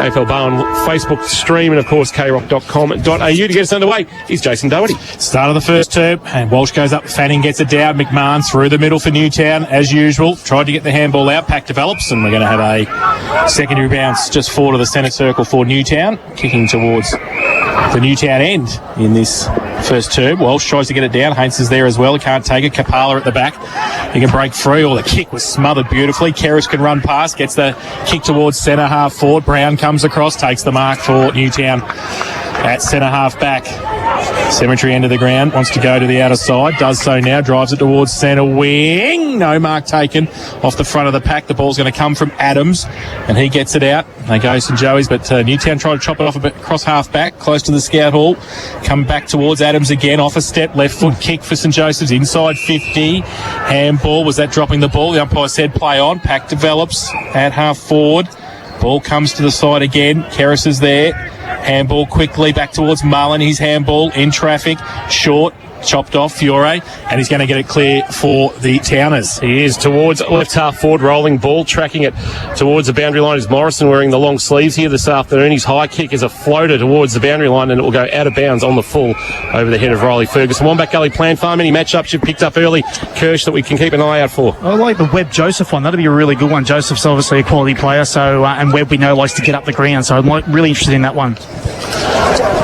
AFL Barn Facebook stream and, of course, krock.com.au. To get us underway is Jason Doherty. Start of the first term, and Walsh goes up. Fanning gets it down. McMahon through the middle for Newtown, as usual. Tried to get the handball out. Pack develops, and we're going to have a secondary bounce just forward of the centre circle for Newtown, kicking towards the Newtown end in this first term. Walsh tries to get it down. Haynes is there as well. He can't take it. Kapala at the back. He can break free. The kick was smothered beautifully. Keris can run past. Gets the kick towards centre half forward. Brown comes across. Takes the mark for Newtown at centre half back. Cemetery end of the ground. Wants to go to the outer side. Does so now. Drives it towards centre wing. No mark taken off the front of the pack. The ball's going to come from Adams, and he gets it out. They go St Joey's, but Newtown try to chop it off a bit across half back, close to the scout hall. Come back towards Adams again. Off a step. Left foot kick for St Joseph's. Inside 50. Handball. Was that dropping the ball? The umpire said play on. Pack develops at half forward. Ball comes to the side again. Keris is there. Handball quickly back towards Mullen. His handball in traffic. Short. Chopped off Fiore, and he's going to get it clear for the Towners. He is towards left half forward, rolling ball, tracking it towards the boundary line is Morrison, wearing the long sleeves here this afternoon. His high kick is a floater towards the boundary line, and it will go out of bounds on the full over the head of Riley Ferguson. Wombat Gully Plan Farm, any matchups you've picked up early, Kirsch, that we can keep an eye out for? I like the Webb Joseph one. That'll be a really good one. Joseph's obviously a quality player, so and Webb we know likes to get up the ground, so I'm really interested in that one.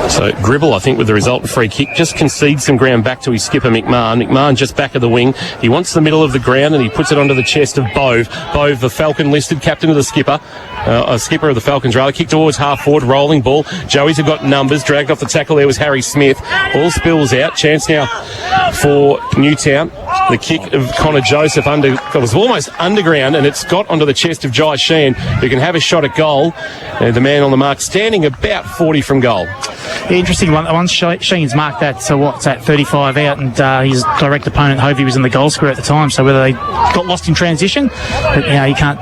So Gribble, I think, with the resultant free kick, just concedes some ground back to his skipper McMahon. McMahon just back of the wing. He wants the middle of the ground, and he puts it onto the chest of Bove. Bove, the Falcon listed captain of the skipper. Skipper of the Falcons, rather. Kick towards half forward, rolling ball. Joey's have got numbers. Dragged off the tackle there was Harry Smith. Ball spills out. Chance now for Newtown. The kick of Connor Joseph was almost underground, and it's got onto the chest of Jai Sheehan, who can have a shot at goal. And the man on the mark standing about 40 from goal. Interesting one. Once Sheen's marked that, so what's that, 35 out, and his direct opponent Hovey was in the goal square at the time, so whether they got lost in transition, but you can't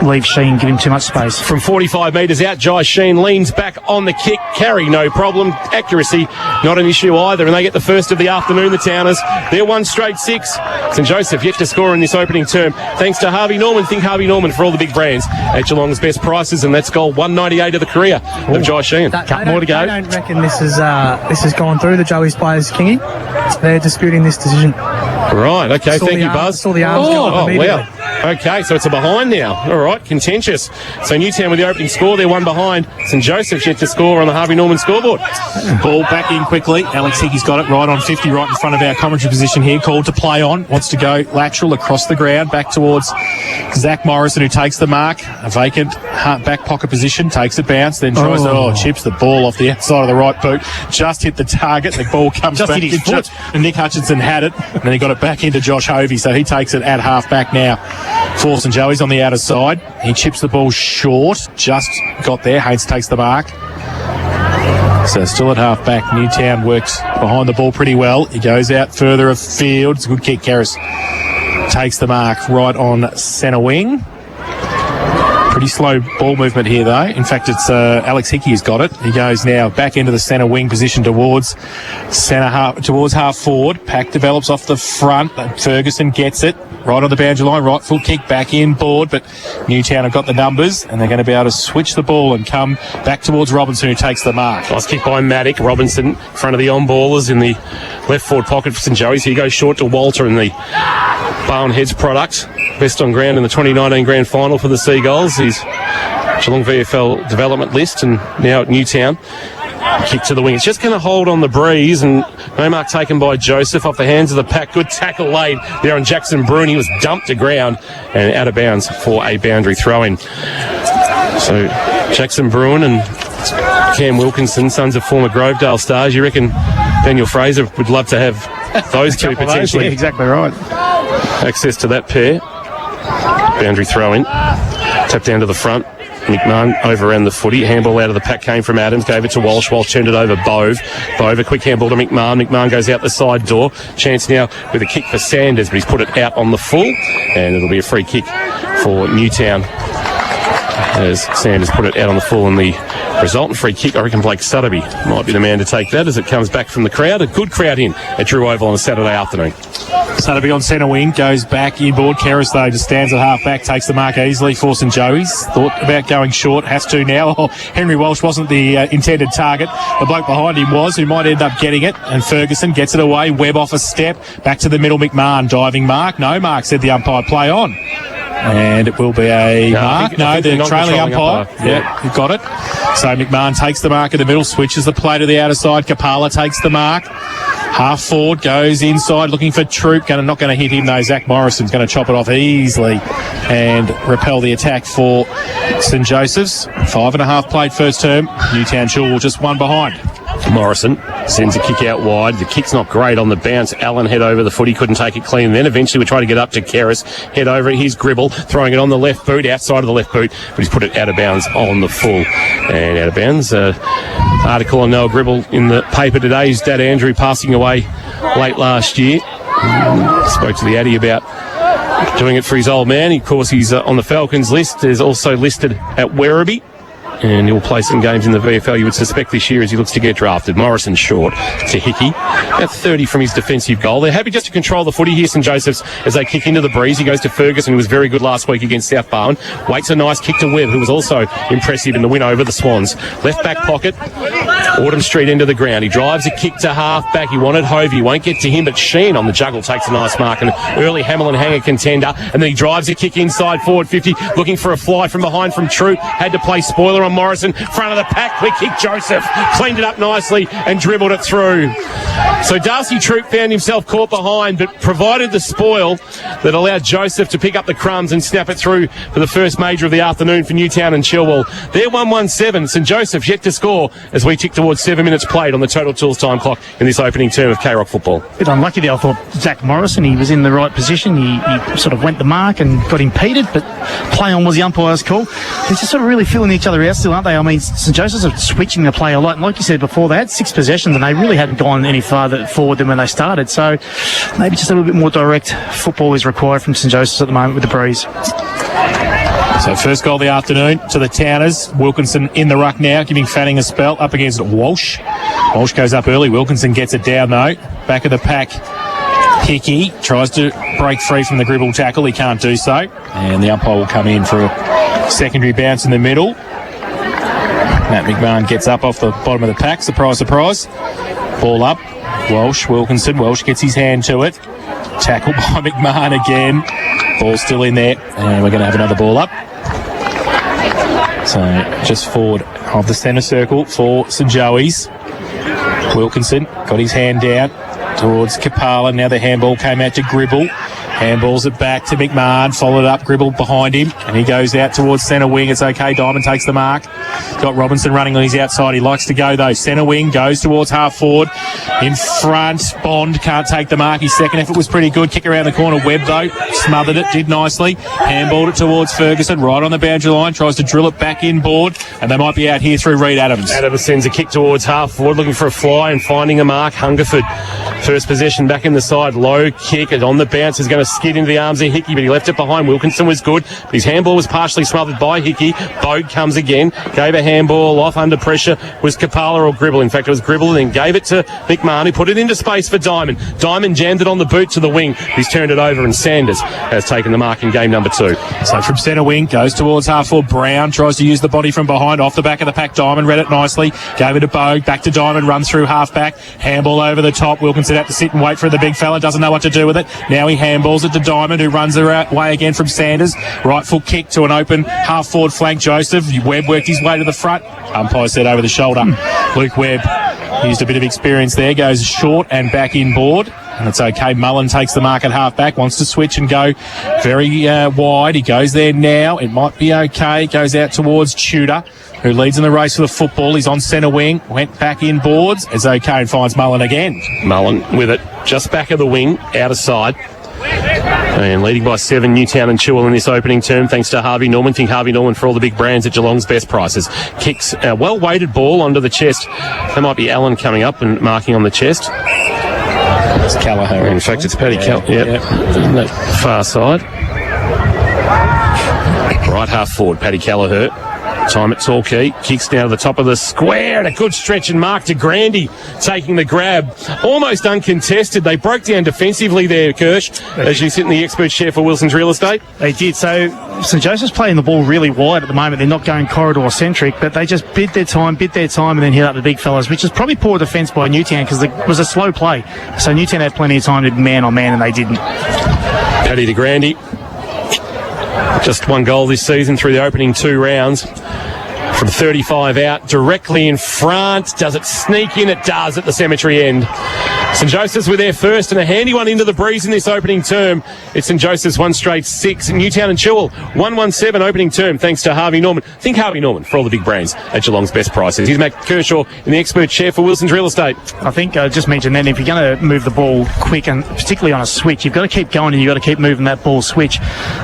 leave Sheen, give him too much space. From 45 metres out, Jai Sheen leans back on the kick. Carry, no problem. Accuracy, not an issue either, and they get the first of the afternoon, the Towners. They're one straight 6. St Joseph yet to score in this opening term. Thanks to Harvey Norman. Think Harvey Norman for all the big brands at Geelong's best prices, and that's goal 198 of the career of Jai Sheen. More to go. I don't reckon this has gone through the Joey's players, Kingy. They're disputing this decision. Right, okay, thank you, Buzz. Saw the arms go up immediately. Wow. Okay, so it's a behind now. All right, contentious. So Newtown with the opening score, they're one behind. St Joseph's yet to score on the Harvey Norman scoreboard. Ball back in quickly. Alex Hickey's got it right on 50, right in front of our commentary position here. Called to play on. Wants to go lateral across the ground, back towards Zach Morrison, who takes the mark. A vacant back pocket position, takes it bounce, then tries to chips the ball off the outside of the right boot. Just hit the target. The ball comes just back. Hit his foot. And Nick Hutchinson had it, and then he got it back into Josh Hovey, so he takes it at half back now. For St Joey's on the outer side. He chips the ball short. Just got there. Haynes takes the mark. So still at half back. Newtown works behind the ball pretty well. He goes out further afield. It's a good kick. Keris takes the mark right on centre wing. Pretty slow ball movement here, though. In fact, it's Alex Hickey who's got it. He goes now back into the centre wing position towards half forward. Pack develops off the front. Ferguson gets it right on the boundary line. Right foot kick back in board, but Newtown have got the numbers, and they're going to be able to switch the ball and come back towards Robinson, who takes the mark. Nice kick by Maddock. Robinson in front of the on-ballers in the left forward pocket for St Joey's. He goes short to Walter in the Barnheads product. Best on ground in the 2019 grand final for the Seagulls. He's Geelong VFL development list, and now at Newtown. Kick to the wing. It's just going to hold on the breeze, and no mark taken by Joseph off the hands of the pack. Good tackle laid there on Jackson Bruin. He was dumped to ground and out of bounds for a boundary throw-in. So Jackson Bruin and Cam Wilkinson, sons of former Grovedale stars. You reckon Daniel Fraser would love to have those two potentially? Yeah, exactly right. Access to that pair. Boundary throw-in. Tap down to the front. McMahon overran the footy. Handball out of the pack came from Adams. Gave it to Walsh. Walsh turned it over Bove. Bove, a quick handball to McMahon. McMahon goes out the side door. Chance now with a kick for Sanders, but he's put it out on the full. And it'll be a free kick for Newtown. as Sanders put it out on the full, and the resultant free kick, I reckon Blake Sutterby might be the man to take that as it comes back from the crowd. A good crowd in at Drew Oval on a Saturday afternoon. Sutterby on centre wing, goes back inboard. Keris, though, just stands at half back, takes the mark easily for St Joey's. Thought about going short, has to now. Oh, Henry Walsh wasn't the intended target. The bloke behind him was, who might end up getting it. And Ferguson gets it away. Webb off a step. Back to the middle, McMahon. Diving mark. No mark, said the umpire. Play on. And it will be a mark. No, the trailing umpire. Yeah, he got it. So McMahon takes the mark in the middle, switches the play to the outer side. Kapala takes the mark. Half forward, goes inside looking for Troop. Not going to hit him though. Zach Morrison's going to chop it off easily and repel the attack for St Joseph's. 5.5 played first term. Newtown-Chilwell just one behind. Morrison sends a kick out wide. The kick's not great on the bounce. Allen head over the foot. He couldn't take it clean. And then eventually we try to get up to Keris. Head over it. Here's Gribble throwing it on the left boot, outside of the left boot. But he's put it out of bounds on the full. And out of bounds. Article on Noah Gribble in the paper today. His dad Andrew passing away late last year. Spoke to the Addy about doing it for his old man. Of course, he's on the Falcons list. There's also listed at Werribee. And he'll play some games in the VFL, you would suspect, this year as he looks to get drafted. Morrison short to Hickey. About 30 from his defensive goal. They're happy just to control the footy here, St Joseph's, as they kick into the breeze. He goes to Ferguson, who was very good last week against South Barwon. Waits a nice kick to Webb, who was also impressive in the win over the Swans. Left back pocket. Autumn Street into the ground. He drives a kick to half back. He wanted Hovey. Won't get to him, but Sheen on the juggle takes a nice mark. An early Hamlin hanger contender. And then he drives a kick inside forward 50, looking for a fly from behind from Troop. Had to play spoiler on Morrison. Front of the pack. Quick kick. Joseph cleaned it up nicely and dribbled it through. So Darcy Troop found himself caught behind, but provided the spoil that allowed Joseph to pick up the crumbs and snap it through for the first major of the afternoon for Newtown and Chilwell. They're 1-1-7. St Joseph's yet to score as we tick towards 7 minutes played on the Total Tools time clock in this opening term of K-Rock football. A bit unlucky there. I thought Zach Morrison, he was in the right position. He sort of went the mark and got impeded, but play on was the umpire's call. They're just sort of really filling each other out still, aren't they? I mean, St Joseph's are switching the play a lot. And like you said before, they had 6 possessions and they really hadn't gone any farther forward than when they started. So maybe just a little bit more direct football is required from St Joseph's at the moment with the breeze. So first goal of the afternoon to the Towners. Wilkinson in the ruck now, giving Fanning a spell up against Walsh. Walsh goes up early. Wilkinson gets it down though. Back of the pack. Hickey tries to break free from the Gribble tackle. He can't do so. And the umpire will come in for a secondary bounce in the middle. Matt McMahon gets up off the bottom of the pack. Surprise, surprise. Ball up. Walsh, Wilkinson. Walsh gets his hand to it. Tackled by McMahon again. Ball still in there. And we're going to have another ball up. So just forward of the centre circle for St Joey's. Wilkinson got his hand down towards Kapala. Now the handball came out to Gribble. Handballs it back to McMahon. Followed up. Gribble behind him. And he goes out towards centre wing. It's okay. Diamond takes the mark. Got Robinson running on his outside. He likes to go though. Centre wing goes towards half forward. In front. Bond can't take the mark. His second effort was pretty good. Kick around the corner. Webb though smothered it. Did nicely. Handballed it towards Ferguson. Right on the boundary line. Tries to drill it back inboard. And they might be out here through Reid Adams. Adams sends a kick towards half forward, looking for a fly and finding a mark. Hungerford. First possession back in the side. Low kick. And on the bounce is going to skid into the arms of Hickey, but he left it behind. Wilkinson was good, but his handball was partially smothered by Hickey. Bogue comes again, gave a handball off under pressure. Was Kapala or Gribble? In fact, it was Gribble, and then gave it to McMahon, who put it into space for Diamond. Diamond jammed it on the boot to the wing. He's turned it over, and Sanders has taken the mark in game number 2. So from centre wing, goes towards half forward. Brown tries to use the body from behind, off the back of the pack. Diamond read it nicely, gave it to Bogue, back to Diamond, runs through half back. Handball over the top. Wilkinson had to sit and wait for the big fella, doesn't know what to do with it. Now he handballs it to Diamond, who runs away again from Sanders. Right foot kick to an open half forward flank. Joseph. Webb worked his way to the front. Umpire said over the shoulder. Luke Webb used a bit of experience there. Goes short and back inboard. And it's okay. Mullen takes the mark at half back. Wants to switch and go very wide. He goes there now. It might be okay. Goes out towards Tudor, who leads in the race for the football. He's on centre wing. Went back in boards. It's okay and finds Mullen again. Mullen with it just back of the wing, out of side. And leading by 7, Newtown and Chilwell in this opening term, thanks to Harvey Norman. Think Harvey Norman for all the big brands at Geelong's best prices. Kicks a well-weighted ball onto the chest. There might be Allen coming up and marking on the chest. It's Callagher. In fact, it's Paddy Callagher. Yep. On that far side. Right half forward, Paddy Callagher. Time at Torquay. Kicks now to the top of the square and a good stretch and mark to Grandy taking the grab. Almost uncontested. They broke down defensively there, Kirsch, as you sit in the expert chair for Wilson's Real Estate. They did. So St Joseph's playing the ball really wide at the moment. They're not going corridor-centric, but they just bid their time, and then hit up the big fellas, which is probably poor defence by Newtown because it was a slow play. So Newtown had plenty of time to man-on-man, and they didn't. Paddy de Grandy. Just one goal this season through the opening 2 rounds. From 35 out, directly in front. Does it sneak in? It does at the cemetery end. St Joseph's with their first and a handy one into the breeze in this opening term. It's St Joseph's 1 straight 6. Newtown and Chilwell 1-1-7 opening term thanks to Harvey Norman. Think Harvey Norman for all the big brands at Geelong's best prices. Here's Matt Kershaw in the expert chair for Wilson's Real Estate. I think I just mentioned then if you're going to move the ball quick and particularly on a switch, you've got to keep going and you've got to keep moving that ball switch.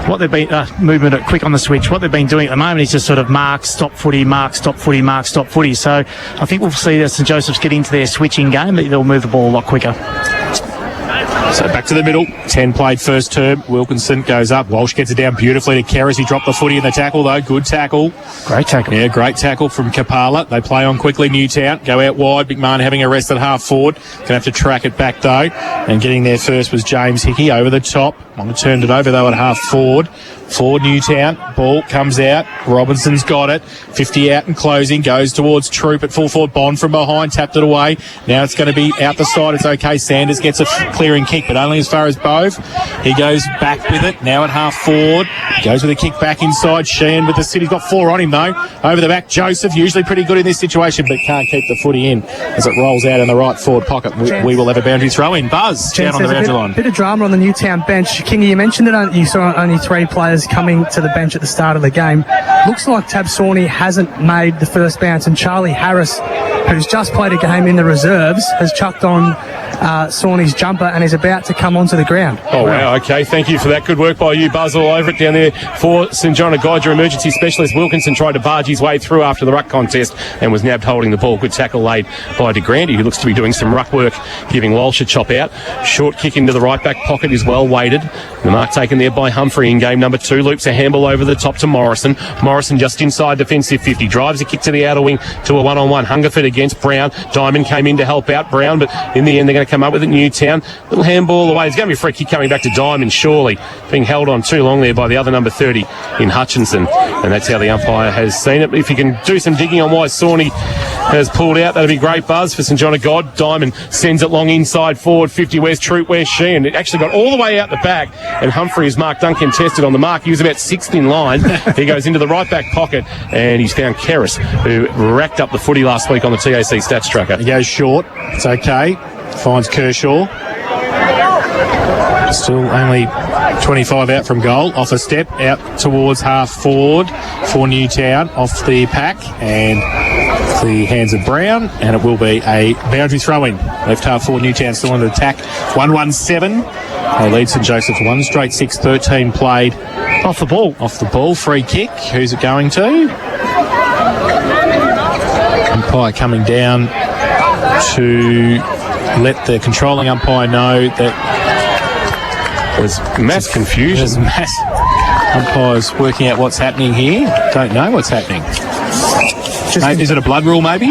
What they've been moving it quick on the switch. What they've been doing at the moment is just sort of mark, stop footy, mark, stop footy, mark, stop footy. So I think we'll see that St Joseph's get into their switching game, but they'll move the ball a lot quicker. So back to the middle. 10 played first term. Wilkinson goes up. Walsh gets it down beautifully to Kerris. He dropped the footy in the tackle, though. Good tackle. Great tackle. Yeah, great tackle from Kapala. They play on quickly. Newtown go out wide. McMahon having a rest at half forward. Going to have to track it back, though. And getting there first was James Hickey over the top. Turned it over, though, at half forward. For Newtown. Ball comes out. Robinson's got it. 50 out and closing. Goes towards Troop at full forward. Bond from behind. Tapped it away. Now it's going to be out the side. It's okay. Sanders gets a clearing kick, but only as far as Bove. He goes back with it. Now at half forward. Goes with a kick back inside. Sheehan with the City's got 4 on him, though. Over the back. Joseph, usually pretty good in this situation, but can't keep the footy in as it rolls out in the right forward pocket. We will have a boundary throw in. Buzz down on the boundary line. Bit of drama on the Newtown bench. Kingy, you mentioned it. You saw only 3 players coming to the bench at the start of the game. Looks like Tab Sawney hasn't made the first bounce, and Charlie Harris, who's just played a game in the reserves, has chucked on Sawney's jumper and is about to come onto the ground. Oh, wow. Okay, thank you for that. Good work by you, Buzz, all over it down there for St John of God. Your emergency specialist Wilkinson tried to barge his way through after the ruck contest and was nabbed holding the ball. Good tackle laid by de Grandy, who looks to be doing some ruck work, giving Walsh a chop out. Short kick into the right back pocket is well weighted. The mark taken there by Humphrey in game number 2. Loops a handball over the top to Morrison. Morrison just inside defensive 50. Drives a kick to the outer wing to a 1-on-1. Hungerford against Brown. Diamond came in to help out Brown, but in the end they're going to come up with it. Newtown. Little handball away. It's going to be a free kick coming back to Diamond, surely. Being held on too long there by the other number 30 in Hutchinson. And that's how the umpire has seen it. If you can do some digging on why Sawney has pulled out, that'll be great, Buzz, for St John of God. Diamond sends it long inside forward 50. Where's Troop? Where's Sheehan? It actually got all the way out the back, and Humphrey is marked uncontested on the mark. He was about 6th in line. He goes into the right back pocket, and he's found Kerris, who racked up the footy last week on the TAC stats tracker. He goes short. It's okay. Finds Kershaw. Still only 25 out from goal. Off a step, out towards half forward for Newtown. Off the pack and the hands of Brown, and it will be a boundary throw-in. Left half forward, Newtown still under attack. 1-1-7. They lead St Joseph's 1 straight 6, 13 played. Off the ball. Off the ball, free kick. Who's it going to? Umpire coming down to let the controlling umpire know that there's mass confusion. There's mass. Umpires working out what's happening here. Don't know what's happening. Is it a blood rule, maybe?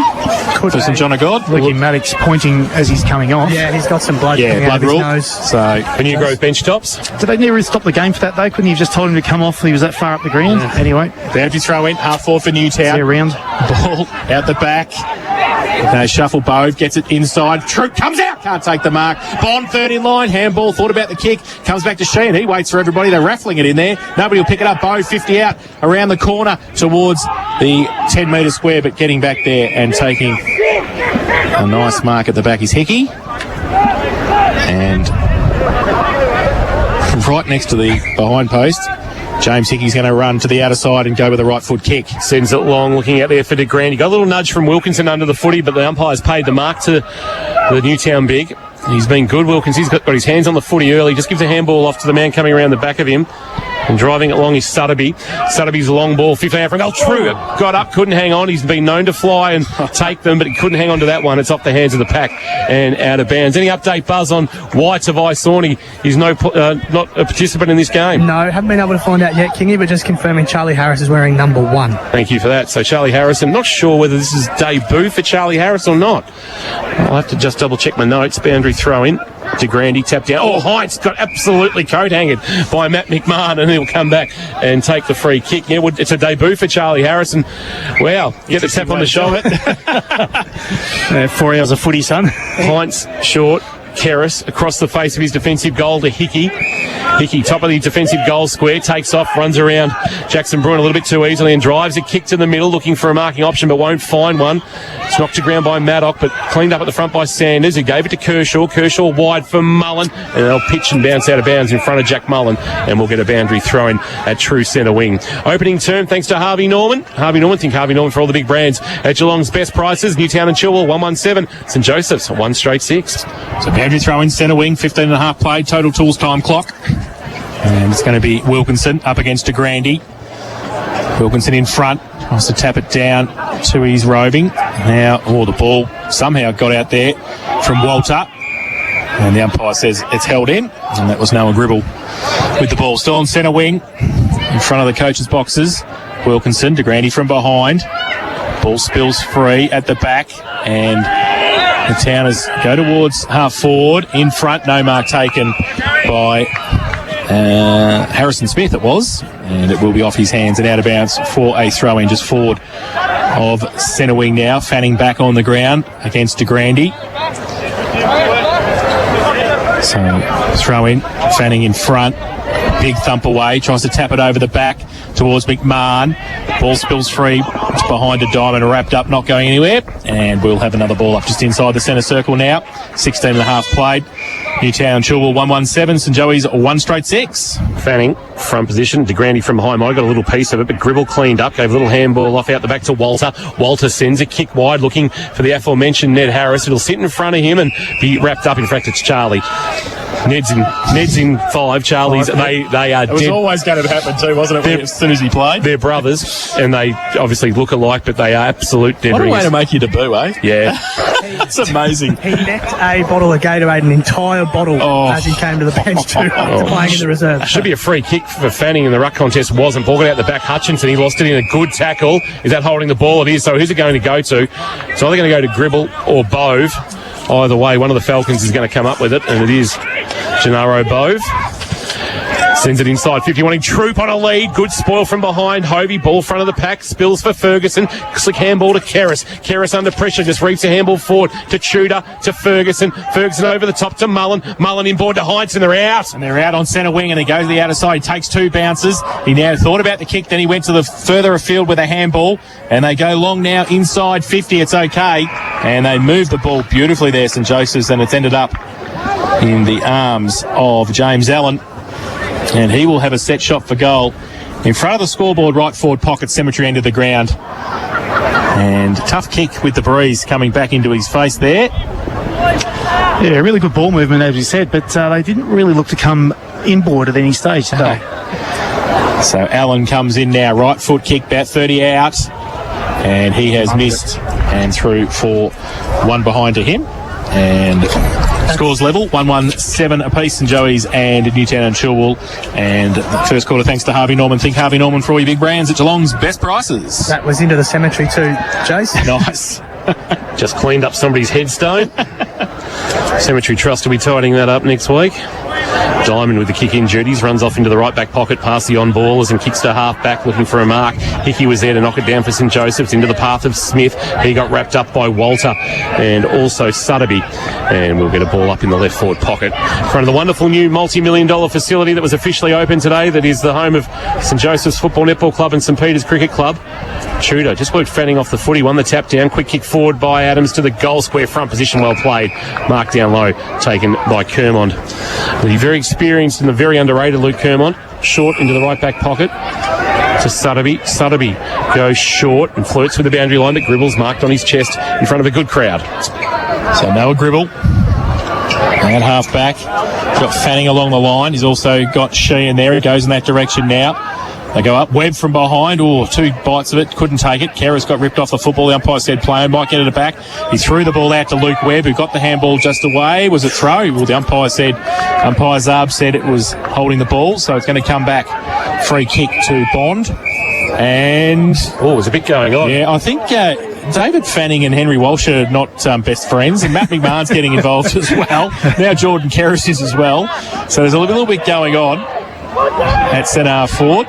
For St John of God? Ricky Maddox pointing as he's coming off. Yeah, he's got some blood coming out of his nose. So, can you grow bench tops? Did they never stop the game for that, though? Couldn't you have just told him to come off? He was that far up the ground. Yeah. Anyway. Boundary throw in, half forward for Newtown. Round. Ball out the back. No shuffle. Bove gets it inside. Troop comes out. Can't take the mark. Bond third in line. Handball. Thought about the kick. Comes back to Sheehan. He waits for everybody. They're raffling it in there. Nobody will pick it up. Bove 50 out around the corner towards the 10-metre square, but getting back there and taking a nice mark at the back is Hickey. And right next to the behind post, James Hickey's going to run to the outer side and go with a right foot kick. Sends it long, looking out there for de Grandy. Got a little nudge from Wilkinson under the footy, but the umpire's paid the mark to the Newtown big. He's been good, Wilkins. He's got his hands on the footy early. Just gives a handball off to the man coming around the back of him. And driving it long is Sutterby. Sutterby's long ball, 15 out from goal. True, got up, couldn't hang on. He's been known to fly and take them, but he couldn't hang on to that one. It's off the hands of the pack and out of bounds. Any update, Buzz, on White of Thorny? He's not a participant in this game. No, haven't been able to find out yet, Kingy, but just confirming Charlie Harris is wearing number 1. Thank you for that. So Charlie Harris, I'm not sure whether this is debut for Charlie Harris or not. I'll have to just double check my notes. Boundary throw in. De Grande tapped down. Oh, Heinz got absolutely coat-hanged by Matt McMahon, and he'll come back and take the free kick. Yeah, it's a debut for Charlie Harrison. Wow, get the tap on the shoulder. 4 hours of footy, son. Heinz short. Kerris across the face of his defensive goal to Hickey. Hickey, top of the defensive goal square, takes off, runs around Jackson Bruin a little bit too easily and drives a kick to the middle, looking for a marking option but won't find one. It's knocked to ground by Maddock, but cleaned up at the front by Sanders, who gave it to Kershaw. Kershaw wide for Mullen, and they'll pitch and bounce out of bounds in front of Jack Mullen, and we'll get a boundary throw in at true centre wing. Opening term, thanks to Harvey Norman. Harvey Norman, think Harvey Norman for all the big brands at Geelong's best prices. Newtown and Chilwell, 117. St Joseph's, 1/6. So boundary throw in centre wing, 15.5 played, total tools time clock. And it's going to be Wilkinson up against De Grande. Wilkinson in front, tries to tap it down to his roving. Now, the ball somehow got out there from Walter. And the umpire says it's held in. And that was Noah Gribble with the ball. Still on centre wing, in front of the coach's boxes. Wilkinson, De Grande from behind. Ball spills free at the back. And the Towners go towards half forward. In front, no mark taken by Harrison Smith it was, and it will be off his hands and out of bounds for a throw-in just forward of centre wing now. Fanning back on the ground against De Grande. So throw-in, Fanning in front, big thump away, tries to tap it over the back towards McMahon. Ball spills free, it's behind a diamond, wrapped up, not going anywhere, and we'll have another ball up just inside the centre circle now. 16.5 played. Newtown Chilwell 117, St Joey's 1/6. Fanning, front position. De Grande from behind. I got a little piece of it, but Gribble cleaned up, gave a little handball off out the back to Walter. Walter sends a kick wide, looking for the aforementioned Ned Harris. It'll sit in front of him and be wrapped up. In fact, it's Charlie. Ned's in 5. Charlie's, they are It was dead. always going to happen too, wasn't it, as soon as he played? They're brothers, and they obviously look alike, but they are absolute dead What a way ringers. to make your debut, eh? Yeah. It's amazing. He necked a bottle of Gatorade, an entire bottle, as he came to the bench too, after playing in the reserve. Should be a free kick for Fanning in the ruck contest. Wasn't. Ball got out the back. Hutchinson, he lost it in a good tackle. Is that holding the ball? It is. So who's it going to go to? So either going to go to Gribble or Bove. Either way, one of the Falcons is going to come up with it, and it is Gennaro Bove. Sends it inside 50, wanting Troop on a lead. Good spoil from behind. Hovey, ball front of the pack. Spills for Ferguson. Slick handball to Kerris. Kerris under pressure. Just reaps a handball forward to Tudor, to Ferguson. Ferguson over the top to Mullen. Mullen inboard to Heinz, and they're out. And they're out on centre wing, and he goes to the outer side. He takes 2 bounces. He now thought about the kick, then he went to the further afield with a handball. And they go long now inside 50. It's okay. And they move the ball beautifully there, St Joseph's, and it's ended up in the arms of James Allen. And he will have a set shot for goal in front of the scoreboard, right forward pocket, cemetery end of the ground. And tough kick with the breeze coming back into his face there. Yeah, really good ball movement, as we said, but they didn't really look to come inboard at any stage today. So Allen comes in now, right foot kick, about 30 out. And he has missed and through for 1 behind to him. And scores level, 1-1-7 apiece, St Joey's and Newtown and Chilwell. And the first quarter, thanks to Harvey Norman. Think Harvey Norman for all your big brands at Geelong's best prices. That was into the cemetery too, Jace. Nice. Just cleaned up somebody's headstone. Cemetery Trust will be tidying that up next week. Diamond with the kick-in duties, runs off into the right back pocket past the on-ballers and kicks to half-back looking for a mark. Hickey was there to knock it down for St Joseph's into the path of Smith. He got wrapped up by Walter and also Sutterby. And we'll get a ball up in the left forward pocket. In front of the wonderful new multi-million-dollar facility that was officially opened today, that is the home of St Joseph's Football Netball Club and St Peter's Cricket Club. Tudor just worked Fanning off the footy, won the tap down, quick kick forward by Adams to the goal square, front position, well played. Mark down low, taken by Kermond. The very experienced and the very underrated Luke Kermond, short into the right back pocket to Sutterby. Sutterby goes short and flirts with the boundary line, but Gribble's marked on his chest in front of a good crowd. So Noah Gribble And half back. He's got Fanning along the line. He's also got Sheehan there. He goes in that direction now. They go up. Webb from behind. Oh, 2 bites of it. Couldn't take it. Keras got ripped off the football. The umpire said play on. Might get it back. He threw the ball out to Luke Webb, who got the handball just away. Was it throw? Well, the umpire Zarb said it was holding the ball, so it's going to come back. Free kick to Bond. And there's a bit going on. Yeah, I think David Fanning and Henry Walsh are not best friends, and Matt McMahon's getting involved as well. Now Jordan Keras is as well. So there's a little bit going on at centre half forward.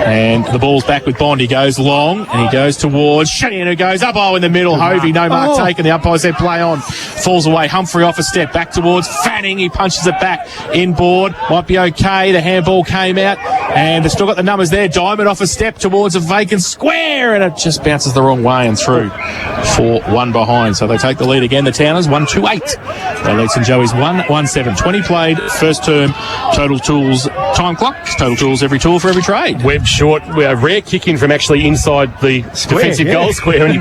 And the ball's back with Bond. He goes long and he goes towards Sheehan, who goes up. In the middle. Hovey, no mark taken. The umpire said play on. Falls away. Humphrey off a step. Back towards Fanning. He punches it back. Inboard. Might be okay. The handball came out. And they've still got the numbers there. Diamond off a step towards a vacant square. And it just bounces the wrong way and through for 1 behind. So they take the lead again. The Towners 1-2-8. They lead St Joey's 1-1-7. 20 played. First term. Total Tools time clock. Total Tools every tool for every trade. Webb short. A rare kick in from actually inside the defensive goal square. And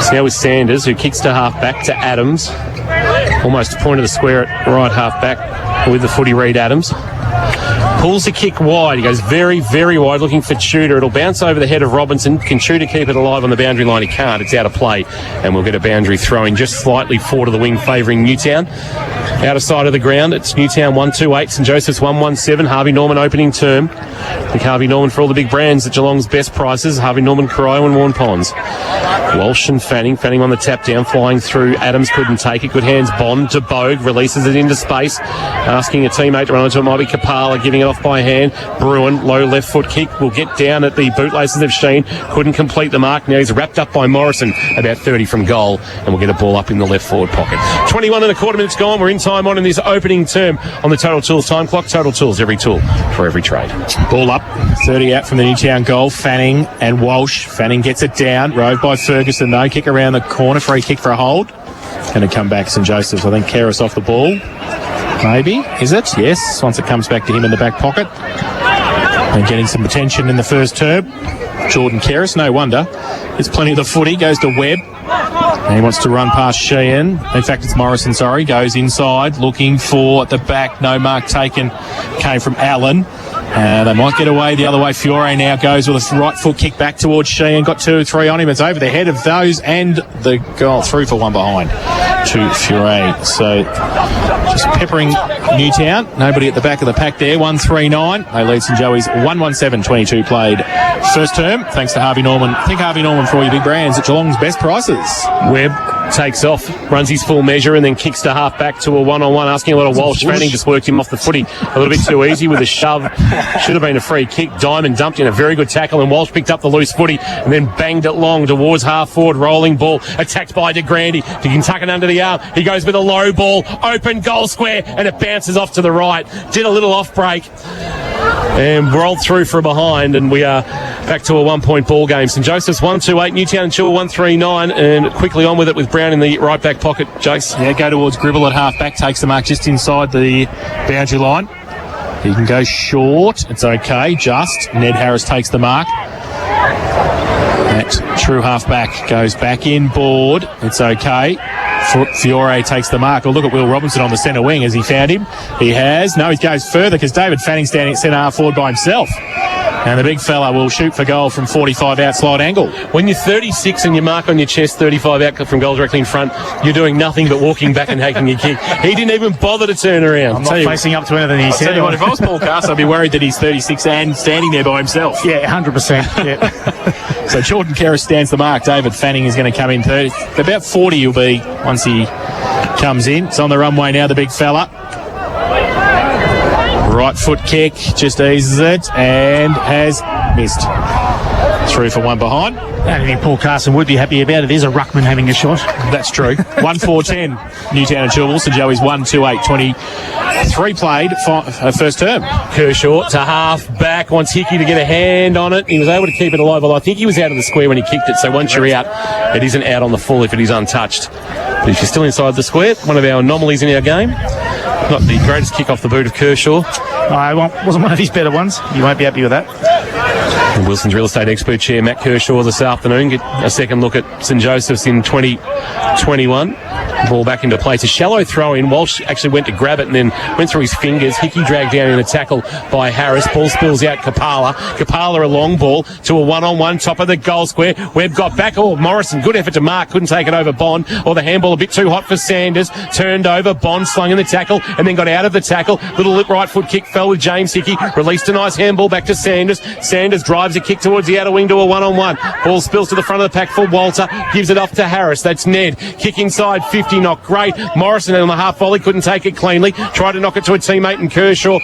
so now with Sanders, who kicks to half back to Adams. Almost a point of the square at right half back with the footy Reed Adams. Pulls the kick wide. He goes very, very wide looking for Tudor. It'll bounce over the head of Robinson. Can Tudor keep it alive on the boundary line? He can't. It's out of play. And we'll get a boundary throwing just slightly forward of the wing favouring Newtown. Out of sight of the ground, it's Newtown 1-2-8, St Joseph's 1-1-7. Harvey Norman opening term. I think Harvey Norman for all the big brands at Geelong's best prices. Harvey Norman, Corio and Warren Ponds. Walsh and Fanning. Fanning on the tap down, flying through. Adams couldn't take it. Good hands. Bond to Bogue. Releases it into space. Asking a teammate to run onto it. Might be Kapala giving it off by hand. Bruin, low left foot kick. Will get down at the bootlaces of Sheen. Couldn't complete the mark. Now he's wrapped up by Morrison. About 30 from goal. And we'll get a ball up in the left forward pocket. 21.25 minutes gone. We're in time on in this opening term on the Total Tools time clock. Total Tools, every tool for every trade. Ball up. 30 out from the Newtown goal. Fanning and Walsh. Fanning gets it down. Rove by Ferguson though. Kick around the corner. Free kick for a hold. Going to come back St Joseph's. I think Keras off the ball. Maybe. Is it? Yes. Once it comes back to him in the back pocket. And getting some attention in the first term. Jordan Keras. No wonder. It's plenty of the footy. Goes to Webb. And he wants to run past Sheehan. In fact, it's Morrison, goes inside, looking for at the back. No mark taken. Came from Allen. They might get away the other way. Fiore now goes with a right foot kick back towards Sheehan. Got 2 or 3 on him. It's over the head of those and the goal through for 1 behind to Fiore. So just peppering Newtown. Nobody at the back of the pack there. 1-3-9. They lead St Joey's 1-1-7. 22 played first term. Thanks to Harvey Norman. Think Harvey Norman for all your big brands at Geelong's best prices. Webb takes off, runs his full measure and then kicks to half back to a 1-on-1, asking a lot of Walsh. Fanning just worked him off the footy a little bit too easy with a shove. Should have been a free kick. Diamond dumped in a very good tackle and Walsh picked up the loose footy and then banged it long towards half forward. Rolling ball attacked by De Grande. He can tuck it under the arm. He goes with a low ball, open goal square, and it bounces off to the right. Did a little off break and rolled through for a behind, and we are back to a 1-point ball game. St Joseph's 1-2-8, Newtown and Chilwell 1-3-9, and quickly on with it with Brown in the right back pocket. Jace. Yeah, go towards Gribble at half back, takes the mark just inside the boundary line. He can go short. It's okay. Just Ned Harris takes the mark. That true half back goes back in board. It's okay. Fiore takes the mark. Oh, look at Will Robinson on the centre wing. Has he found him? He has. No, he goes further because David Fanning's standing at centre half forward by himself. And the big fella will shoot for goal from 45 out slide angle. When you're 36 and you mark on your chest 35 out from goal directly in front, you're doing nothing but walking back and taking a kick. He didn't even bother to turn around. I'm not facing up to anything he said. Tell you what, if I was Paul Carson, I'd be worried that he's 36 and standing there by himself. Yeah, 100%. Yeah. So Jordan Keras stands the mark. David Fanning is going to come in 30. About 40 he'll be once he comes in. It's on the runway now, the big fella. Right foot kick, just eases it and has missed. Through for 1 behind. I don't think Paul Carson would be happy about it. Is a ruckman having a shot. That's true. 1-4-10. Newtown and Chilwell. St Joey's 1-2-8. 23 played first term. Kershaw to half back. Wants Hickey to get a hand on it. He was able to keep it alive. Well, I think he was out of the square when he kicked it. So once you're out, it isn't out on the full if it is untouched. But if you're still inside the square, one of our anomalies in our game. Not the greatest kick off the boot of Kershaw. Wasn't one of his better ones. You won't be happy with that. And Wilson's real estate expert chair, Matt Kershaw, this afternoon. Get a second look at St Joseph's in 2021. Ball back into play. It's a shallow throw in. Walsh actually went to grab it and then went through his fingers. Hickey dragged down in a tackle by Harris. Ball spills out Kapala. Kapala a long ball to a one-on-one top of the goal square. Webb got back. Oh, Morrison, good effort to mark. Couldn't take it over Bond. Or the handball a bit too hot for Sanders. Turned over. Bond slung in the tackle and then got out of the tackle. Little right foot kick fell with James Hickey. Released a nice handball back to Sanders. Sanders drives a kick towards the outer wing to a one-on-one. Ball spills to the front of the pack for Walter. Gives it off to Harris. That's Ned. Kick inside 50. Not great. Morrison on the half volley couldn't take it cleanly. Tried to knock it to a teammate and Kershaw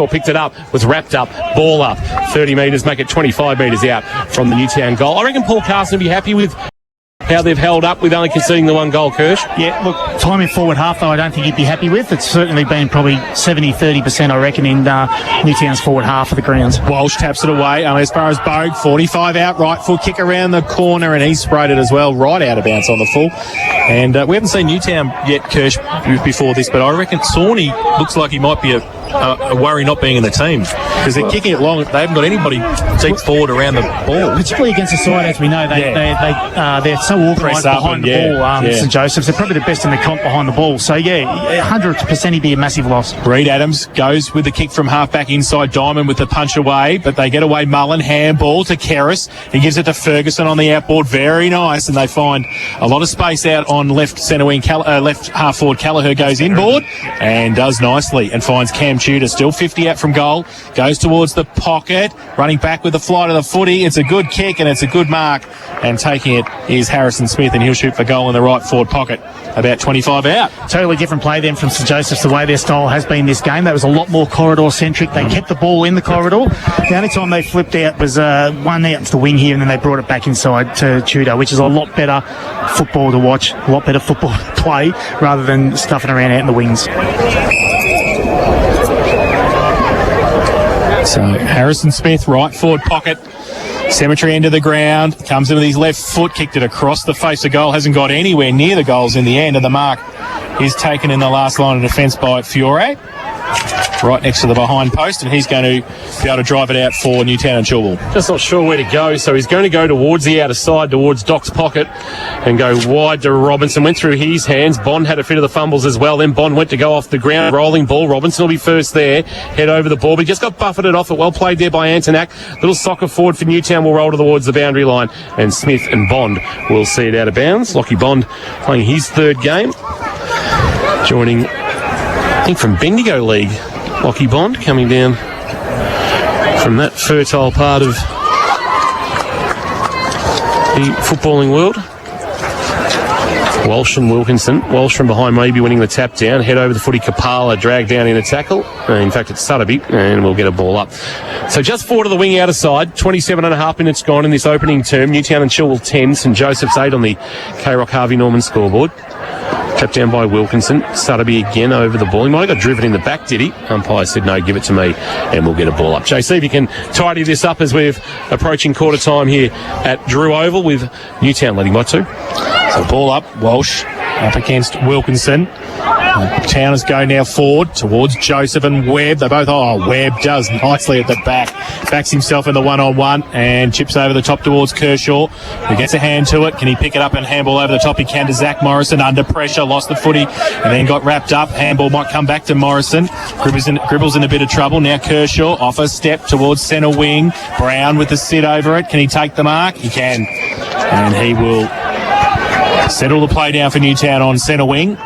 picked it up, was wrapped up, ball up 30 metres, make it 25 metres out from the Newtown goal. I reckon Paul Carson will be happy with how they've held up with only conceding the one goal, Kirsch. Yeah, look, time in forward half, though, I don't think he'd be happy with. It's certainly been probably 70-30%, I reckon, in Newtown's forward half of the grounds. Walsh taps it away. As far as Bogue, 45 out, right foot kick around the corner, and he sprayed it as well, right out of bounds on the full. And we haven't seen Newtown yet, Kirsch, before this, but I reckon Sawney looks like he might be a worry not being in the team because they're kicking it long. They haven't got anybody deep forward around the ball. Particularly against the side, as we know, they're so organised behind the ball. St Joseph's, they're probably the best in the comp behind the ball. So, 100% he'd be a massive loss. Reed Adams goes with the kick from half back inside Diamond with the punch away, but they get away Mullen. Handball to Kerris. He gives it to Ferguson on the outboard. Very nice, and they find a lot of space out on left centre wing. Left half forward Callagher goes inboard and does nicely and finds Cam Tudor, still 50 out from goal, goes towards the pocket, running back with the flight of the footy. It's a good kick and it's a good mark, and taking it is Harrison Smith, and he'll shoot for goal in the right forward pocket, about 25 out. Totally different play then from St Joseph's, the way their style has been this game. That was a lot more corridor centric. They kept the ball in the corridor. The only time they flipped out was one out to the wing here, and then they brought it back inside to Tudor, which is a lot better football to watch, a lot better football to play, rather than stuffing around out in the wings. So Harrison Smith, right forward pocket, Cemetery end of the ground, comes into his left foot, kicked it across the face of goal, hasn't got anywhere near the goals in the end, and the mark is taken in the last line of defence by Fiore, right next to the behind post, and he's going to be able to drive it out for Newtown and Chilwell. Just not sure where to go, so he's going to go towards the outer side, towards Doc's pocket, and go wide to Robinson. Went through his hands. Bond had a fit of the fumbles as well. Then Bond went to go off the ground, rolling ball. Robinson will be first there, head over the ball, but he just got buffeted off it. Well played there by Antonak. Little soccer forward for Newtown will roll towards the boundary line, and Smith and Bond will see it out of bounds. Lockie Bond playing his third game, joining, I think, from Bendigo League. Lockie Bond coming down from that fertile part of the footballing world. Walsh and Wilkinson. Walsh from behind maybe winning the tap down. Head over the footy. Kapala dragged down in a tackle. In fact, it's Sutterby, and we'll get a ball up. So just forward of the wing outer side. 27.5 minutes gone in this opening term. Newtown and Chilwell 10. St Joseph's 8 on the K-Rock Harvey Norman scoreboard. Tapped down by Wilkinson. Sutterby again over the ball. He might have got driven in the back, did he? Umpire said, no, give it to me, and we'll get a ball up. JC, if you can tidy this up as we're approaching quarter time here at Drew Oval with Newtown leading by 2. So ball up, Walsh up against Wilkinson. Towners go now forward towards Joseph and Webb. They both, Webb does nicely at the back. Backs himself in the one-on-one and chips over the top towards Kershaw, who gets a hand to it. Can he pick it up and handball over the top? He can to Zach Morrison, under pressure, lost the footy and then got wrapped up. Handball might come back to Morrison. Gribble's in a bit of trouble. Now Kershaw off a step towards centre wing. Brown with the sit over it. Can he take the mark? He can. And he will settle the play down for Newtown on centre wing.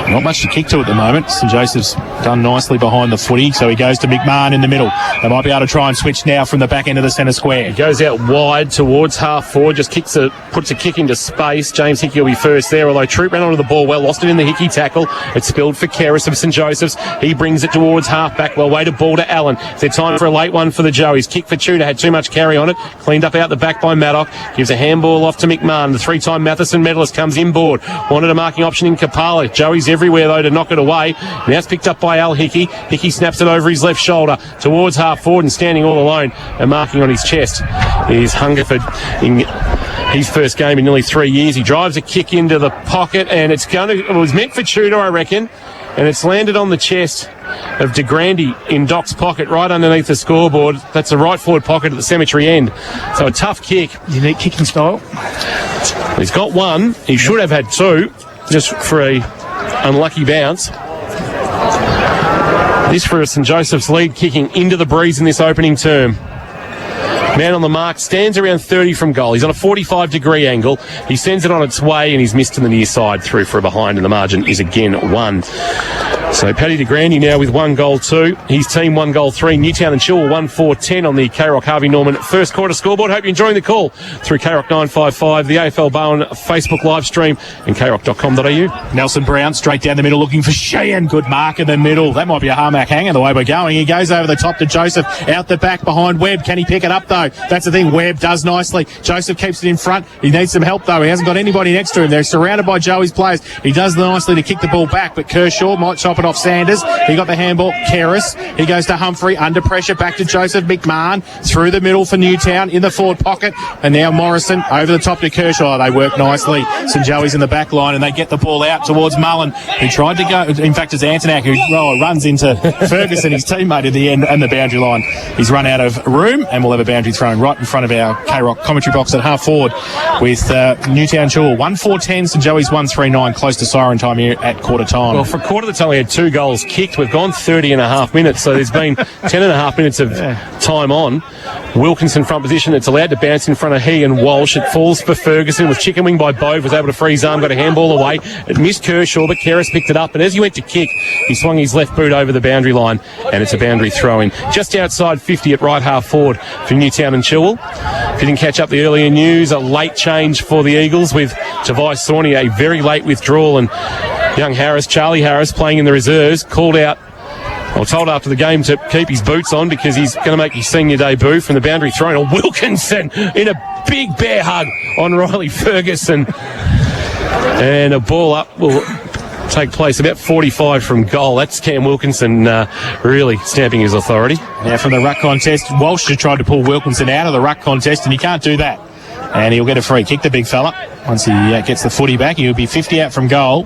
Not much to kick to at the moment. St Joseph's done nicely behind the footy, so he goes to McMahon in the middle. They might be able to try and switch now from the back end of the centre square. He goes out wide towards half forward, just puts a kick into space. James Hickey will be first there, although Troop ran onto the ball well, lost it in the Hickey tackle. It spilled for Kerris of St Joseph's. He brings it towards half back. Well, way to ball to Allen. Is there time for a late one for the Joeys? Kick for Tudor, had too much carry on it. Cleaned up out the back by Maddock. Gives a handball off to McMahon. The three-time Matheson medalist comes inboard. Wanted a marking option in Kapala. Joey's everywhere, though, to knock it away. Now it's picked up by Al Hickey. Hickey snaps it over his left shoulder towards half forward, and standing all alone and marking on his chest is Hungerford in his first game in nearly 3 years. He drives a kick into the pocket, and it was meant for Tudor, I reckon, and it's landed on the chest of De Grande in Doc's pocket, right underneath the scoreboard. That's a right forward pocket at the cemetery end. So a tough kick. Unique kicking style. He's got one. He should have had two, just for a unlucky bounce. This for a St Joseph's lead, kicking into the breeze in this opening term. Man on the mark, stands around 30 from goal. He's on a 45-degree angle. He sends it on its way, and he's missed to the near side, through for a behind, and the margin is again 1. So Paddy de Grande now with 1 goal 2. His team 1 goal 3. Newtown and Chilwell 1-4-10 on the K-Rock Harvey Norman first quarter scoreboard. Hope you're enjoying the call through K-Rock 955, the AFL Bowen Facebook live stream, and krock.com.au. Nelson Brown straight down the middle looking for Sheehan. Good mark in the middle. That might be a Harmac hanger the way we're going. He goes over the top to Joseph. Out the back behind Webb. Can he pick it up though? That's the thing. Webb does nicely. Joseph keeps it in front. He needs some help though. He hasn't got anybody next to him. They're surrounded by Joey's players. He does nicely to kick the ball back, but Kershaw might chop it off Sanders. He got the handball. Keris. He goes to Humphrey. Under pressure. Back to Joseph McMahon. Through the middle for Newtown in the forward pocket. And now Morrison over the top to Kershaw. They work nicely. St Joey's in the back line and they get the ball out towards Mullen. He tried to go. In fact, it's Antonak who runs into Ferguson, his teammate, at the end and the boundary line. He's run out of room and we'll have a boundary thrown right in front of our K-Rock commentary box at half forward with Newtown Chilwell 1-4-10. St Joey's 1-3-9, close to siren time here at quarter time. Well, for a quarter of the time we had 2 goals kicked. We've gone 30 and a half minutes, so there's been 10 and a half minutes of time on. Wilkinson front position. It's allowed to bounce in front of he and Walsh. It falls for Ferguson with chicken wing by Bove. Was able to free his arm, got a handball away. It missed Kershaw, but Keris picked it up. And as he went to kick, he swung his left boot over the boundary line, and it's a boundary throw-in. Just outside 50 at right half forward for Newtown and Chilwell. If you didn't catch up the earlier news, a late change for the Eagles with Tobias Sawney, a very late withdrawal, and young Harris, Charlie Harris, playing in the reserves, called out, or told after the game to keep his boots on because he's going to make his senior debut from the boundary thrown. Or Wilkinson in a big bear hug on Riley Ferguson. And a ball up will take place about 45 from goal. That's Cam Wilkinson really stamping his authority. Now from the ruck contest, Walsh has tried to pull Wilkinson out of the ruck contest and he can't do that. And he'll get a free kick, the big fella. Once he gets the footy back, he'll be 50 out from goal.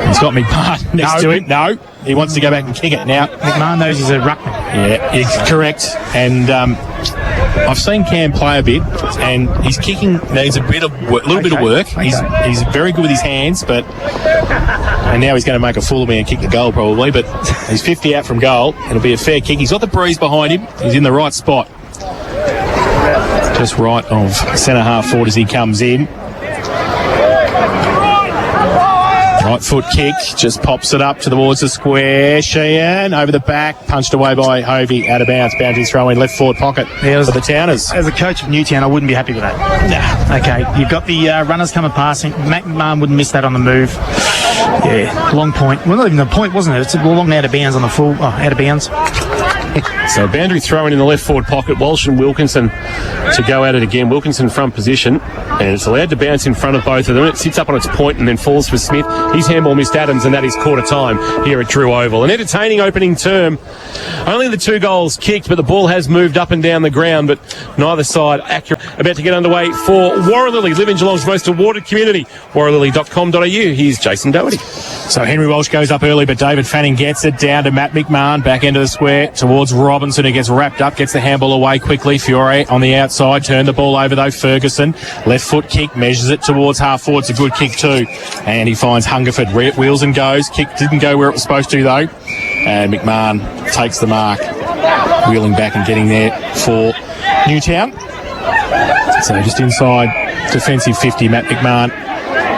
He's got McMahon next to him. No, he wants to go back and kick it now. McMahon knows he's a ruckman. Yeah, it's correct. And I've seen Cam play a bit, and his kicking needs a little bit of work. He's very good with his hands, and now he's going to make a fool of me and kick the goal probably. But he's 50 out from goal. It'll be a fair kick. He's got the breeze behind him. He's in the right spot, just right of centre half forward as he comes in. Right foot kick, just pops it up towards the square. Sheehan over the back, punched away by Hovey, out of bounds, boundary throw in left forward pocket for the Towners. As a coach of Newtown, I wouldn't be happy with that. Nah. Okay, you've got the runners coming passing. McMahon wouldn't miss that on the move. Yeah, long point. Well, not even the point, wasn't it? It's a long out of bounds on the full. Out of bounds. So boundary throw in the left forward pocket. Walsh and Wilkinson to go at it again. Wilkinson front position, and it's allowed to bounce in front of both of them. It sits up on its point and then falls for Smith. His handball missed Adams, and that is quarter time here at Drew Oval. An entertaining opening term. Only the 2 goals kicked, but the ball has moved up and down the ground, but neither side accurate. About to get underway for Warralilly. Live in Geelong's most awarded community. Warralilly.com.au. Here's Jason Doherty. So Henry Walsh goes up early, but David Fanning gets it down to Matt McMahon, back into the square towards Robinson, who gets wrapped up, gets the handball away quickly. Fiore on the outside, turned the ball over though. Ferguson, left foot kick, measures it towards half forward. It's a good kick too, and he finds Hungerford. Wheels and goes. Kick didn't go where it was supposed to though, and McMahon takes the mark, wheeling back and getting there for Newtown. So just inside defensive 50, Matt McMahon.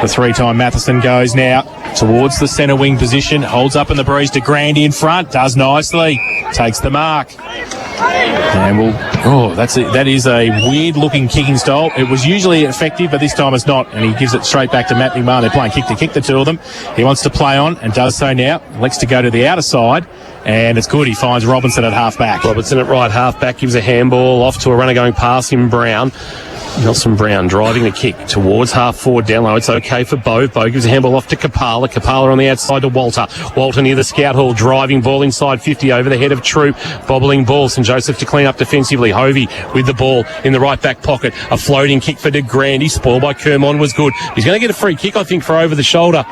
The 3-time Matheson goes now towards the centre wing position, holds up in the breeze to Grandy in front, does nicely, takes the mark. And that is a weird looking kicking style. It was usually effective, but this time it's not, and he gives it straight back to Matt McMahon. They're playing kick to kick, the two of them. He wants to play on and does so now. Elects to go to the outer side, and it's good. He finds Robinson at half back. Robinson at right half back gives a handball off to a runner going past him, Brown. Nelson Brown driving the kick towards half forward down low. It's okay for Bove. Bove gives a handball off to Kapala. Kapala on the outside to Walter. Walter near the scout hall, driving ball inside 50 over the head of Troop. Bobbling ball. St Joseph to clean up defensively. Hovey with the ball in the right back pocket. A floating kick for de Grande. Spoiled by Kermond was good. He's going to get a free kick, I think, for over the shoulder.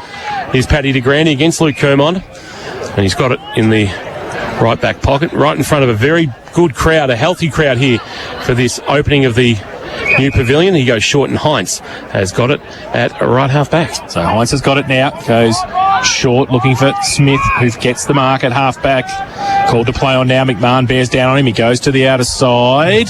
Here's Paddy de Grande against Luke Kermond. And he's got it in the right back pocket, right in front of a very good crowd, a healthy crowd here for this opening of the new pavilion. He goes short, and Heinz has got it at right half back. So Heinz has got it now. Goes short, looking for Smith, who gets the mark at half back. Called to play on now. McMahon bears down on him. He goes to the outer side.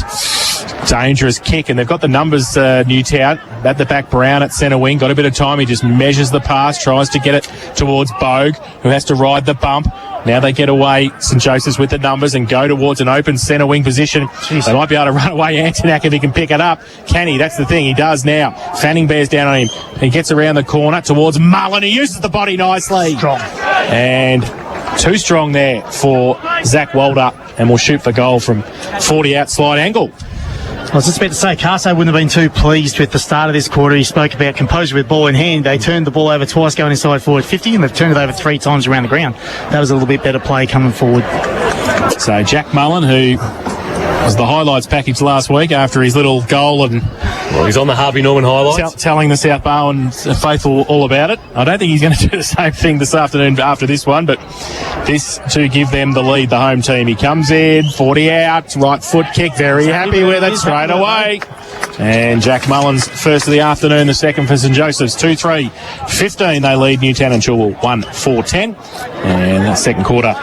Dangerous kick, and they've got the numbers, Newtown. At the back, Brown at centre wing. Got a bit of time. He just measures the pass, tries to get it towards Bogue, who has to ride the bump. Now they get away, St Joseph's with the numbers, and go towards an open centre wing position. Jeez. They might be able to run away Antonak if he can pick it up. Can he? That's the thing. He does now. Fanning bears down on him. He gets around the corner towards Mullen. He uses the body nicely. Strong. And too strong there for Zach Walder, and will shoot for goal from 40 out slide angle. I was just about to say, Carso wouldn't have been too pleased with the start of this quarter. He spoke about composure with ball in hand. They turned the ball over twice going inside forward 50, and they've turned it over 3 times around the ground. That was a little bit better play coming forward. So Jack Mullen, who was the highlights package last week after his little goal, and he's on the Harvey Norman highlights. Telling the South Bowen faithful all about it. I don't think he's going to do the same thing this afternoon after this one, but this to give them the lead, the home team. He comes in, 40 out, right foot kick, very happy with it straight away. And Jack Mullins, first of the afternoon, the second for St Joseph's, 2-3-15. They lead Newtown and Chilwell 1-4-10. And that second quarter,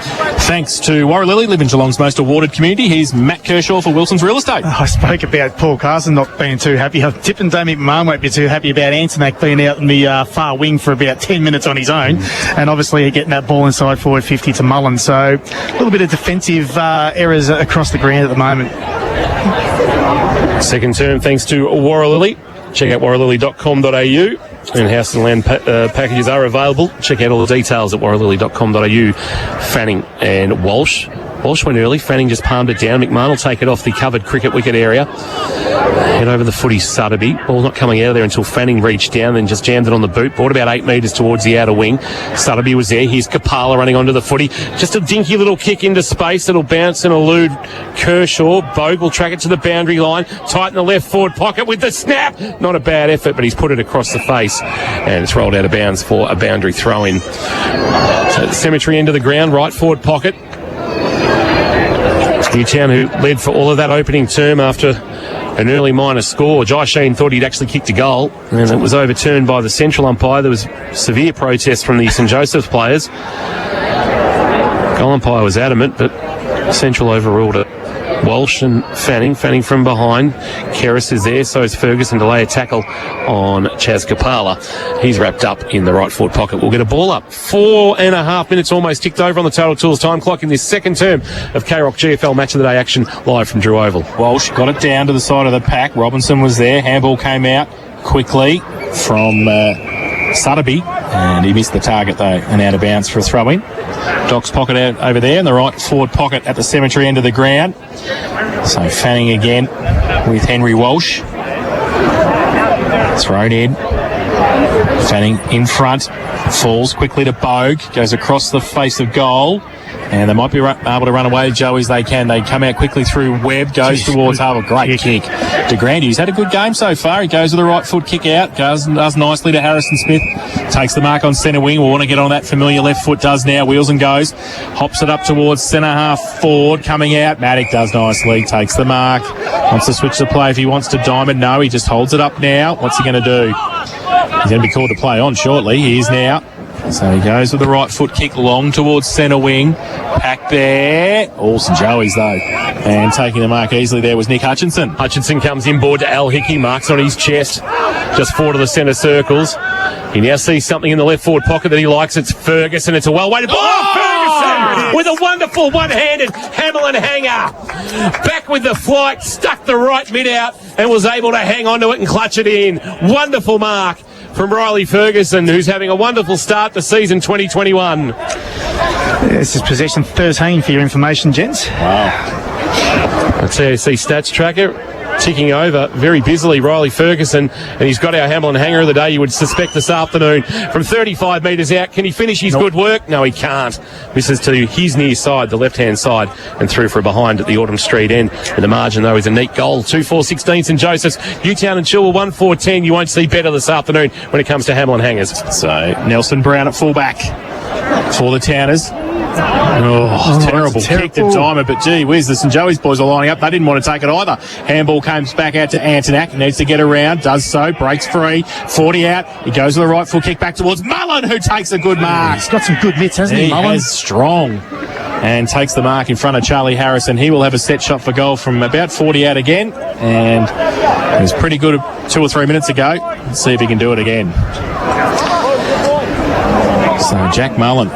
thanks to Warralilly, live in Geelong's most awarded community. Here's Matt Kershaw for Wilson's Real Estate. I spoke about Paul Carson not being too happy. I'm tipping Damien McMahon won't be too happy about Antonak being out in the far wing for about 10 minutes on his own. And obviously getting that ball inside forward 50 to Mullen. So a little bit of defensive errors across the ground at the moment. Second term, thanks to Warralilly. Check out warralilly.com.au, and house and land packages are available. Check out all the details at warralilly.com.au. Fanning and Walsh. Walsh went early. Fanning just palmed it down. McMahon will take it off the covered cricket wicket area. Head over the footy, Sutterby. Ball not coming out of there until Fanning reached down, then just jammed it on the boot. Brought about 8 metres towards the outer wing. Sutterby was there. Here's Kapala running onto the footy. Just a dinky little kick into space. It'll bounce and elude Kershaw. Bogue will track it to the boundary line. Tighten the left forward pocket with the snap. Not a bad effort, but he's put it across the face. And it's rolled out of bounds for a boundary throw-in. So at the cemetery end of the ground, right forward pocket. Newtown, who led for all of that opening term after an early minor score. Jai Sheen thought he'd actually kicked a goal, and it was overturned by the central umpire. There was severe protest from the St Joseph's players. Goal umpire was adamant, but central overruled it. Walsh and Fanning from behind. Keris is there, so is Ferguson to lay a tackle on Chaz Kapala. He's wrapped up in the right forward pocket. We'll get a ball up. 4.5 minutes almost ticked over on the Total Tools time clock in this second term of K-Rock GFL Match of the Day action live from Drew Oval. Walsh got it down to the side of the pack. Robinson was there. Handball came out quickly from Sutterby, and he missed the target though, and out of bounds for a throw-in. Doc's pocket out over there, and the right forward pocket at the cemetery end of the ground. So Fanning again with Henry Walsh. Thrown in. Fanning in front. Falls quickly to Bogue. Goes across the face of goal. And they might be able to run away, Joe, as they can. They come out quickly through Webb, goes towards Harbour. Great kick. De Grande, he's had a good game so far. He goes with the right foot kick out, does nicely to Harrison Smith. Takes the mark on centre wing. We'll want to get on that familiar left foot, does now. Wheels and goes. Hops it up towards centre half forward. Coming out. Maddock does nicely. Takes the mark. Wants to switch the play if he wants to diamond. No, he just holds it up now. What's he going to do? He's going to be called to play on shortly. He is now. So he goes with the right foot kick long towards centre wing. Pack there. All St Joey's though. And taking the mark easily there was Nick Hutchinson. Hutchinson comes inboard to Al Hickey. Marks on his chest. Just forward to the centre circles. He now sees something in the left forward pocket that he likes. It's Ferguson. It's a well-weighted ball. Ferguson with a wonderful one-handed Hamlin hanger. Back with the flight. Stuck the right mid out and was able to hang onto it and clutch it in. Wonderful mark from Riley Ferguson, who's having a wonderful start to season 2021. This is possession 13 for your information, gents. Wow. A TAC stats tracker ticking over very busily, Riley Ferguson, and he's got our Hamlin hanger of the day, you would suspect, this afternoon. From 35 metres out, can he finish his good work? No, he can't. Misses to his near side, the left-hand side, and through for a behind at the Autumn Street end. And the margin, though, is a neat goal. 2-4-16 St Joseph's. Newtown and Chilwell 1-4-10. You won't see better this afternoon when it comes to Hamlin hangers. So Nelson Brown at fullback for the Towners. Terrible kick to Diamond, but gee whiz, the St Joey's boys are lining up. They didn't want to take it either. Handball comes back out to Antonak. He needs to get around, does so, breaks free, 40 out. He goes to the right foot kick back towards Mullen, who takes a good mark. He's got some good mitts, hasn't he, Mullen? He is strong. And takes the mark in front of Charlie Harris, and he will have a set shot for goal from about 40 out again. And it was pretty good 2 or 3 minutes ago. Let's see if he can do it again. So Jack Mullen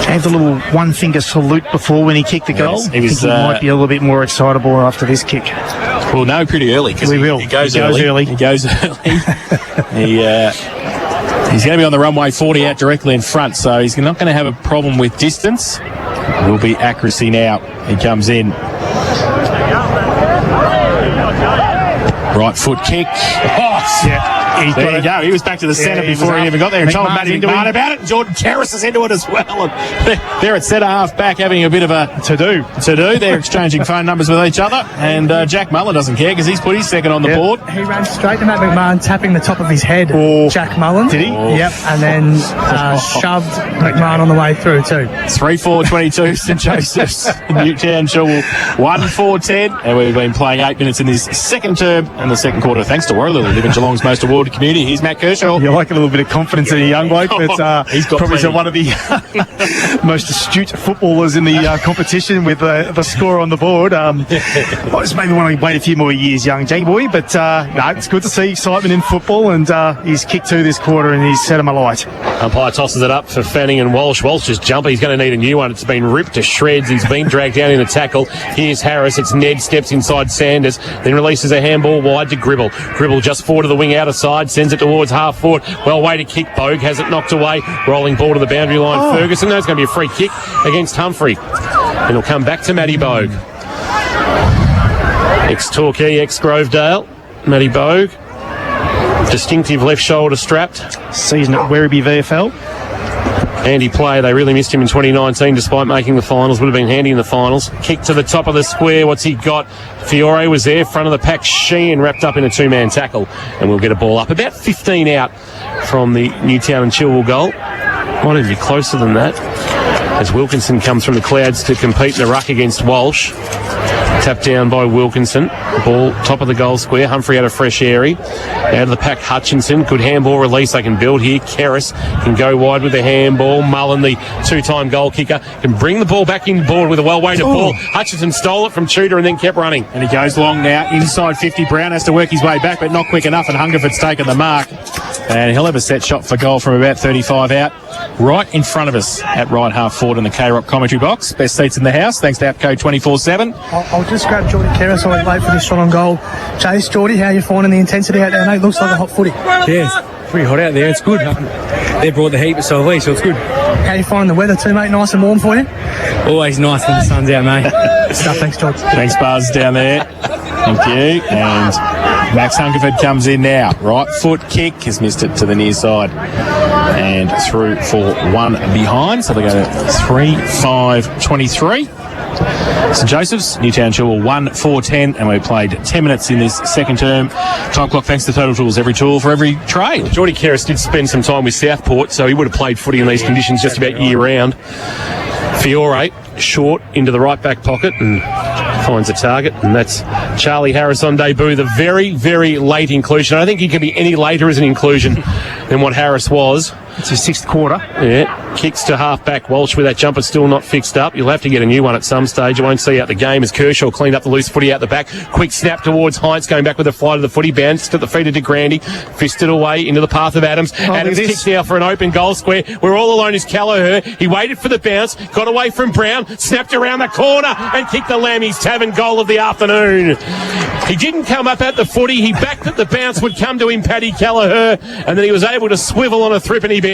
gave the little one-finger salute before when he kicked the goal. Yes, he might be a little bit more excitable after this kick. Well, no, pretty early. He goes early. He goes early. He's going to be on the runway 40 out directly in front, so he's not going to have a problem with distance. It will be accuracy now. He comes in. Right foot kick. Oh, yeah. There you go. He was back to the centre before he even got there. And told Matty McMahon about it. And Jordan Karras is into it as well. And they're at centre half back having a bit of a to-do. They're exchanging phone numbers with each other. And Jack Mullen doesn't care because he's put his second on the board. He ran straight to Matt McMahon, tapping the top of his head. Jack Mullen. Did he? Yep. And then shoved McMahon on the way through too. 3-4-22 St Josephs. Newtownchilwell 1-4-10. And we've been playing 8 minutes in this second term and the second quarter. Thanks to Warrilla, live in Geelong's most awarded community. Here's Matt Kershaw. You like a little bit of confidence in a young bloke. That's he's got probably plenty. one of the most astute footballers in the competition with the score on the board. I just maybe want to wait a few more years, young Jake boy, but no, it's good to see excitement in football, and he's kicked 2 this quarter and he's set him alight. Umpire tosses it up for Fanning and Walsh. Walsh's jumper, he's going to need a new one. It's been ripped to shreds. He's been dragged down in a tackle. Here's Harris. It's Ned steps inside Sanders, then releases a handball wide to Gribble. Gribble just forward to the wing outer side, sends it towards half forward. Well weighted kick. Bogue has it knocked away. Rolling ball to the boundary line. Ferguson. No, it's going to be a free kick against Humphrey. And it'll come back to Matty Bogue. Ex-Torquay, ex-Grovedale. Matty Bogue. Distinctive left shoulder strapped. Season at Werribee VFL. Handy player. They really missed him in 2019 despite making the finals. Would have been handy in the finals. Kick to the top of the square. What's he got? Fiore was there. Front of the pack. Sheehan wrapped up in a 2-man tackle. And we'll get a ball up. About 15 out from the Newtown and Chilwell goal. Might even be closer than that. As Wilkinson comes from the clouds to compete in the ruck against Walsh. Tapped down by Wilkinson. Ball top of the goal square. Humphrey had a fresh airy. Out of the pack, Hutchinson. Good handball release. They can build here. Karras can go wide with the handball. Mullen, the 2-time goal kicker, can bring the ball back in board with a well-weighted ball. Hutchinson stole it from Tudor and then kept running. And he goes long now. Inside 50. Brown has to work his way back, but not quick enough. And Hungerford's taken the mark. And he'll have a set shot for goal from about 35 out. Right in front of us at right half forward in the K-Rock commentary box. Best seats in the house, thanks to APCO 24/7. I'll just grab Geordie Karras while we wait for this shot on goal. Chase, Geordie, how are you finding the intensity out there, mate? Looks like a hot footy. Yeah, it's pretty hot out there. It's good. They brought the heat, but so have we, so it's good. How are you finding the weather too, mate? Nice and warm for you? Always nice when the sun's out, mate. Good stuff. Thanks, George. Thanks, Buzz, down there. Thank you. And Max Hungerford comes in now. Right foot kick, has missed it to the near side. And through for 1 behind. So they go to 3-5-23. St Josephs, Newtownchilwell 1-4-10, and we played 10 minutes in this second term. Time clock thanks to Total Tools, every tool for every trade. Geordie Karras did spend some time with Southport, so he would have played footy in these conditions just about year round. Fiore short into the right back pocket and finds a target, and that's Charlie Harris on debut. The very, very late inclusion. I don't think he can be any later as an inclusion than what Harris was. It's his 6th quarter. Yeah, kicks to half-back Walsh with that jumper still not fixed up. You'll have to get a new one at some stage. You won't see out the game as Kershaw cleaned up the loose footy out the back. Quick snap towards Heinz, going back with a fly to the footy. Bounced at the feet of de Grande. Fisted away into the path of Adams. Adams kicks now for an open goal square. We're all alone is Kelleher. He waited for the bounce, got away from Brown, snapped around the corner and kicked the Lammy's Tavern goal of the afternoon. He didn't come up at the footy. He backed that the bounce would come to him, Paddy Kelleher, and then he was able to swivel on a threepenny bit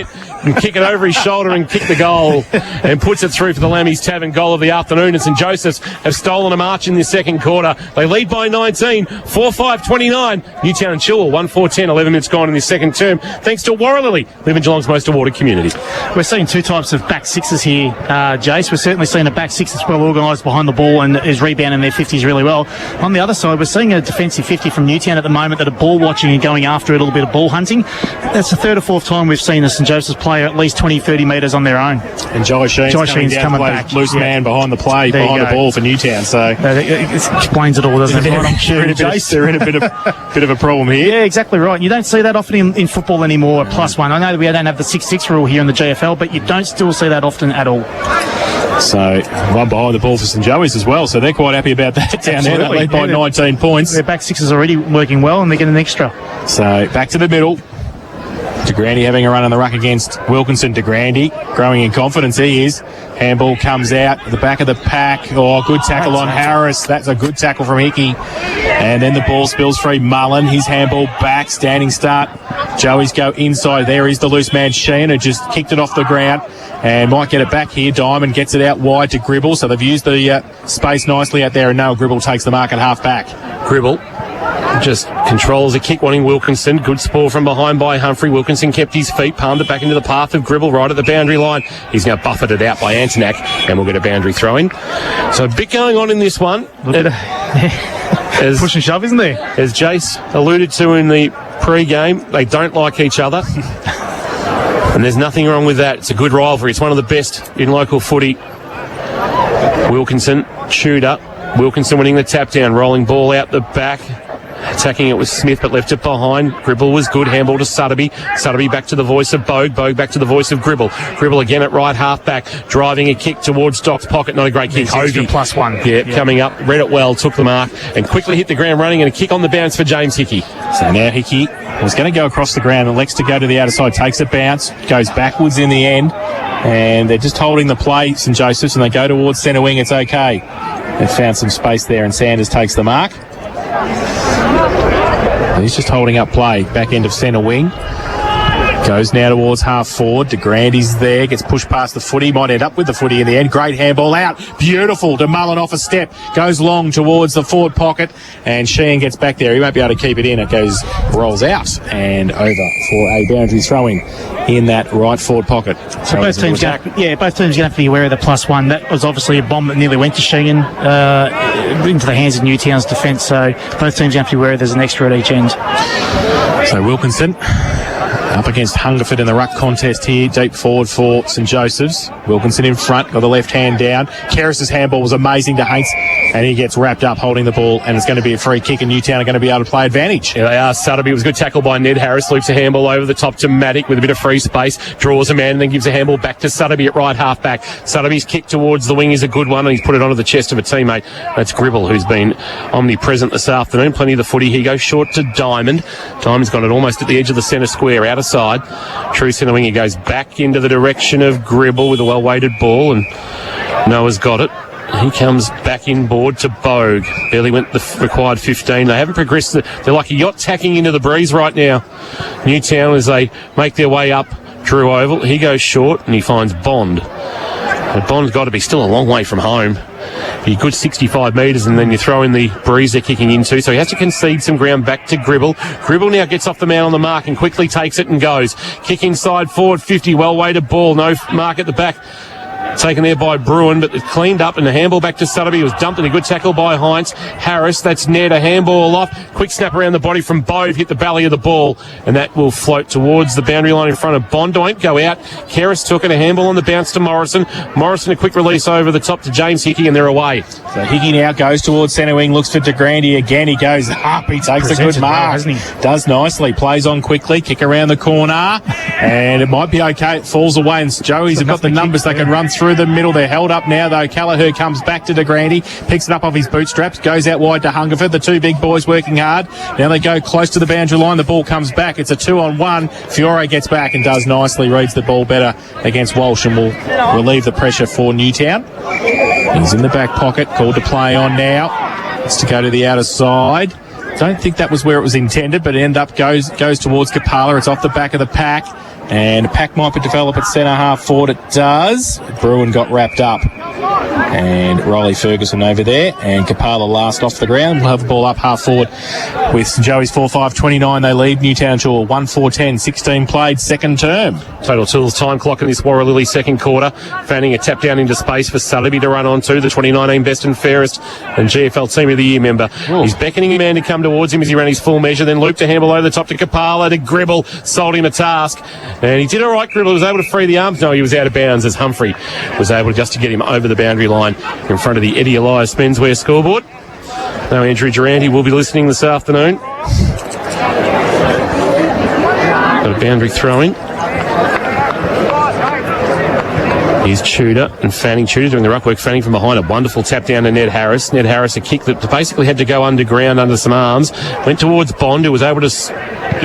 and kick it over his shoulder and kick the goal and puts it through for the Lammy's Tavern goal of the afternoon. And St Josephs have stolen a march in this second quarter. They lead by 19, 4-5-29. Newtownchilwell 1-4-10, 11 minutes gone in this second term. Thanks to Warrilla, live in Geelong's most awarded community. We're seeing 2 types of back sixes here, Jace. We're certainly seeing a back six that's well organised behind the ball and is rebounding their 50s really well. On the other side, we're seeing a defensive 50 from Newtown at the moment that are ball watching and going after a little bit of ball hunting. That's the third or fourth time we've seen the St Joseph's player at least 20, 30 metres on their own. And Jai Sheen's coming back. Loose man behind the play, behind the ball for Newtown. So it explains it all, doesn't it? They're in a bit of a problem here. Yeah, exactly right. You don't see that often in football anymore, +1. I know that we don't have the 6-6 rule here in the GFL, but you don't still see that often at all. So, one behind the ball for St Joey's as well, so they're quite happy about that down there. They lead by 19 points. Their back six is already working well, and they're getting an extra. So, back to the middle. DeGrandy having a run on the ruck against Wilkinson. DeGrandy growing in confidence. He is. Handball comes out at the back of the pack. Oh, good tackle on Harris. That's a good tackle from Hickey. And then the ball spills free. Mullen, his handball back. Standing start. Joey's go inside. There is the loose man, Sheen, who just kicked it off the ground and might get it back here. Diamond gets it out wide to Gribble. So they've used the space nicely out there, and Noah Gribble takes the mark at half back. Gribble just controls a kick, wanting Wilkinson. Good spoil from behind by Humphrey. Wilkinson kept his feet, palmed it back into the path of Gribble right at the boundary line. He's now buffeted out by Antonak, and we'll get a boundary throw-in. So a bit going on in this one. As push and shove, isn't there? As Jace alluded to in the pre-game, they don't like each other. And there's nothing wrong with that. It's a good rivalry. It's one of the best in local footy. Wilkinson, Tudor. Wilkinson winning the tap down, rolling ball out the back. Attacking it was Smith, but left it behind. Gribble was good. Handball to Sutterby. Sutterby back to the voice of Bogue. Bogue back to the voice of Gribble. Gribble again at right half back, driving a kick towards Doc's pocket. Not a great kick. Hovey +1. Yeah, coming up. Read it well, took the mark, and quickly hit the ground running, and a kick on the bounce for James Hickey. So now Hickey was going to go across the ground. Elects to go to the outer side. Takes a bounce. Goes backwards in the end. And they're just holding the play, St Joseph's, and they go towards centre wing. It's okay. They've found some space there, and Sanders takes the mark. He's just holding up play. Back end of centre wing. Goes now towards half forward. DeGrandy's there. Gets pushed past the footy. Might end up with the footy in the end. Great handball out. Beautiful to Mullen off a step. Goes long towards the forward pocket. And Sheehan gets back there. He won't be able to keep it in. It rolls out and over for a boundary throwing in that right forward pocket. So both teams going to have to be aware of the +1. That was obviously a bomb that nearly went to Sheehan into the hands of Newtown's defence. So both teams have to be aware there's an extra at each end. So Wilkinson up against Hungerford in the ruck contest here. Deep forward for St Joseph's. Wilkinson in front, got the left hand down. Kerris's handball was amazing to Hates, and he gets wrapped up holding the ball, and it's going to be a free kick, and Newtown are going to be able to play advantage. Yeah, they are. Sutterby was a good tackle by Ned Harris. Loops a handball over the top to Maddock with a bit of free space. Draws a man and then gives a handball back to Sutterby at right half back. Sutterby's kick towards the wing is a good one, and he's put it onto the chest of a teammate. That's Gribble, who's been omnipresent this afternoon. Plenty of the footy. He goes short to Diamond. Diamond's got it almost at the edge of the centre square, outer side. True centre wing. He goes back into the direction of Gribble with a well-weighted ball, and Noah's got it. He comes back inboard to Bogue. Barely went the required 15. They haven't progressed. They're like a yacht tacking into the breeze right now. Newtown, as they make their way up Drew Oval. He goes short and he finds Bond. But Bond's got to be still a long way from home. A good 65 metres, and then you throw in the breeze they're kicking into. So he has to concede some ground back to Gribble. Gribble now gets off the man on the mark and quickly takes it and goes. Kick inside forward 50. Well-weighted ball. No mark at the back. Taken there by Bruin, but it's cleaned up, and the handball back to Sutterby. It was dumped, and a good tackle by Heinz. Harris, that's Ned, a handball off. Quick snap around the body from Bove, hit the belly of the ball, and that will float towards the boundary line in front of Bond. Won't go out. Kerris took it, a handball on the bounce to Morrison. Morrison, a quick release over the top to James Hickey, and they're away. So Hickey now goes towards centre wing, looks for DeGrandy again. He goes up, he takes a good mark. Well, hasn't he? Does nicely, plays on quickly, kick around the corner, and it might be okay. It falls away, and Joey's have got the numbers. They can run through the middle. They're held up now, though. Callagher comes back to DeGrandy, picks it up off his bootstraps, goes out wide to Hungerford. The two big boys working hard. Now they go close to the boundary line. The ball comes back. It's a 2-on-1. Fiore gets back and does nicely, reads the ball better against Walsh, and will relieve the pressure for Newtown. He's in the back pocket, called to play on now. It's to go to the outer side. Don't think that was where it was intended, but it goes towards Kapala. It's off the back of the pack. And pack might develop at centre half forward. It does. Bruin got wrapped up. And Riley Ferguson over there. And Kapala last off the ground. We'll have the ball up half forward with St Joey's 4-5-29. They lead Newtown-Chilwell 1-4-10. 16 played, second term. Total Tools time clock in this Warralilly second quarter. Fanning a tap down into space for Sotheby to run onto, the 2019 best and fairest and GFL Team of the Year member. He's beckoning a man to come towards him as he ran his full measure, then looped a handball over the top to Kapala, to Gribble, sold him a task. And he did all right, Gribble was able to free the arms. No, he was out of bounds as Humphrey was able just to get him over the boundary line in front of the Eddie Elias menswear scoreboard. No Andrew Durante will be listening this afternoon. Got a boundary throw-in. Here's Tudor and Fanning. Tudor doing the ruck work. Fanning from behind. A wonderful tap down to Ned Harris. Ned Harris, a kick that basically had to go underground under some arms. Went towards Bond, who was able to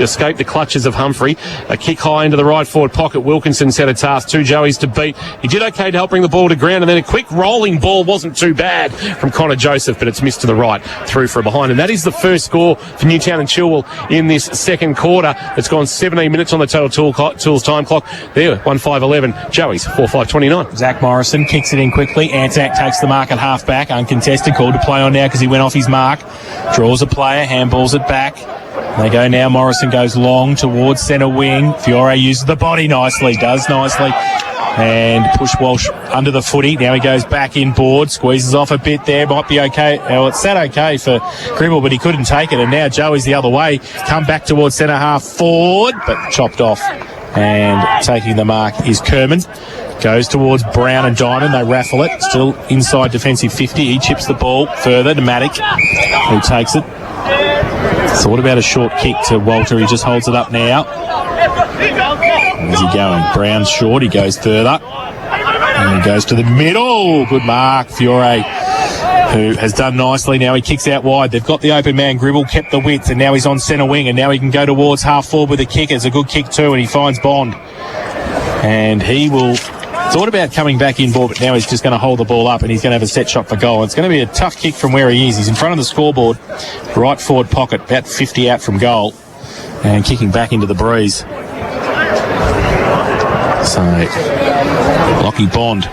escape the clutches of Humphrey. A kick high into the right forward pocket. Wilkinson set a task. 2 Joeys to beat. He did okay to help bring the ball to ground, and then a quick rolling ball wasn't too bad from Connor Joseph, but it's missed to the right, through for a behind. And that is the first score for Newtown and Chilwell in this second quarter. It's gone 17 minutes on the Total Tools time clock. There, 1-5-11. Joeys, 4-5-29. Zach Morrison kicks it in quickly. Anzac takes the mark at half-back. Uncontested. Called to play on now because he went off his mark. Draws a player. Handballs it back. They go now. Morrison goes long towards centre wing. Fiore uses the body nicely. Does nicely. And push Walsh under the footy. Now he goes back inboard. Squeezes off a bit there. Might be okay. Well, it sat okay for Gribble, but he couldn't take it. And now Joey's the other way. Come back towards centre half forward, but chopped off. And taking the mark is Kerman. Goes towards Brown and Diamond. They raffle it. Still inside defensive 50. He chips the ball further to Maddock, who takes it. Thought about a short kick to Walter. He just holds it up now. Where's he going? Brown's short. He goes further. And he goes to the middle. Good mark. Fiore, who has done nicely. Now he kicks out wide. They've got the open man. Gribble kept the width, and now he's on centre wing, and now he can go towards half forward with a kick. It's a good kick too, and he finds Bond. And he will... Thought about coming back in ball, but now he's just going to hold the ball up and he's going to have a set shot for goal. It's going to be a tough kick from where he is. He's in front of the scoreboard, right forward pocket, about 50 out from goal, and kicking back into the breeze. So, Lockie Bond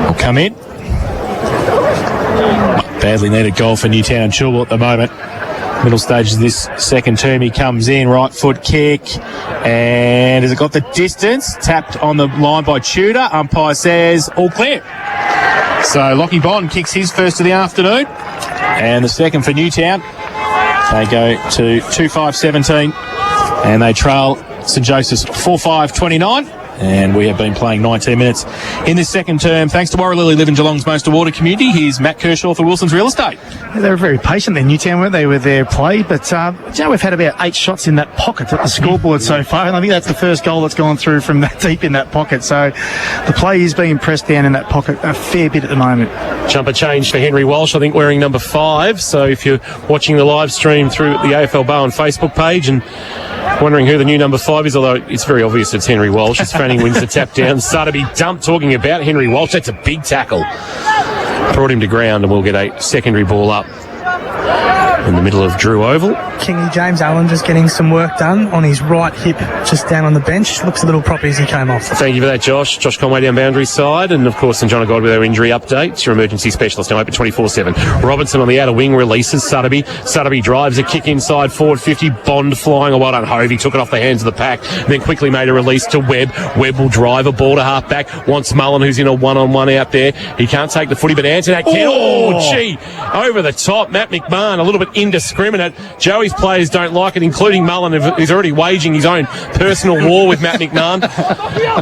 will come in. Badly needed goal for Newtown and Chilwell at the moment. Middle stages of this second term, he comes in, right foot kick, and has it got the distance? Tapped on the line by Tudor. Umpire says all clear. So Lockie Bond kicks his first of the afternoon, and the second for Newtown. They go to 2-5-17, and they trail St Joseph's 4-5-29. And we have been playing 19 minutes in this second term. Thanks to Warralilly, live in Geelong's most awarded community. Here's Matt Kershaw for Wilson's Real Estate. They were very patient there, Newtown, weren't they, with their play? But, we've had about 8 shots in that pocket at the scoreboard so far, and I think that's the first goal that's gone through from that deep in that pocket. So the play is being pressed down in that pocket a fair bit at the moment. Jumper change for Henry Walsh, I think wearing number 5. So if you're watching the live stream through the AFL Bowen Facebook page and wondering who the new number 5 is, although it's very obvious it's Henry Walsh. As Fanning wins the tap down. Sotheby dumped, talking about Henry Walsh. That's a big tackle. Brought him to ground, and we'll get a secondary ball up in the middle of Drew Oval. Kingy James Allen just getting some work done on his right hip, just down on the bench. Looks a little proppy as he came off. Thank you for that, Josh. Josh Conway down boundary side, and of course St John of God with our injury updates. Your emergency specialist now open 24/7. Robinson on the outer wing releases Sotheby. Sotheby drives a kick inside forward 50. Bond flying a well done. Hovey took it off the hands of the pack, then quickly made a release to Webb. Webb will drive a ball to half back. Wants Mullen, who's in a one-on-one out there. He can't take the footy, but Antonak can. Oh, gee, over the top. Matt McMahon, a little bit indiscriminate. Joey's players don't like it, including Mullen, who's already waging his own personal war with Matt McMahon.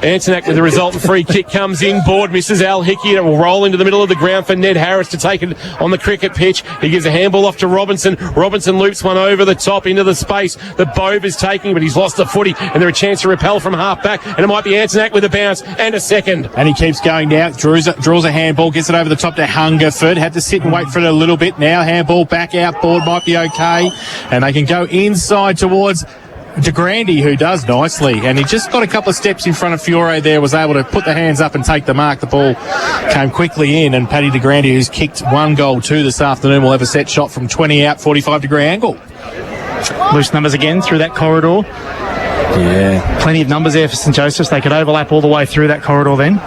Antonak with the resultant free kick comes in, board misses. Al Hickey will roll into the middle of the ground for Ned Harris to take it on the cricket pitch. He gives a handball off to Robinson. Robinson loops one over the top into the space that Bove is taking, but he's lost the footy, and there a chance to repel from half back, and it might be Antonak with a bounce and a second. And he keeps going now, draws a handball, gets it over the top to Hungerford. Had to sit and wait for it a little bit. Now handball back outboard, might be okay. And they can go inside towards De Grande, who does nicely, and he just got a couple of steps in front of Fiore there, was able to put the hands up and take the mark. The ball came quickly in, and Paddy De Grande, who's kicked 1 goal 2 this afternoon, will have a set shot from 20 out, 45 degree angle. Loose numbers again through that corridor. Yeah. Plenty of numbers there for St Joseph's. They could overlap all the way through that corridor then.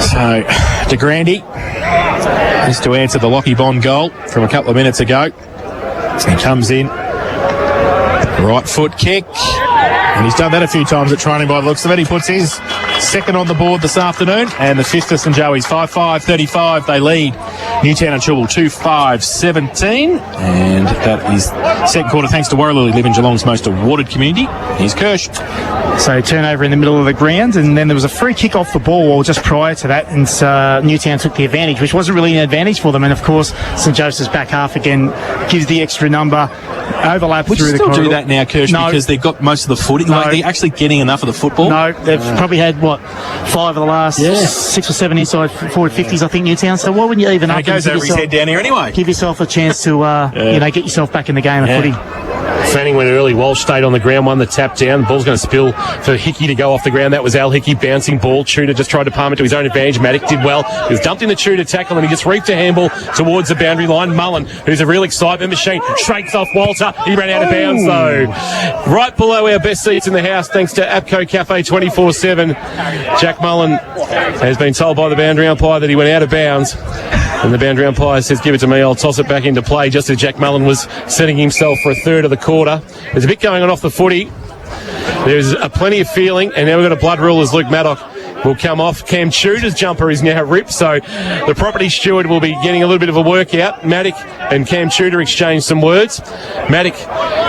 So, De Grande has to answer the Lockie Bond goal from a couple of minutes ago. He comes in, right foot kick, and he's done that a few times at training by the looks of it. He puts his second on the board this afternoon, and the fifth for St Joey's. 5-5-35, they lead Newtown and Chilwell 2-5-17, and that is second quarter thanks to Warraloo, live in Geelong's most awarded community. Here's Kirsch. So turnover in the middle of the ground, and then there was a free kick off the ball just prior to that, and Newtown took the advantage, which wasn't really an advantage for them. And of course, St Joseph's back half again gives the extra number, overlap through the corridor. Would you still do that now, Kirsch, because they've got most of the footy? No. Like, they're actually getting enough of the football? No, they've probably had, 5 of the last 6 or 7 inside forward 50s, I think, Newtown. So why wouldn't you even up? It goes over his head down here anyway. Give yourself a chance to, get yourself back in the game of footy. Fanning went early. Walsh stayed on the ground, won the tap down. The ball's going to spill for Hickey to go off the ground. That was Al Hickey bouncing ball. Tudor just tried to palm it to his own advantage. Maddock did well. He was dumped in the Tudor tackle and he just reaped a handball towards the boundary line. Mullen, who's a real excitement machine, shakes off Walter. He ran out of bounds though. Right below our best seats in the house, thanks to Apco Cafe 24/7. Jack Mullen has been told by the boundary umpire that he went out of bounds. And the boundary umpire says, give it to me, I'll toss it back into play, just as Jack Mullen was setting himself for a third of the quarter. There's a bit going on off the footy. There's plenty of feeling, and now we've got a blood rule as Luke Maddock will come off. Cam Tudor's jumper is now ripped, so the property steward will be getting a little bit of a workout. Maddock and Cam Tudor exchange some words. Maddock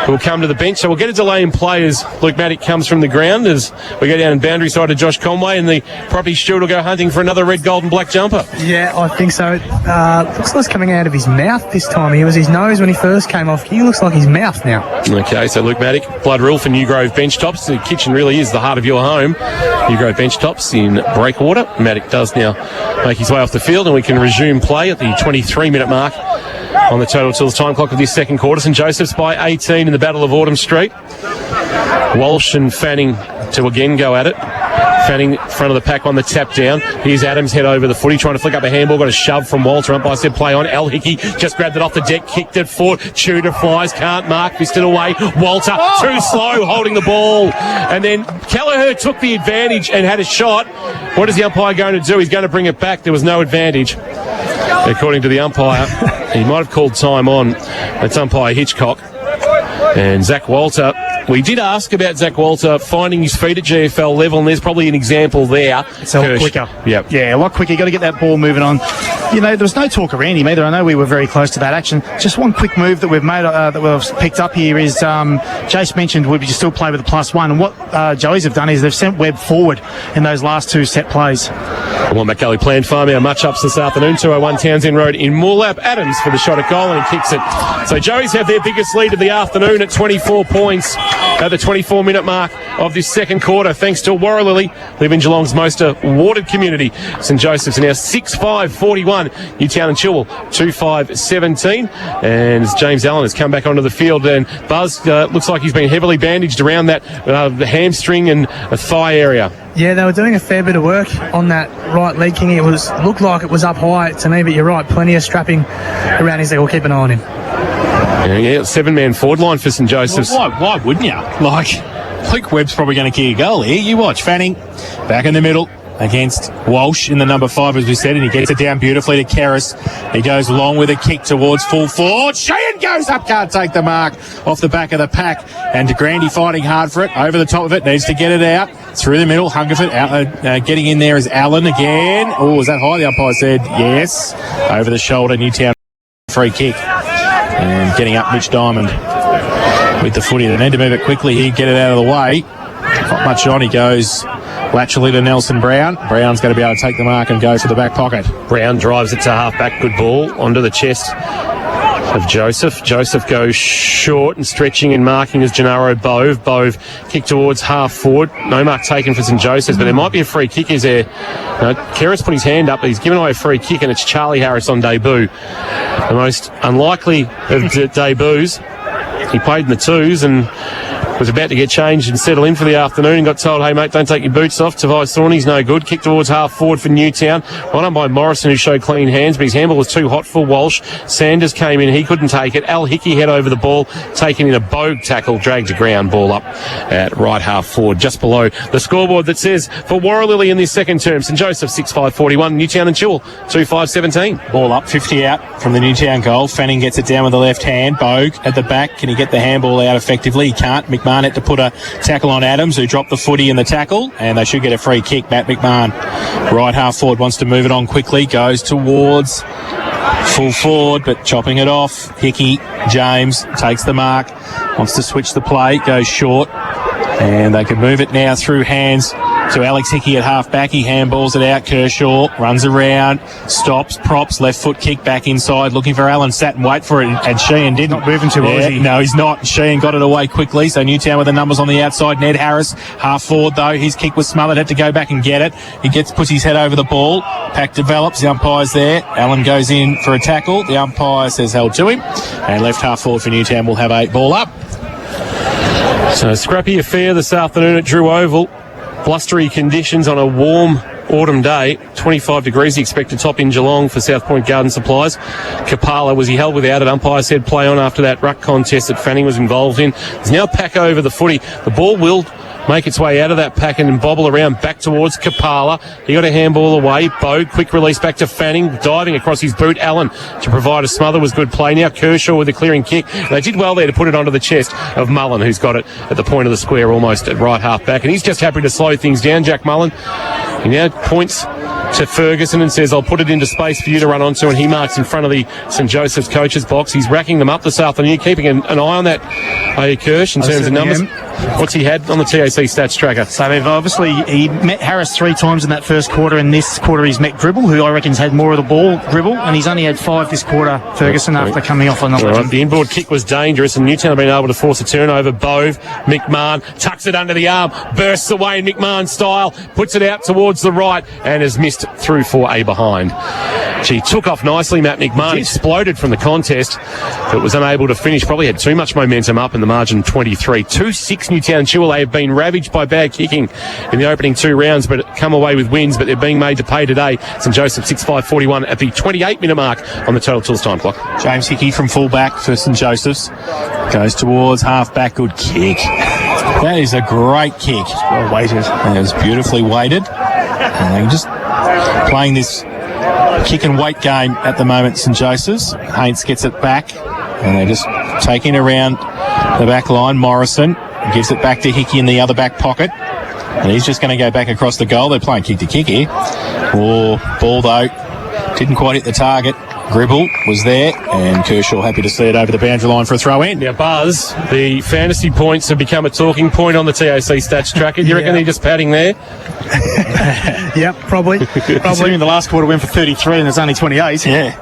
will come to the bench, so we'll get a delay in play as Luke Maddock comes from the ground as we go down boundary side to Josh Conway, and the property steward will go hunting for another red, gold and black jumper. Yeah, I think so. Looks like it's coming out of his mouth this time. He was his nose when he first came off. He looks like his mouth now. Okay, so Luke Maddock, blood rule for New Grove bench tops. The kitchen really is the heart of your home. New Grove bench tops in Breakwater. Maddock does now make his way off the field, and we can resume play at the 23-minute mark on the total tills time clock of this second quarter. St Joseph's by 18 in the Battle of Autumn Street. Walsh and Fanning to again go at it. Fanning front of the pack on the tap down. Here's Adams head over the footy, trying to flick up a handball. Got a shove from Walter. Umpire said play on. Al Hickey just grabbed it off the deck, kicked it forward. Tudor flies, can't mark, missed it away. Walter too slow holding the ball. And then Kelleher took the advantage and had a shot. What is the umpire going to do? He's going to bring it back. There was no advantage, according to the umpire. He might have called time on. That's umpire Hitchcock. And Zach Walter, we did ask about Zach Walter finding his feet at GFL level, and there's probably an example there. It's a lot quicker. Yep. Yeah, a lot quicker. You've got to get that ball moving on. You know, there was no talk around him either. I know we were very close to that action. Just one quick move that we've made, that we've picked up here is, Jace mentioned would you still play with a +1, and what Joey's have done is they've sent Webb forward in those last 2 set plays. Well, McGully Plant Farm, our match-ups this afternoon, 201 Townsend Road in Moorlap. Adams for the shot at goal, and he kicks it. So Joey's have their biggest lead of the afternoon at 24 points at the 24-minute mark of this second quarter, thanks to Warraloo, live in Geelong's most awarded community. St Joseph's are now 6-5-41. Newtown and Chilwell 2-5-17. And James Allen has come back onto the field, and Buzz looks like he's been heavily bandaged around that the hamstring and thigh area. Yeah, they were doing a fair bit of work on that right leg, King. It looked like it was up high to me, but you're right, plenty of strapping around his leg. We'll keep an eye on him. Yeah, 7-man forward line for St Joseph's. Well, why wouldn't you? Like, Luke Webb's probably going to kick a goal here. You watch. Fanning back in the middle against Walsh in the number 5, as we said, and he gets it down beautifully to Karras. He goes long with a kick towards full forward. Sheehan goes up, can't take the mark off the back of the pack. And De Grande fighting hard for it. Over the top of it, needs to get it out. Through the middle, Hungerford out, getting in there is Allen again. Oh, is that high? The umpire said yes. Over the shoulder, Newtown free kick. And getting up Mitch Diamond with the footy. They need to move it quickly here, get it out of the way. Not much on, he goes laterally to Nelson Brown. Brown's going to be able to take the mark and go for the back pocket. Brown drives it to half-back, good ball, onto the chest of Joseph. Joseph goes short and stretching and marking as Gennaro Bove. Bove kick towards half-forward. No mark taken for St Joseph's, but there might be a free kick. Is there? Karras put his hand up, he's given away a free kick, and it's Charlie Harris on debut. The most unlikely of debuts. He played in the twos, and was about to get changed and settle in for the afternoon and got told, hey, mate, don't take your boots off. Tobias Thorney's no good. Kick towards half forward for Newtown. Well done by Morrison, who showed clean hands, but his handball was too hot for Walsh. Sanders came in. He couldn't take it. Al Hickey head over the ball, taken in a bogue tackle, dragged to ground, ball up at right half forward, just below the scoreboard that says for Warralilly in this second term, St Joseph's 6-5-41, Newtown and Chilwell 2-5-17. Ball up, 50 out from the Newtown goal. Fanning gets it down with the left hand. Bogue at the back. Can he get the handball out effectively? He can't. McMahon had to put a tackle on Adams, who dropped the footy in the tackle, and they should get a free kick. Matt McMahon, right half forward, wants to move it on quickly, goes towards full forward, but chopping it off. Hickey, James takes the mark, wants to switch the play, goes short, and they can move it now through hands to Alex Hickey at half back. He handballs it out. Kershaw runs around, stops, props, left foot kick back inside, looking for Allen. Sat and wait for it, and Sheehan didn't. Not moving too well, is he? No, he's not. Sheehan got it away quickly, so Newtown with the numbers on the outside. Ned Harris, half forward though. His kick was smothered, had to go back and get it. He puts his head over the ball. Pack develops, the umpire's there. Allen goes in for a tackle. The umpire says held to him. And left half forward for Newtown will have 8 ball up. So scrappy affair this afternoon at Drew Oval. Blustery conditions on a warm autumn day. 25 degrees the expected top in Geelong for South Point Garden Supplies. Kapala, was he held without it? Umpire said play on after that ruck contest that Fanning was involved in. There's now pack over the footy. The ball will make its way out of that pack and then bobble around back towards Kapala. He got a handball away. Bogue, quick release back to Fanning, diving across his boot. Allen to provide a smother was good play. Now Kershaw with a clearing kick. They did well there to put it onto the chest of Mullen, who's got it at the point of the square almost at right half back. And he's just happy to slow things down, Jack Mullen. He now points to Ferguson and says, I'll put it into space for you to run onto, and he marks in front of the St Joseph's coach's box. He's racking them up this afternoon, keeping an eye on that Kirsch in terms of numbers. What's he had on the TAC stats tracker? So they've obviously, he met Harris 3 times in that first quarter, and this quarter he's met Gribble, who I reckon's had more of the ball, Gribble, and he's only had 5 this quarter, Ferguson, after coming off on the right. The inboard kick was dangerous, and Newtown have been able to force a turnover. Bove, McMahon, tucks it under the arm, bursts away in McMahon style, puts it out towards the right, and has missed through for a behind. Gee, took off nicely, Matt McMahon, exploded from the contest, but was unable to finish, probably had too much momentum up in the margin 23. 2-6 Newtown Chilwell. They have been ravaged by bad kicking in the opening 2 rounds, but come away with wins, but they're being made to pay today. St Joseph 6-5-41 at the 28-minute mark on the total tools time clock. James Hickey from full-back for St Joseph's goes towards half-back. Good kick. That is a great kick. Well weighted. And it was beautifully weighted. And they're just playing this kick and weight game at the moment, St Joseph's. Haints gets it back, and they're just taking around the back line. Morrison gives it back to Hickey in the other back pocket, and he's just going to go back across the goal. They're playing kick to kick here. Ball though didn't quite hit the target. Gribble was there, and Kershaw happy to see it over the boundary line for a throw in. Now, Buzz, the fantasy points have become a talking point on the TAC stats tracker. Do you reckon they're just padding there? Yep, probably. Considering the last quarter went for 33 and there's only 28. Yeah.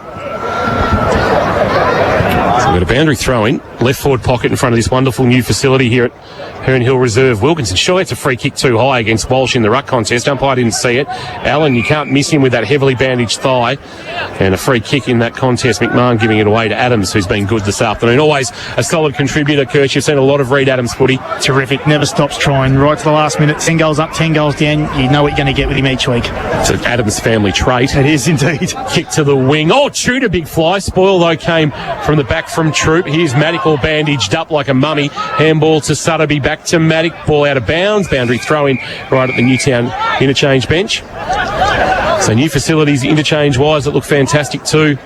So we've got a boundary throw in, left forward pocket in front of this wonderful new facility here at Herne Hill Reserve. Wilkinson, sure, it's a free kick too high against Walsh in the ruck contest. Umpire didn't see it. Allen, you can't miss him with that heavily bandaged thigh. And a free kick in that contest. McMahon giving it away to Adams, who's been good this afternoon. Always a solid contributor, Kirch. You've seen a lot of Reed Adams footy. Terrific. Never stops trying. Right to the last minute. 10 goals up, 10 goals down. You know what you're going to get with him each week. It's an Adams family trait. It is indeed. Kick to the wing. Oh, Tudor, big fly. Spoil, though, came from the back from Troop. Here's Maddock all bandaged up like a mummy. Handball to Sutterby. Back to Maddock. Ball out of bounds. Boundary throw in right at the Newtown interchange bench. So new facilities interchange-wise that look fantastic too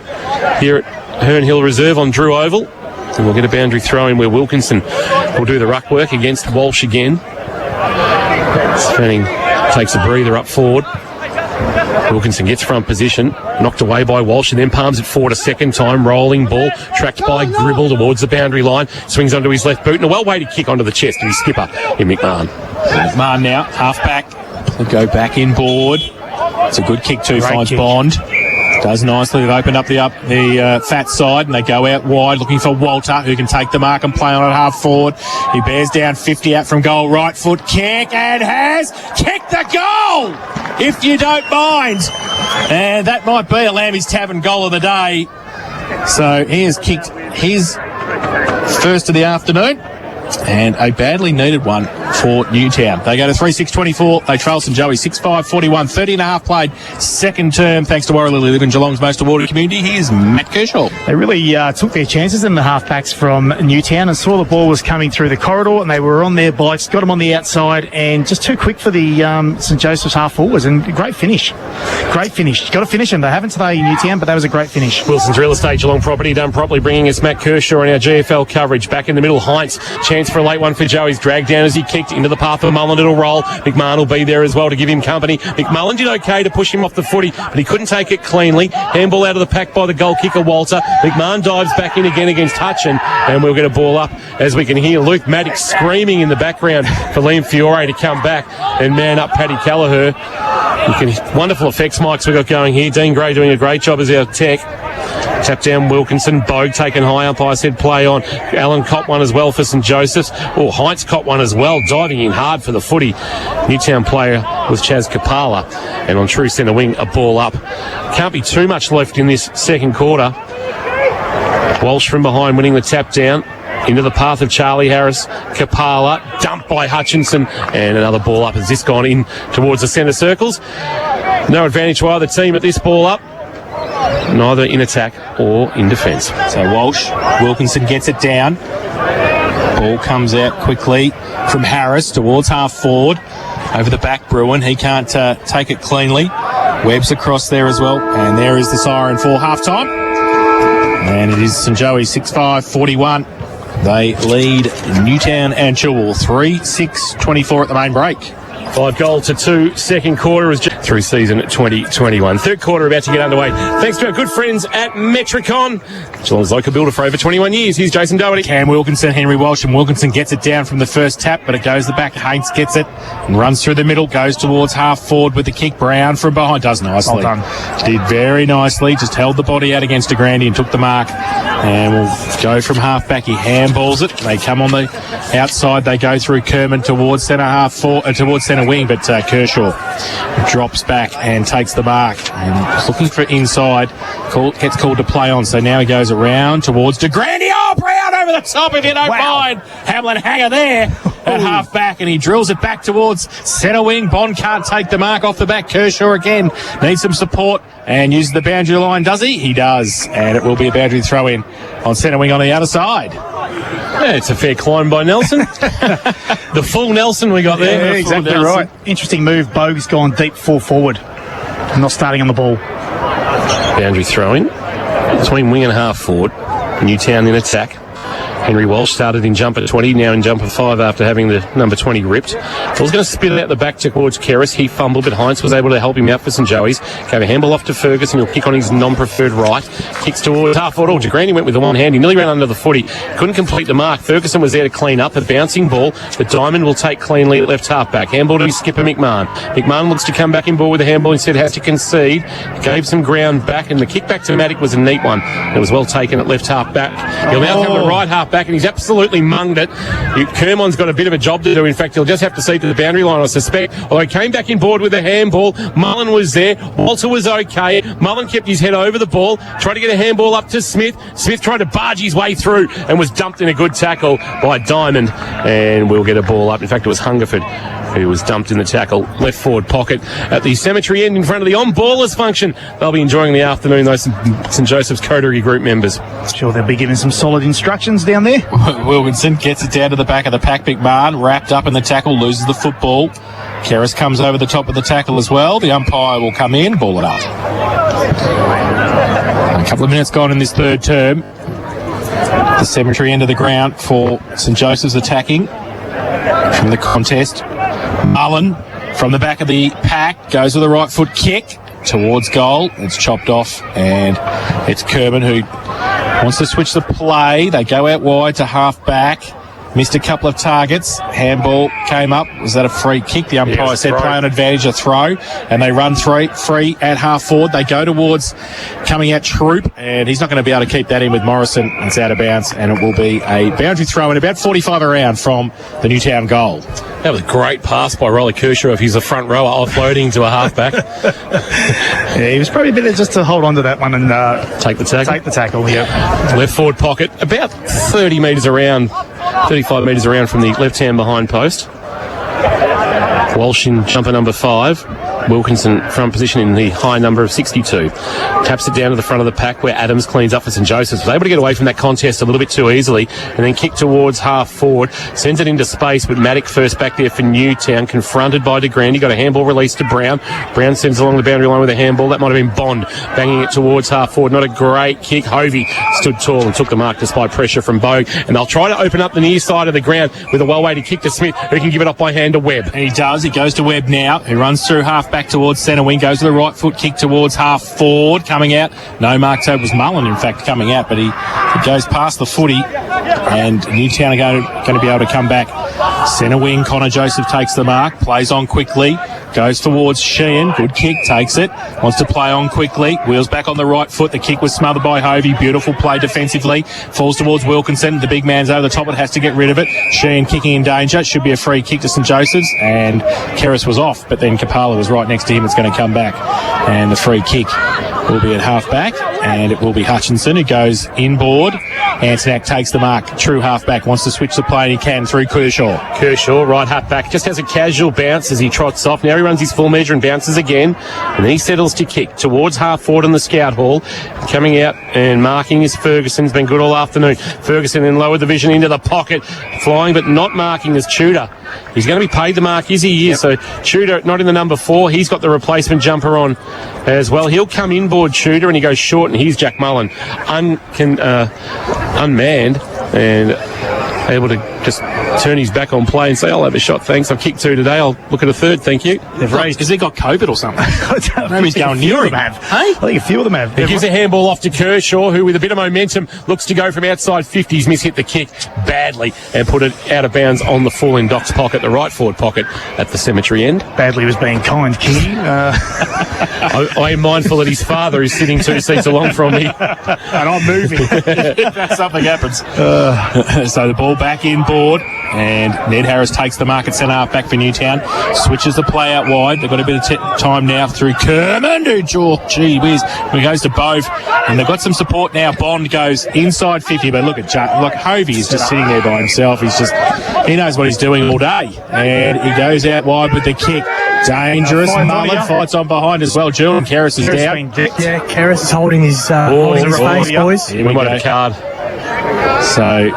here at Herne Hill Reserve on Drew Oval. And we'll get a boundary throw in where Wilkinson will do the ruck work against Walsh again. Fanning takes a breather up forward. Wilkinson gets front position, knocked away by Walsh, and then palms it forward a second time. Rolling ball, tracked by Gribble towards the boundary line. Swings onto his left boot, and a well-weighted kick onto the chest of his skipper in McMahon. McMahon now, half back. He'll go back inboard. It's a good kick too, Great finds kick. Bond. Does nicely. They've opened up the fat side, and they go out wide looking for Walter, who can take the mark and play on it half forward. He bears down 50 out from goal. Right foot kick, and has kicked the goal, if you don't mind. And that might be a Lambie's Tavern goal of the day. So he has kicked his first of the afternoon. And a badly needed one for Newtown. They go to 3-6-24. They trail St Joey 6-5-41. 30 and a half played second term thanks to Warra Lily Living, Geelong's most awarded community. Here's Matt Kershaw. They really took their chances in the halfbacks from Newtown and saw the ball was coming through the corridor, and they were on their bikes, got them on the outside, and just too quick for the St Joseph's half forwards. And great finish. Great finish. Got to finish them. They haven't today in Newtown, but that was a great finish. Wilson's Real Estate, Geelong Property, done properly, bringing us Matt Kershaw in our GFL coverage. Back in the middle, Heinz. Chance for a late one for Joey's dragged down as he kicked into the path of Mullen. It'll roll. McMahon will be there as well to give him company. McMullen did okay to push him off the footy, but he couldn't take it cleanly. Handball out of the pack by the goal kicker, Walter. McMahon dives back in again against Hutchin, and we'll get a ball up as we can hear Luke Maddox screaming in the background for Liam Fiore to come back and man up Paddy Callagher. Wonderful effects mics we got going here. Dean Gray doing a great job as our tech. Tap down Wilkinson. Bogue taken high. Umpire said play on. Allen caught one as well for St Joseph's. Heinz caught one as well, diving in hard for the footy. Newtown player was Chaz Kapala. And on true centre wing, a ball up. Can't be too much left in this second quarter. Walsh from behind winning the tap down. Into the path of Charlie Harris. Kapala dumped by Hutchinson, and another ball up. Has this gone in towards the centre circles? No advantage to either team at this ball up, neither in attack or in defence. So Walsh, Wilkinson gets it down. Ball comes out quickly from Harris towards half forward. Over the back, Bruin. He can't take it cleanly. Webb's across there as well. And there is the siren for half-time. And it is St Joey 6-5-41. They lead Newtown and Chilwell 3-6-24 at the main break. 5 goals to 2. Second quarter is through season 2021. Third quarter about to get underway. Thanks to our good friends at Metricon, Geelong's local builder for over 21 years. Here's Jason Doherty. Cam Wilkinson, Henry Walsh, and Wilkinson gets it down from the first tap, but it goes the back. Haynes gets it and runs through the middle, goes towards half forward with the kick. Brown from behind does nicely. Well done. Did very nicely. Just held the body out against DeGrande and took the mark. And we'll go from half back. He handballs it. They come on the outside. They go through Kerman towards centre towards centre wing, but Kershaw drops back and takes the mark. And looking for inside. Gets called to play on. So now he goes around towards DeGrande. Oh, Brown over the top if you don't mind. Hamlin Hanger there at half back, and he drills it back towards centre wing. Bond can't take the mark off the back. Kershaw again needs some support and uses the boundary line. Does he? He does. And it will be a boundary throw in on centre wing on the other side. Yeah, it's a fair climb by Nelson. The full Nelson we got there. Yeah, exactly right. Interesting move. Bogue's gone deep full forward. Not starting on the ball. Boundary throw in between wing and half forward. Newtown in attack. Henry Walsh started in jumper 20, now in jumper 5 after having the number 20 ripped. Ball's going to spit out the back towards Keris. He fumbled, but Heinz was able to help him out for St Joey's. Gave a handball off to Ferguson. He'll kick on his non-preferred right. Kicks towards half forward. DeGrande went with the one hand. He nearly ran under the footy. Couldn't complete the mark. Ferguson was there to clean up. A bouncing ball, but Diamond will take cleanly at left half back. Handball to his skipper McMahon. McMahon looks to come back in ball with the handball. Instead has to concede. Gave some ground back, and the kick back to Matic was a neat one. It was well taken at left half back. He'll now come to right half back, and he's absolutely munged it. Kermon's got a bit of a job to do. In fact, he'll just have to see to the boundary line, I suspect. Although he came back in board with the handball. Mullen was there. Walter was okay. Mullen kept his head over the ball, tried to get a handball up to Smith. Smith tried to barge his way through and was dumped in a good tackle by Diamond. And we'll get a ball up. In fact, it was Hungerford who was dumped in the tackle. Left forward pocket at the cemetery end in front of the on-ballers function. They'll be enjoying the afternoon, those St Joseph's Coterie group members. Sure, they'll be given some solid instructions down there. Wilkinson gets it down to the back of the pack. McMahon wrapped up in the tackle, loses the football. Keris comes over the top of the tackle as well. The umpire will come in, ball it up. A couple of minutes gone in this third term. The cemetery end of the ground for St Joseph's attacking from the contest. Mullen from the back of the pack goes with a right foot kick towards goal. It's chopped off, and it's Kerman who wants to switch the play. They go out wide to half back. Missed a couple of targets. Handball came up. Was that a free kick? The umpire said play on advantage, a throw. And they run free at half forward. They go towards coming out Troop, and he's not going to be able to keep that in with Morrison. It's out of bounds, and it will be a boundary throw in about 45 around from the Newtown goal. That was a great pass by Riley Kershaw if he's a front rower offloading to a halfback. Yeah, he was probably better just to hold on to that one and take the tackle. Take the tackle, yeah. Left forward pocket, about 30 metres around 35 metres around from the left-hand behind post. Walsh in jumper number 5. Wilkinson front position in the high number of 62. Taps it down to the front of the pack where Adams cleans up for St Joseph's. Was able to get away from that contest a little bit too easily and then kick towards half forward. Sends it into space, but Maddock first back there for Newtown. Confronted by de Grande. Got a handball release to Brown. Brown sends along the boundary line with a handball. That might have been Bond banging it towards half forward. Not a great kick. Hovey stood tall and took the mark despite pressure from Bogue. And they'll try to open up the near side of the ground with a well-weighted kick to Smith, who can give it off by hand to Webb. And he does. He goes to Webb now. He runs through half back towards centre wing. Goes to the right foot kick towards half forward. Coming out. No mark. So it was Mullen, in fact, coming out. But he goes past the footy. And Newtown are going to be able to come back. Centre wing. Connor Joseph takes the mark. Plays on quickly. Goes towards Sheehan. Good kick. Takes it. Wants to play on quickly. Wheels back on the right foot. The kick was smothered by Hovey. Beautiful play defensively. Falls towards Wilkinson. The big man's over the top. It has to get rid of it. Sheehan kicking in danger. Should be a free kick to St Joseph's. And Keris was off. But then Kapala was right next to him. It's going to come back. And the free kick will be at half back. And it will be Hutchinson who goes inboard. Antonak takes the mark. True half back. Wants to switch the play and he can through Kershaw. Kershaw, right half back. Just has a casual bounce as he trots off. Now he runs his full measure and bounces again. And then he settles to kick towards half forward in the scout hall. Coming out and marking is Ferguson's been good all afternoon. Ferguson in lower division into the pocket. Flying but not marking is Tudor. He's going to be paid the mark, is he? Yes. So Tudor not in the number 4. He's got the replacement jumper on as well. He'll come inboard Tudor and he goes short, and here's Jack Mullen unmanned and able to just turn his back on play and say, I'll have a shot, thanks. I've kicked 2 today. I'll look at a 3rd, thank you. They've raised. Has he got COVID or something? Maybe he's going near him. I think a few of them have. He gives a handball off to Kershaw, who with a bit of momentum looks to go from outside 50s, mishit the kick badly and put it out of bounds on the full in Doc's pocket, the right forward pocket at the cemetery end. Badly was being kind, Kingy. I am mindful that his father is sitting 2 seats along from me. And I'm moving. If something happens. So the ball back inboard. And Ned Harris takes the mark at centre half back for Newtown. Switches the play out wide. They've got a bit of time now through Kerman. Gee whiz. He goes to Bove. And they've got some support now. Bond goes inside 50. But look at Hovey is just sitting there by himself. He knows what he's doing all day. And he goes out wide with the kick. Dangerous. Mullen fights on behind as well. Julian Keris is down. Yeah, Keris is holding his face, boys. Here we got a card. So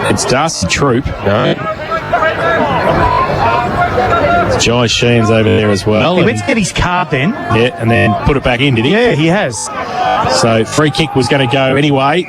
it's Darcy Troop. No. Jai Sheehan's over there as well. He went to get his card then. Yeah, and then put it back in, did he? Yeah, he has. So free kick was going to go anyway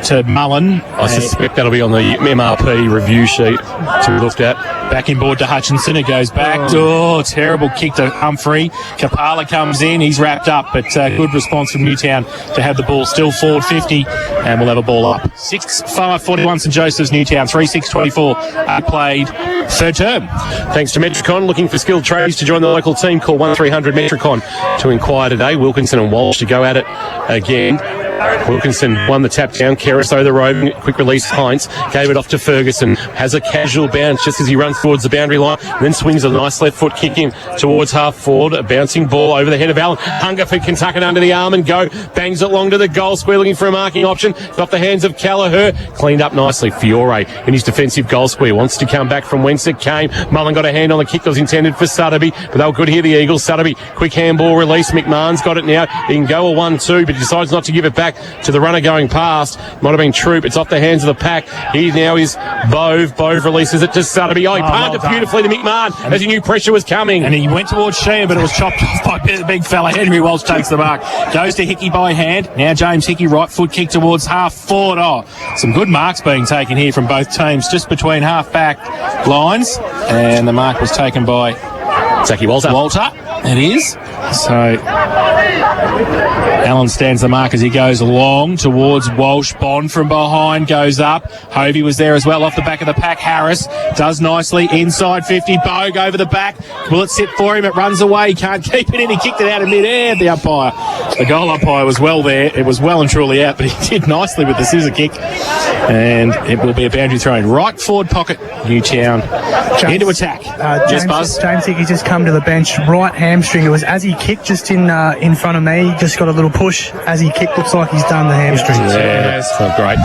to Mullen. I suspect that'll be on the MRP review sheet to be looked at. Back inboard to Hutchinson. It goes back. Oh, terrible kick to Humphrey. Kapala comes in. He's wrapped up, but good response from Newtown to have the ball still forward 50, and we'll have a ball up. 6-5-41 St Joseph's, Newtown 3-6-24. Played 3rd term. Thanks to Metricon. Looking for skilled tradies to join the local team, call 1300 Metricon to inquire today. Wilkinson and Walsh to go at it again. Wilkinson won the tap down. Keris over the road. Quick release. Heinz gave it off to Ferguson. Has a casual bounce just as he runs towards the boundary line. And then swings a nice left foot kick in towards half forward. A bouncing ball over the head of Allen. Hungerford can tuck it under the arm and go. Bangs it long to the goal square looking for a marking option. Got the hands of Callagher. Cleaned up nicely. Fiore in his defensive goal square. Wants to come back from whence it came. Mullen got a hand on the kick that was intended for Sutterby. But they were good here, the Eagles. Sutterby, quick handball release. McMahon's got it now. He can go a 1-2, but he decides not to give it back to the runner going past. Might have been Troop. It's off the hands of the pack. He now is Bove. Bove releases it to Sutterby. Oh, he palmed it beautifully to McMahon as he knew pressure was coming. And he went towards Sheehan, but it was chopped off by the big fella. Henry Walsh takes the mark. Goes to Hickey by hand. Now James Hickey, right foot kick towards half forward. Oh, some good marks being taken here from both teams, just between half back lines. And the mark was taken by Zachy Walter. It is. So Allen stands the mark as he goes along towards Walsh. Bond from behind goes up. Hovey was there as well off the back of the pack. Harris does nicely inside 50. Bogue over the back. Will it sit for him? It runs away. He can't keep it in. He kicked it out of mid-air. The umpire, the goal umpire, was well there. It was well and truly out, but he did nicely with the scissor kick. And it will be a boundary throw in right forward pocket. Newtown into attack. James Hickey just come to the bench. Right hamstring. It was as he kicked just in front of me. Just got a little push as he kicked. Looks like he's done the hamstring. Yeah, Oh, great.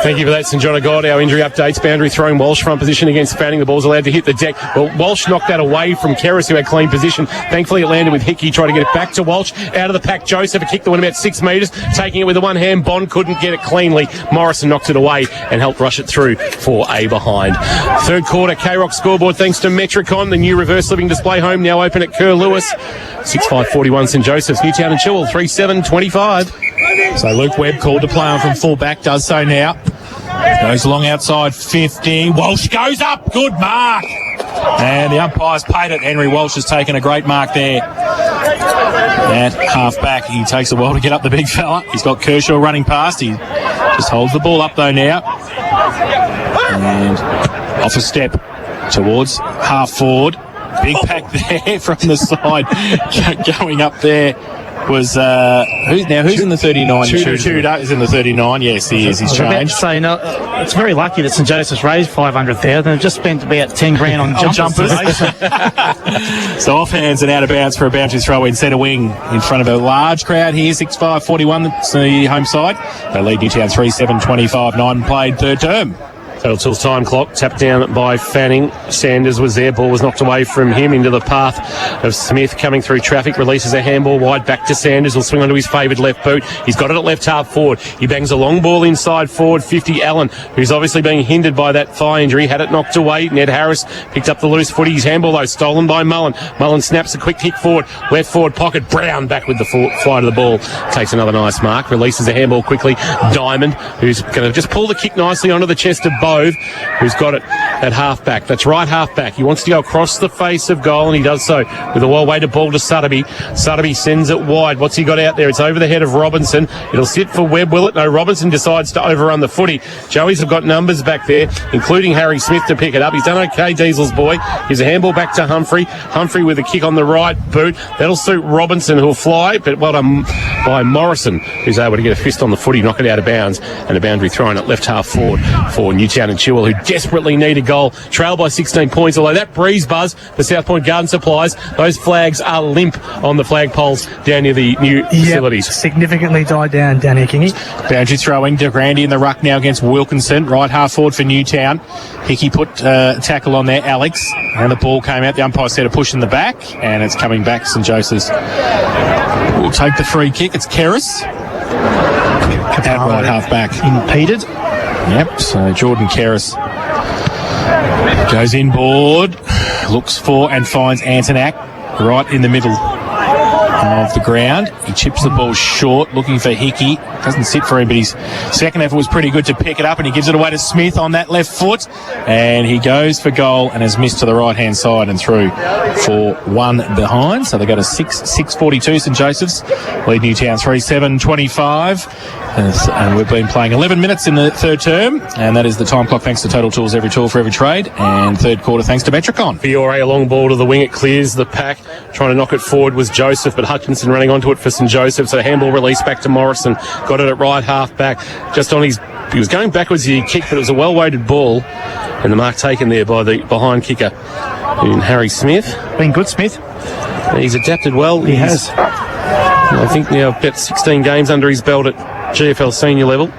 Thank you for that, St John of God. Our injury updates. Boundary throwing Walsh front position against Fanning. The ball's allowed to hit the deck. Well, Walsh knocked that away from Kerris, who had clean position. Thankfully, it landed with Hickey. Tried to get it back to Walsh. Out of the pack, Joseph. It kicked the one about 6 metres. Taking it with the one hand. Bond couldn't get it cleanly. Morrison knocked it away and helped rush it through for a behind. Third quarter, K-Rock scoreboard thanks to Metricon. The new reverse living display home now open at Kerr Lewis. 6-5-41 St Josephs. Newtown and Chilwell 3-7-25. So Luke Webb called to play on from full back, does so now. Goes along outside 50. Walsh goes up. Good mark. And the umpire's paid it. Henry Walsh has taken a great mark there. At half back, he takes a while to get up the big fella. He's got Kershaw running past. He just holds the ball up though now. And off a step towards half forward. Big pack there from the side. Going up there was who's in the 39? Tudor is in the 39. Yes, he is. He's changed. So it's very lucky that St Joseph's raised 500,000. They've just spent about 10 grand on jumpers. So off hands and out of bounds for a boundary throw in centre wing in front of a large crowd here. 6-5-41. That's the home side. They lead Newtown 3-7-25. 9 played third term. Total Tools time clock tapped down by Fanning. Sanders was there. Ball was knocked away from him into the path of Smith coming through traffic. Releases a handball wide back to Sanders. Will swing onto his favoured left boot. He's got it at left half forward. He bangs a long ball inside forward 50. Allen, who's obviously being hindered by that thigh injury, had it knocked away. Ned Harris picked up the loose footy. His handball though stolen by Mullen. Mullen snaps a quick kick forward. Left forward pocket. Brown back with the flight of the ball. Takes another nice mark. Releases a handball quickly. Diamond, who's going to just pull the kick nicely onto the chest of Bove, who's got it at half-back. That's right half-back. He wants to go across the face of goal, and he does so with a well-weighted ball to Sutterby. Sutterby sends it wide. What's he got out there? It's over the head of Robinson. It'll sit for Webb, will it? No, Robinson decides to overrun the footy. Joey's have got numbers back there, including Harry Smith to pick it up. He's done okay, Diesel's boy. Gives a handball back to Humphrey. Humphrey with a kick on the right boot. That'll suit Robinson, who'll fly, but well done by Morrison, who's able to get a fist on the footy, knock it out of bounds, and a boundary thrown at left half forward for Newtown and Chilwell, who desperately need a goal. Trail by 16 points, although that breeze buzz for South Point Garden Supplies, those flags are limp on the flagpoles down near the new facilities. Significantly died down here, Kingy. Boundary throwing. De Grande in the ruck now against Wilkinson. Right half forward for Newtown. Hickey put tackle on there, Alex. And the ball came out. The umpire said a push in the back. And it's coming back. St Joseph's will take the free kick. It's Kerris. At right half back. Impeded. Yep, so Jordan Kerris goes inboard, looks for and finds Antonak right in the middle of the ground. He chips the ball short, looking for Hickey. Doesn't sit for him, but his second effort was pretty good to pick it up, and he gives it away to Smith on that left foot, and he goes for goal and has missed to the right-hand side and through for one behind. So they go to 6-42 St Joseph's. Lead Newtown 3-7-25. And we've been playing 11 minutes in the third term, and that is the time clock thanks to Total Tools, every tool for every trade, and third quarter thanks to Metricon. Fiore, a long ball to the wing, it clears the pack. Trying to knock it forward was Joseph, but Hutchinson running onto it for St Joseph, so handball release back to Morrison. Got it at right half back, just on his... He was going backwards, he kicked, but it was a well-weighted ball, and the mark taken there by the behind kicker in Harry Smith. Been good, Smith. He's adapted well. He has. I think now about 16 games under his belt at GFL senior level.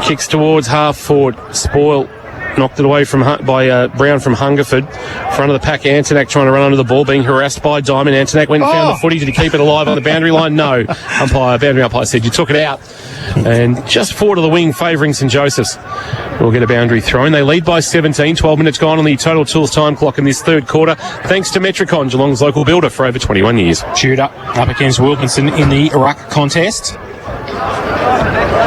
Kicks towards half forward. Spoil knocked it away by Brown from Hungerford. Front of the pack, Antonak trying to run under the ball, being harassed by Diamond. Antonak went and found the footy. Did he keep it alive on the boundary line? No. Boundary umpire said you took it out. And just forward of the wing, favouring St Joseph's. We'll get a boundary thrown. They lead by 17. 12 minutes gone on the Total Tools time clock in this third quarter. Thanks to Metricon, Geelong's local builder for over 21 years. Tudor up against Wilkinson in the ruck contest.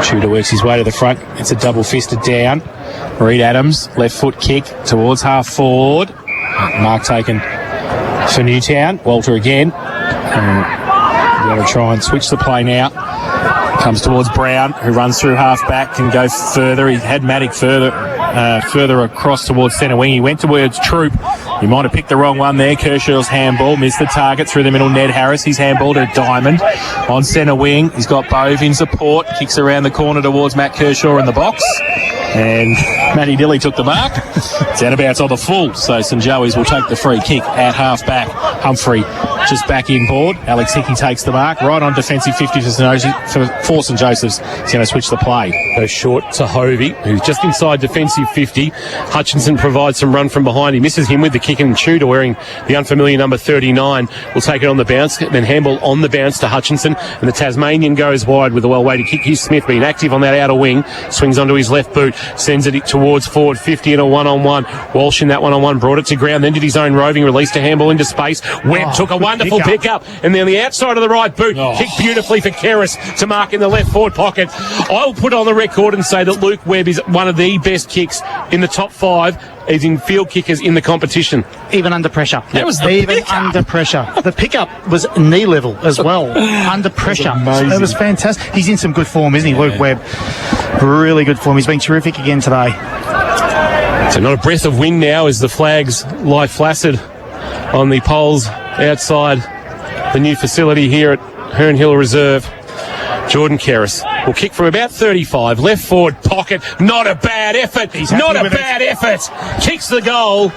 Tudor works his way to the front. It's a double-fisted down. Reed Adams, left foot kick towards half forward. Mark taken for Newtown. Walter again. Going to try and switch the play now. Comes towards Brown, who runs through half back, can go further. He had Maddock further across towards centre wing. He went towards Troop. He might have picked the wrong one there. Kershaw's handball missed the target through the middle. Ned Harris, his handball to Diamond on centre wing. He's got Bove in support. Kicks around the corner towards Matt Kershaw in the box. And Matty Dilly took the mark. It's out of bounds on the full, so St Joey's will take the free kick at half-back. Humphrey just back inboard. Alex Hickey takes the mark. Right on defensive 50 for St Joseph's. He's going to switch the play. Goes short to Hovey, who's just inside defensive 50. Hutchinson provides some run from behind. He misses him with the kick, and Tudor, wearing the unfamiliar number 39, will take it on the bounce. Then handball on the bounce to Hutchinson, and the Tasmanian goes wide with a well-weighted kick. Here's Smith being active on that outer wing. Swings onto his left boot, sends it towards forward 50 in a one-on-one. Walsh in that one-on-one brought it to ground, then did his own roving, released a handball into space. Webb took a wonderful pick-up, and then on the outside of the right boot, kicked beautifully for Keris to mark in the left forward pocket. I'll put on the record and say that Luke Webb is one of the best kicks in the top 5 as in field kickers in the competition. Even under pressure. That was even under pressure. The pickup was knee level as well. Under pressure. It was fantastic. He's in some good form, isn't he, Luke Webb? Really good form. He's been terrific again today. So not a breath of wind now as the flags lie flaccid on the poles outside the new facility here at Herne Hill Reserve. Jordan Keris will kick from about 35, left forward pocket. Not a bad effort. Not a bad effort. Kicks the goal.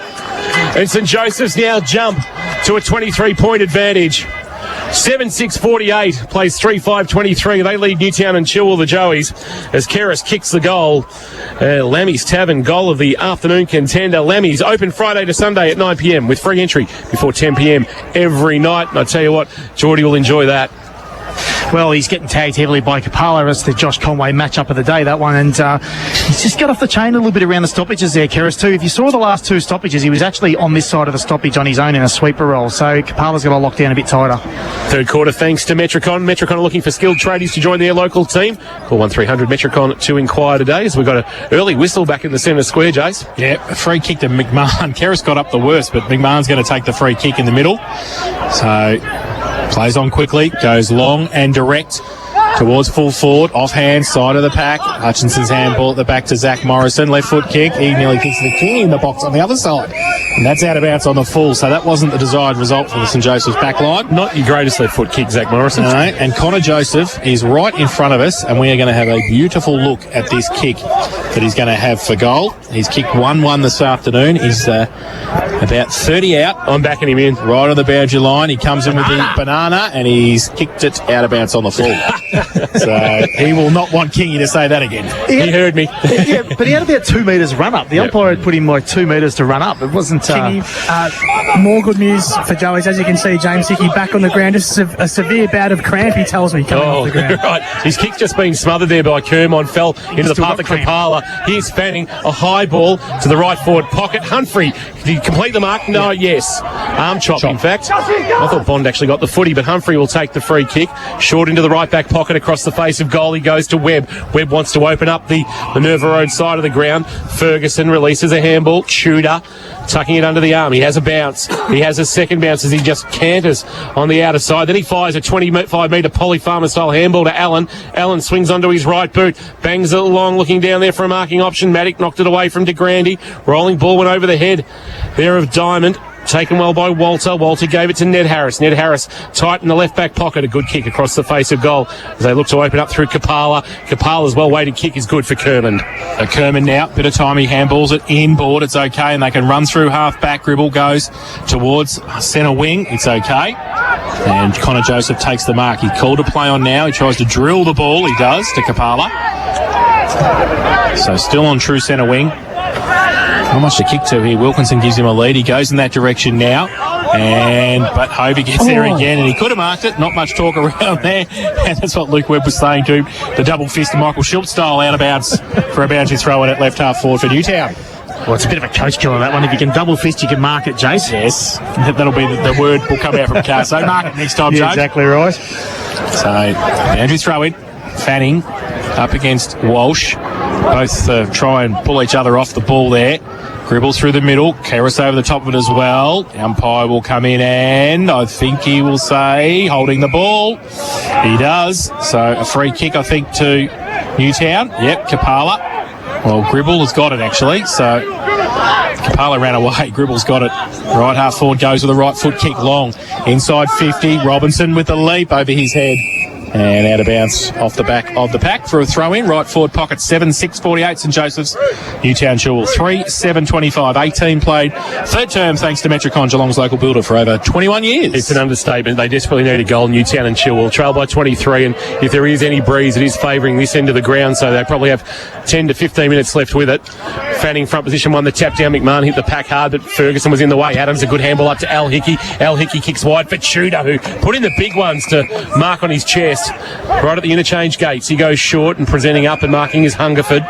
And St Joseph's now jump to a 23-point advantage. 7-6-48, plays 3-5-23. They lead Newtown and Chilwell, the Joeys, as Keris kicks the goal. Lammy's Tavern, goal of the afternoon contender. Lammy's open Friday to Sunday at 9 p.m. with free entry before 10 p.m. every night. And I tell you what, Geordie will enjoy that. Well, he's getting tagged heavily by Kapala. It's the Josh Conway matchup of the day, that one. And he's just got off the chain a little bit around the stoppages there, Keris, too. If you saw the last 2 stoppages, he was actually on this side of the stoppage on his own in a sweeper roll. So Kapala's got to lock down a bit tighter. Third quarter, thanks to Metricon. Metricon are looking for skilled tradies to join their local team. Call 1300 Metricon to inquire today, as we've got an early whistle back in the centre square, Jace. Yeah, a free kick to McMahon. Keris got up the worst, but McMahon's going to take the free kick in the middle. So plays on quickly, goes long and direct towards full forward, offhand side of the pack. Hutchinson's handball at the back to Zach Morrison, left foot kick. He nearly kicks the king in the box on the other side, and that's out of bounds on the full. So that wasn't the desired result for the St Joseph's back line. Not your greatest left foot kick, Zach Morrison. No, and Connor Joseph is right in front of us, and we are going to have a beautiful look at this kick that he's going to have for goal. He's kicked 1-1 this afternoon. He's about 30 out. I'm backing him in. Right on the boundary line. He comes in with the banana, and he's kicked it out of bounds on the full. So he will not want Kingy to say that again. He heard me. Yeah, but he had about 2 metres run up. The umpire had put him like 2 metres to run up. It wasn't... More good news for Joey's. As you can see, James Hickey back on the ground. Just a severe bout of cramp, he tells me, coming off the ground. Right. His kick's just been smothered there by Kermon, fell into the path of Kapala. Here's Fanning, a high ball to the right forward pocket. Humphrey, did he complete the mark? No, yes. Arm chop, in fact. I thought Bond actually got the footy, but Humphrey will take the free kick. Short into the right back pocket across the face of goal. He goes to Webb. Webb wants to open up the Minerva Road side of the ground. Ferguson releases a handball. Tudor tucking it under the arm. He has a bounce. He has a second bounce as he just canters on the outer side. Then he fires a 25-metre Polly Farmer-style handball to Allen. Allen swings onto his right boot. Bangs it along, looking down there for a marking option. Maddock knocked it away from De Grande. Rolling ball went over the head there of Diamond. Taken well by Walter. Walter gave it to Ned Harris. Ned Harris tight in the left back pocket. A good kick across the face of goal as they look to open up through Kapala. Kapala's well-weighted kick is good for Kermond. Kermond now, bit of time, he handballs it inboard. It's okay, and they can run through half-back. Gribble goes towards centre wing. It's okay. And Connor Joseph takes the mark. He called a play on now. He tries to drill the ball. He does to Kapala. So still on true centre wing. Not much to kick to here. Wilkinson gives him a lead. He goes in that direction now. But Hovey gets there again, and he could have marked it. Not much talk around there. And that's what Luke Webb was saying too. The double fist of Michael Schultz style out of bounds for a boundary throw in at left half forward for Newtown. Well, it's a bit of a coach killer, that one. If you can double fist, you can mark it, Jace. Yes. That'll be the word will come out from Car. So mark it next time, Jace. Exactly right. So boundary throw in. Fanning up against Walsh. Both try and pull each other off the ball there. Gribble through the middle. Keris over the top of it as well. The umpire will come in and I think he will say holding the ball. He does. So a free kick, I think, to Newtown. Yep, Kapala. Well, Gribble has got it actually. So Kapala ran away. Gribble's got it. Right half forward goes with a right foot kick long. Inside 50. Robinson with the leap over his head. And out of bounds off the back of the pack for a throw-in. Right forward pocket, 7-6-48 St Joseph's. Newtown-Chilwell, 3-7-25. 18 played. Third term thanks to Metricon, Geelong's local builder, for over 21 years. It's an understatement. They desperately need a goal, Newtown and Chilwell. Trail by 23, and if there is any breeze, it is favouring this end of the ground, so they probably have 10 to 15 minutes left with it. Fanning front position won the tap down. McMahon hit the pack hard, but Ferguson was in the way. Adams, a good handball up to Al Hickey. Al Hickey kicks wide for Tudor, who put in the big ones to mark on his chest. Right at the interchange gates, he goes short and presenting up and marking his Hungerford.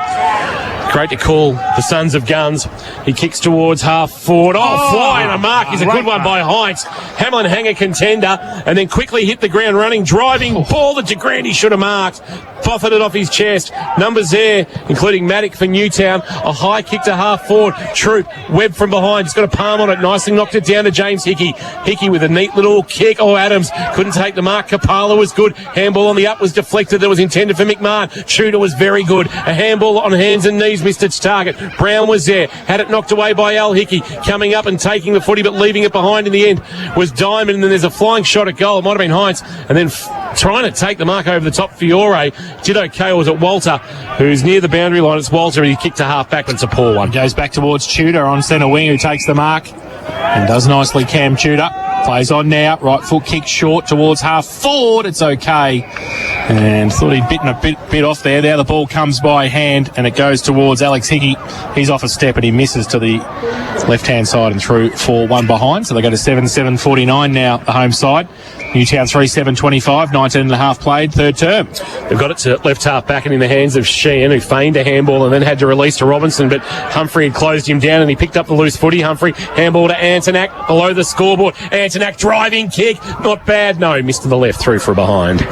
Great to call the Sons of Guns. He kicks towards half forward. Fly and a mark is a good one by Heinz. Hamlin hanger contender, and then quickly hit the ground running, driving ball that DeGrande should have marked. Buffeted off his chest. Numbers there, including Maddock for Newtown. A high kick to half forward. Troop, Webb from behind. He's got a palm on it. Nicely knocked it down to James Hickey. Hickey with a neat little kick. Adams couldn't take the mark. Kapala was good. Handball on the up was deflected. That was intended for McMahon. Tudor was very good. A handball on hands and knees missed its target. Brown was there. Had it knocked away by Al Hickey. Coming up and taking the footy, but leaving it behind in the end was Diamond. And then there's a flying shot at goal. It might have been Heinz. And then trying to take the mark over the top, Fiore did okay, or was it Walter, who's near the boundary line? It's Walter, and he kicked to half back, but it's a poor one. Goes back towards Tudor on centre wing, who takes the mark and does nicely. Cam Tudor plays on now. Right foot kick short towards half forward. It's okay. And thought he'd bitten a bit off there. Now the ball comes by hand and it goes towards Alex Hickey. He's off a step and he misses to the left-hand side and through for one behind. So they go to 7-7-49 now, the home side. Newtown 3-7-25, 19 and a half played, third term. They've got it to left half back and in the hands of Sheehan, who feigned a handball and then had to release to Robinson, but Humphrey had closed him down and he picked up the loose footy. Humphrey, handball to Antonak below the scoreboard. Antonak driving kick, not bad, no, missed to the left, through for a behind.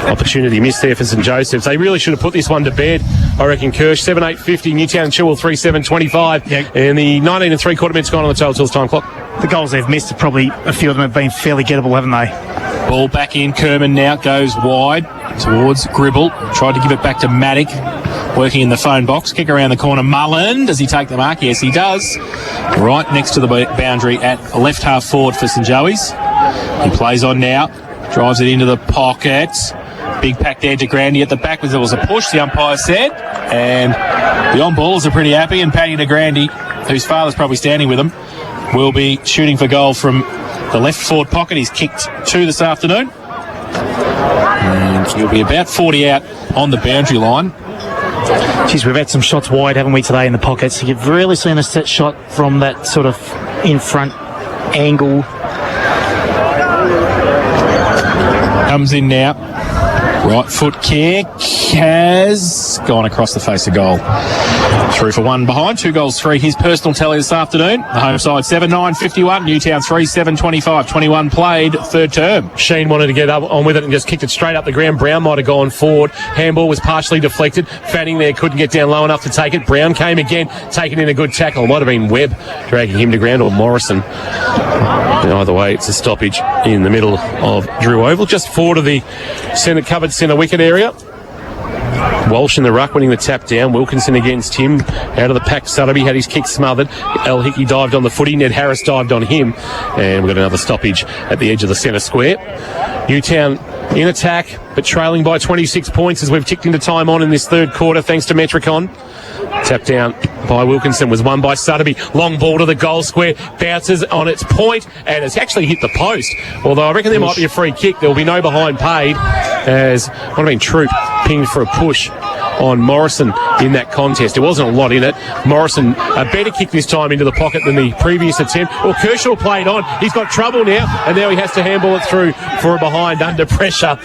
Opportunity missed there for St Joseph's. They really should have put this one to bed, I reckon. Kirsch, 7-8-50, Newtown Chilwell 3-7-25, and the 19 and three-quarter minutes gone on the total time clock. The goals they've missed are probably, a few of them have been fairly gettable, haven't they? Ball back in. Kerman now goes wide towards Gribble. Tried to give it back to Maddock, working in the phone box. Kick around the corner. Mullen, does he take the mark? Yes, he does. Right next to the boundary at left half forward for St Joey's. He plays on now. Drives it into the pocket. Big pack there to Grandy at the back. There was a push, the umpire said. And the on-ballers are pretty happy. And Paddy de Grandy, whose father's probably standing with him, will be shooting for goal from the left forward pocket. He's kicked 2 this afternoon. And he'll be about 40 out on the boundary line. Geez, we've had some shots wide, haven't we, today in the pockets? You've really seen a set shot from that sort of in-front angle. Comes in now. Right foot kick has gone across the face of goal. Through for one behind. 2 goals, 3. His personal tally this afternoon. The home side 7-9-51. Newtown 3-7-25. 21 played, third term. Sheen wanted to get up on with it and just kicked it straight up the ground. Brown might have gone forward. Handball was partially deflected. Fanning there couldn't get down low enough to take it. Brown came again, taking in a good tackle. It might have been Webb dragging him to ground, or Morrison. Either way, it's a stoppage in the middle of Drew Oval, just forward of the covered centre wicket area. Walsh in the ruck winning the tap down. Wilkinson against him. Out of the pack, Sutterby had his kick smothered. El Hickey dived on the footy. Ned Harris dived on him. And we've got another stoppage at the edge of the centre square. Newtown in attack, but trailing by 26 points as we've ticked into time on in this third quarter, thanks to Metricon. Tap down by Wilkinson was won by Sutterby. Long ball to the goal square. Bounces on its point and it's actually hit the post. Although I reckon there might be a free kick. There will be no behind paid, as might have been Troop pinged for a push on Morrison in that contest. There wasn't a lot in it. Morrison, a better kick this time into the pocket than the previous attempt. Well, Kershaw played on. He's got trouble now, and now he has to handball it through for a behind under pressure.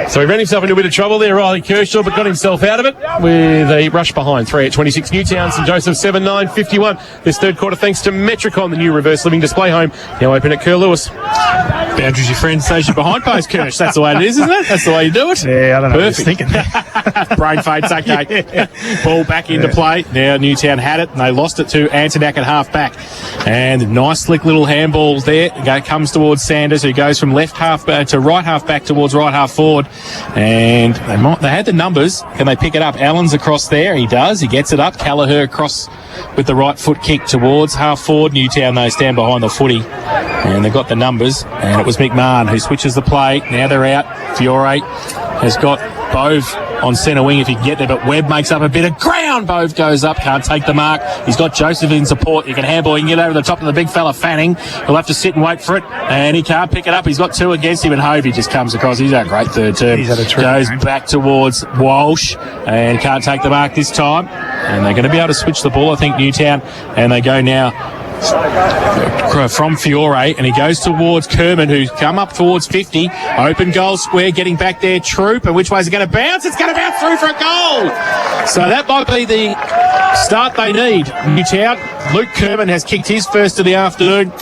So he ran himself into a bit of trouble there, Riley Kershaw, but got himself out of it with a rush behind. 3-8-26 Newtown, St Joseph 7-9-51. This third quarter thanks to Metricon, the new reverse living display home, now open at Kerr Lewis. Boundaries your friend, stays your behind post, Kirsch. That's the way it is, isn't it? That's the way you do it. Yeah, I don't know Perfect. what he's thinking. Brain fade's okay. Yeah. Ball back into play. Now Newtown had it and they lost it to Antonak at half back. And nice slick little handball there. Comes towards Sanders, who goes from left half back to right half back towards right half forward. And they had the numbers. Can they pick it up? Allen's across there. He does. He gets it up. Callagher across with the right foot kick towards half forward. Newtown, they stand behind the footy. And they've got the numbers. And it was McMahon who switches the play. Now they're out. Fiore has got Bove on centre wing if he can get there, but Webb makes up a bit of ground. Bove goes up, can't take the mark. He's got Joseph in support. He can handball, he can get over the top of the big fella Fanning. He'll have to sit and wait for it, and he can't pick it up. He's got two against him, and Hovey just comes across. He's had a great third term. He's had a terrific goes game. back towards Walsh, and can't take the mark this time. And they're going to be able to switch the ball, I think, Newtown, and they go now from Fiore, and he goes towards Kerman, who's come up towards 50. Open goal square, getting back there, Troop. And which way is it going to bounce? It's going to bounce through for a goal. So that might be the start they need. Newtown. Luke Kerman has kicked his first of the afternoon,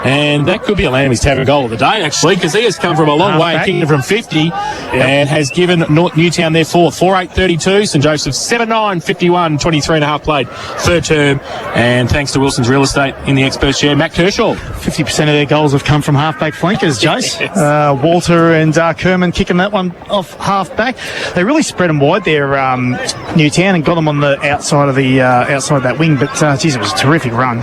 and that could be a Lammy's tavern goal of the day, actually, because he has come from a long way, kicking it from 50, and has given Newtown their fourth. 4-8-32, St Joseph's 7-9-51, 23 and a half played, third term, and thanks to Wilson's Real Estate in the expert chair, Matt Kershaw. 50% of their goals have come from half-back flankers, Jace. Walter and Kerman kicking that one off half-back. They really spread them wide there, Newtown, and got them on the outside of the outside of that wing, but geez, it was a terrific run.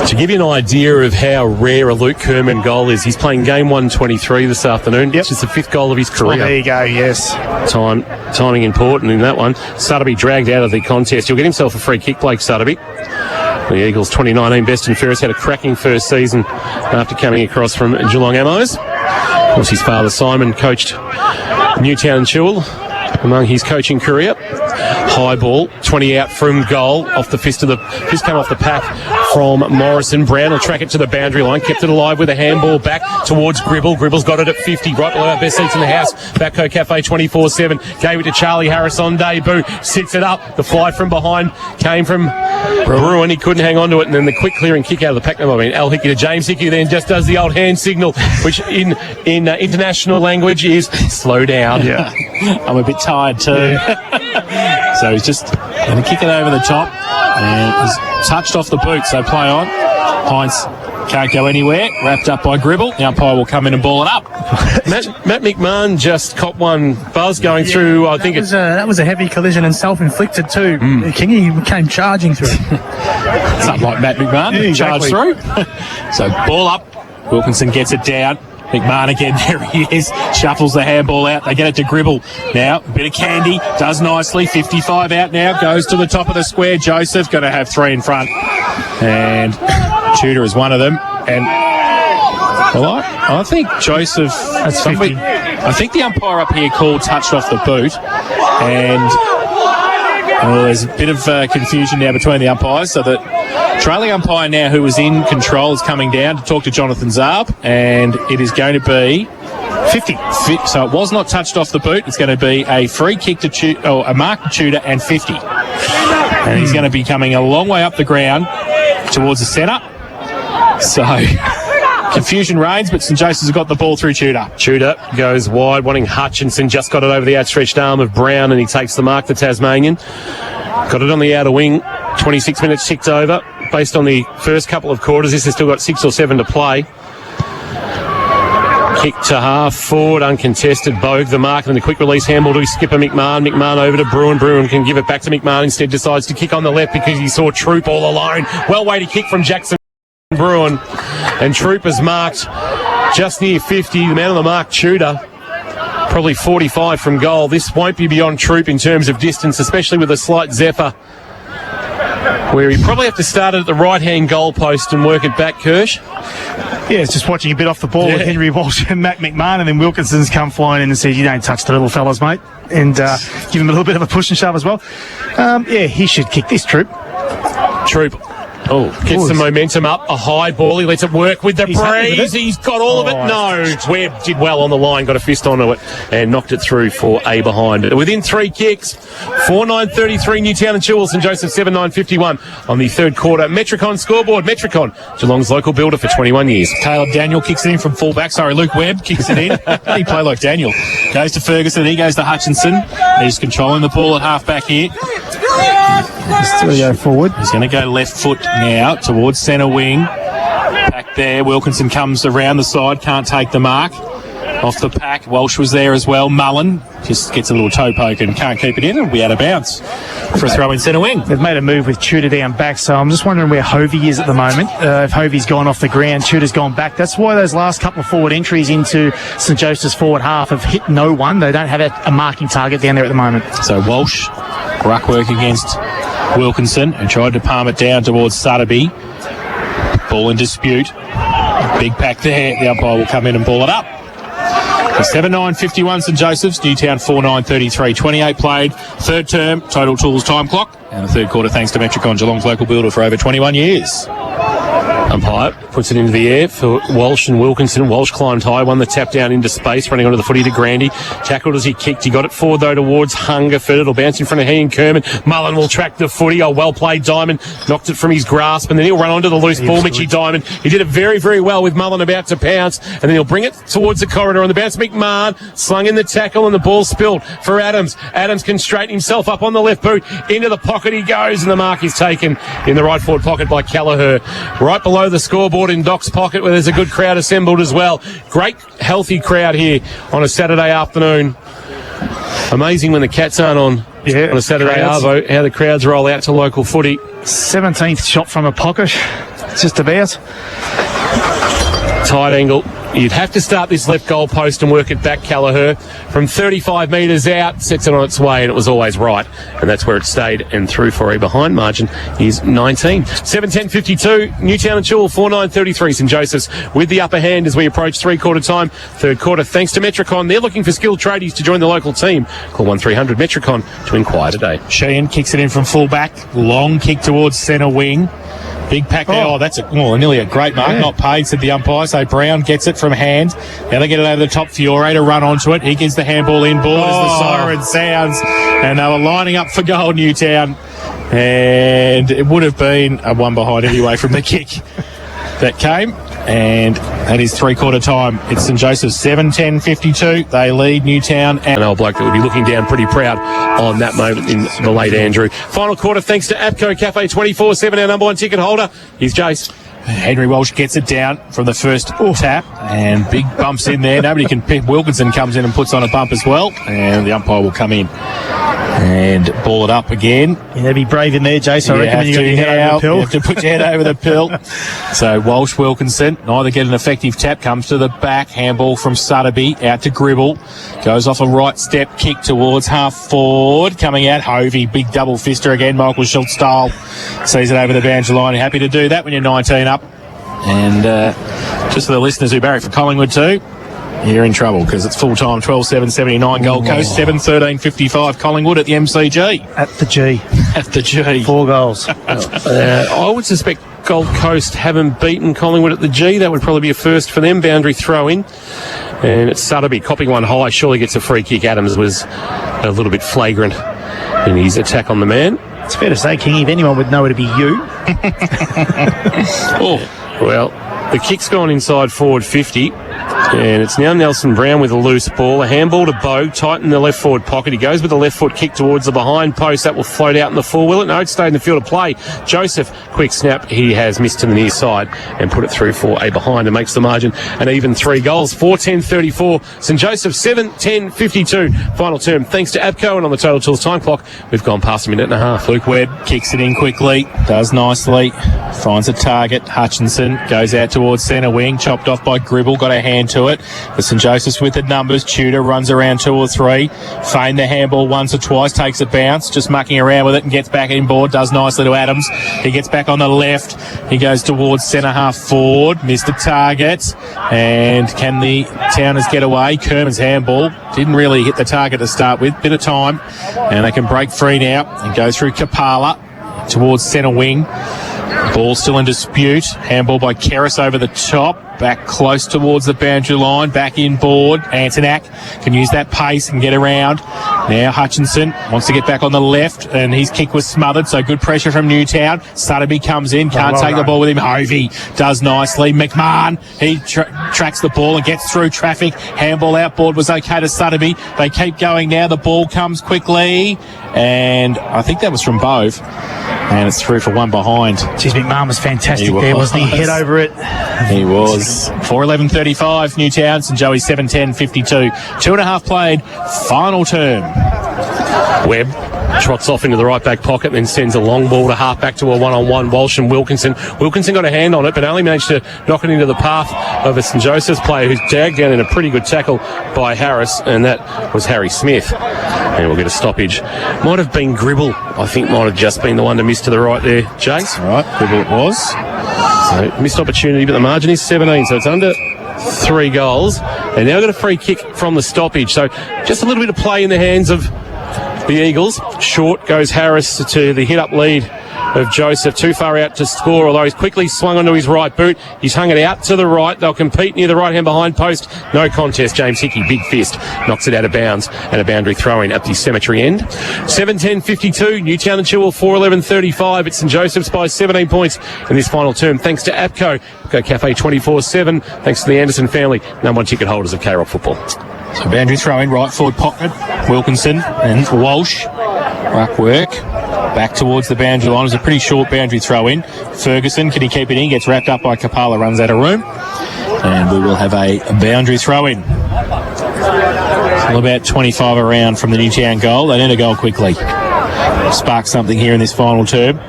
To give you an idea of how rare a Luke Kerman goal is, he's playing game 123 this afternoon. Yep. It's just the fifth goal of his career. Oh, there you go, yes. Timing important in that one. Sutterby dragged out of the contest. He'll get himself a free kick, Blake Sutterby. The Eagles 2019 best and fairest had a cracking first season after coming across from Geelong Ammos. Of course, his father Simon coached NewtownChilwell among his coaching career. High ball, 20 out from goal, off the fist came off the pack from Morrison. Brown will track it to the boundary line, kept it alive with a handball back towards Gribble. Gribble's got it at 50, right below our best seats in the house. Backco Cafe 24/7, gave it to Charlie Harris on debut, sits it up. The fly from behind came from Bruin. He couldn't hang on to it, and then the quick clearing kick out of the pack. I mean, Al Hickey to James Hickey then just does the old hand signal, which in international language is slow down. Yeah. I'm a bit tired too. So he's just going to kick it over the top, and he's touched off the boot, so play on. Hines can't go anywhere, wrapped up by Gribble. The umpire will come in and ball it up. Matt McMahon just copped one buzz going through, I think that was a heavy collision and self-inflicted too. Kingy came charging through. Something like Matt McMahon, Yeah, charged exactly. through. So ball up, Wilkinson gets it down. McMahon again, there he is, shuffles the handball out, they get it to Gribble. Now, a bit of candy, does nicely, 55 out now, goes to the top of the square. Joseph, going to have three in front. And Tudor is one of them. And, well, I think Joseph... That's 50. I think the umpire up here called touched off the boot. And... well, there's a bit of confusion now between the umpires, so that trailing umpire now, who was in control, is coming down to talk to Jonathan Zarb, and it is going to be 50. So it was not touched off the boot. It's going to be a free kick to a mark to Tudor and 50. And he's going to be coming a long way up the ground towards the centre. So confusion reigns, but St Joseph's has got the ball through Tudor. Tudor goes wide, wanting Hutchinson, just got it over the outstretched arm of Brown, and he takes the mark, the Tasmanian. Got it on the outer wing, 26 minutes ticked over. Based on the first couple of quarters, this has still got 6 or 7 to play. Kick to half forward, uncontested. Bogue the mark, and the quick release handball to skipper McMahon. McMahon over to Bruin. Bruin can give it back to McMahon. Instead decides to kick on the left because he saw Troop all alone. Well weighted kick from Jackson Bruin, and Troop is marked just near 50. The man on the mark, Tudor, probably 45 from goal. This won't be beyond Troop in terms of distance, especially with a slight zephyr, where he probably have to start it at the right-hand goal post and work it back, Kirsch. Yeah, it's just watching a bit off the ball with Henry Walsh and Matt McMahon, and then Wilkinson's come flying in and said, "You don't touch the little fellas, mate," and give him a little bit of a push and shove as well. Yeah, he should kick this, Troop. Troop. Oh, gets some momentum up. A high ball. He lets it work with the breeze. He's got all of it. No. Webb did well on the line, got a fist onto it, and knocked it through for a behind. Within 3 kicks, 4-9-33 NewtownChilwell, St Joseph 7-9-51 on the third quarter. Metricon scoreboard. Metricon, Geelong's local builder for 21 years. Caleb Daniel kicks it in from fullback. Sorry, Luke Webb kicks it in. He played like Daniel. Goes to Ferguson. He goes to Hutchinson. He's controlling the ball at half-back here. Still go forward. He's going to go left foot now towards centre wing. Back there, Wilkinson comes around the side, can't take the mark. off the pack. Walsh was there as well. Mullen just gets a little toe poke and can't keep it in. It'll be out of bounds for a throw in centre wing. They've made a move with Tudor down back, so I'm just wondering where Hovey is at the moment. If Hovey's gone off the ground, Tudor's gone back. That's why those last couple of forward entries into St Joseph's forward half have hit no one. They don't have a marking target down there at the moment. So Walsh, ruck work against Wilkinson, and tried to palm it down towards Sutterby. Ball in dispute. Big pack there. The umpire will come in and ball it up. 7-9-51 St Joseph's, Newtown 4-9-33. 28 played, third term, Total Tools time clock, and the third quarter thanks to Metricon, Geelong's local builder for over 21 years. Umpire puts it into the air for Walsh and Wilkinson. Walsh climbed high, won the tap down into space, running onto the footy to Grandy. Tackled as he kicked. He got it forward, though, towards Hungerford. It'll bounce in front of he and Kerman. Mullen will track the footy. Oh, well played, Diamond. Knocked it from his grasp, and then he'll run onto the loose ball, Mitchie Diamond. He did it very, very well with Mullen about to pounce, and then he'll bring it towards the corridor on the bounce. McMahon slung in the tackle, and the ball spilled for Adams. Adams can straighten himself up on the left boot. Into the pocket he goes, and the mark is taken in the right forward pocket by Kelleher. Right below the scoreboard in Doc's pocket, where there's a good crowd assembled as well. Great, healthy crowd here on a Saturday afternoon. Amazing when the Cats aren't on a Saturday arvo, how the crowds roll out to local footy. 17th shot from a pocket. It's just about. Tight angle. You'd have to start this left goal post and work it back, Kelleher. From 35 metres out, sets it on its way, and it was always right. And that's where it stayed and through for a behind margin is 19. 7-10-52, Newtown and Chilwell 4-9-33. St Joseph's with the upper hand as we approach three-quarter time. Third quarter, thanks to Metricon. They're looking for skilled tradies to join the local team. Call 1300 Metricon to inquire today. Sheehan kicks it in from full back. Long kick towards centre wing. Big pack there. Oh, that's nearly a great mark. Yeah. Not paid, said the umpire. So Brown gets it from hand. Now they get it over the top. Fiore to run onto it. He gets the handball inboard as the siren sounds. And they were lining up for goal, Newtown. And it would have been a one behind anyway from the kick that came. And that is three-quarter time. It's St Joseph's 7-10-52. They lead Newtown. An old bloke that would be looking down pretty proud on that moment in the late Andrew. Final quarter thanks to Abco Cafe 24/7, our number one ticket holder. Here's Jace. Henry Walsh gets it down from the first tap, and big bumps in there. Nobody can pick. Wilkinson comes in and puts on a bump as well, and the umpire will come in and ball it up again. Yeah, be brave in there, Jace. I reckon you got your head over the pill. You have to put your head over the pill. So Walsh, Wilkinson, neither get an effective tap. Comes to the back, handball from Sutterby out to Gribble. Goes off a right step kick towards half forward. Coming out, Hovey, big double fister again. Michael Schultz style sees it over the boundary line. You're happy to do that when you're 19 up. And just for the listeners who barrack for Collingwood too, you're in trouble because it's full-time 12-7-79 Gold Coast, 7-13-55 Collingwood at the MCG. At the G. At the G. 4 goals. I would suspect Gold Coast haven't beaten Collingwood at the G. That would probably be a first for them. Boundary throw in. And it's Sutterby copying one high. Surely gets a free kick. Adams was a little bit flagrant in his attack on the man. It's fair to say, Kingy, if anyone would know it, it'd be you. Well, the kick's gone inside forward 50, and it's now Nelson Brown with a loose ball. A handball to Bogue, tighten the left forward pocket. He goes with the left foot kick towards the behind post. That will float out in the full, will it? No, it stayed in the field of play. Joseph, quick snap. He has missed to the near side and put it through for a behind and makes the margin an even 3 goals. 4-10-34. St Joseph 7-10-52. Final term thanks to Abco, and on the Total Tools time clock, we've gone past a minute and a half. Luke Webb kicks it in quickly, does nicely, finds a target. Hutchinson goes out towards centre wing, chopped off by Gribble, got a hand to it. The St Joseph's with the numbers. Tudor runs around 2 or 3, feigned the handball once or twice, takes a bounce, just mucking around with it and gets back inboard, does nicely to Adams. He gets back on the left, he goes towards centre half forward, missed a target, and can the Towners get away? Kerman's handball didn't really hit the target to start with, bit of time, and they can break free now and go through Kapala towards centre wing. Ball still in dispute. Handball by Kerris over the top. Back close towards the boundary line. Back inboard. Antonak can use that pace and get around. Now Hutchinson wants to get back on the left, and his kick was smothered, so good pressure from Newtown. Sutterby comes in. Can't take the ball with him. Hovey does nicely. McMahon, he tracks the ball and gets through traffic. Handball outboard was okay to Sutterby. They keep going now. The ball comes quickly, and I think that was from Bove. And it's through for one behind. Jeez, McMahon was fantastic there, wasn't he? Head over it. He was. is 4:11:35 Newtown, St Joey's 7:10:52. 2.5 played, final term. Webb trots off into the right back pocket and then sends a long ball to half back to a one-on-one. Walsh and Wilkinson. Wilkinson got a hand on it, but only managed to knock it into the path of a St Joseph's player who's dagged down in a pretty good tackle by Harris, and that was Harry Smith. And we'll get a stoppage. Might have been Gribble. I think might have just been the one to miss to the right there, Jace. Right, Gribble it was. So missed opportunity, but the margin is 17, so it's under 3 goals. And now got a free kick from the stoppage. So just a little bit of play in the hands of the Eagles. Short goes Harris to the hit-up lead of Joseph. Too far out to score, although he's quickly swung onto his right boot. He's hung it out to the right. They'll compete near the right-hand behind post. No contest. James Hickey, big fist, knocks it out of bounds, and a boundary throw-in at the cemetery end. 7:10:52. Newtown and Chilwell 4:11:35. It's St Joseph's by 17 points in this final term. Thanks to APCO. APCO Cafe 24/7. Thanks to the Anderson family, #1 ticket holders of K-Rock football. So boundary throw-in, right forward pocket. Wilkinson and Walsh. Ruck work. Back towards the boundary line. It's a pretty short boundary throw-in. Ferguson, can he keep it in? Gets wrapped up by Kapala, runs out of room. And we will have a boundary throw-in. Still about 25 around from the Newtown goal. They need a goal quickly. Spark something here in this final term.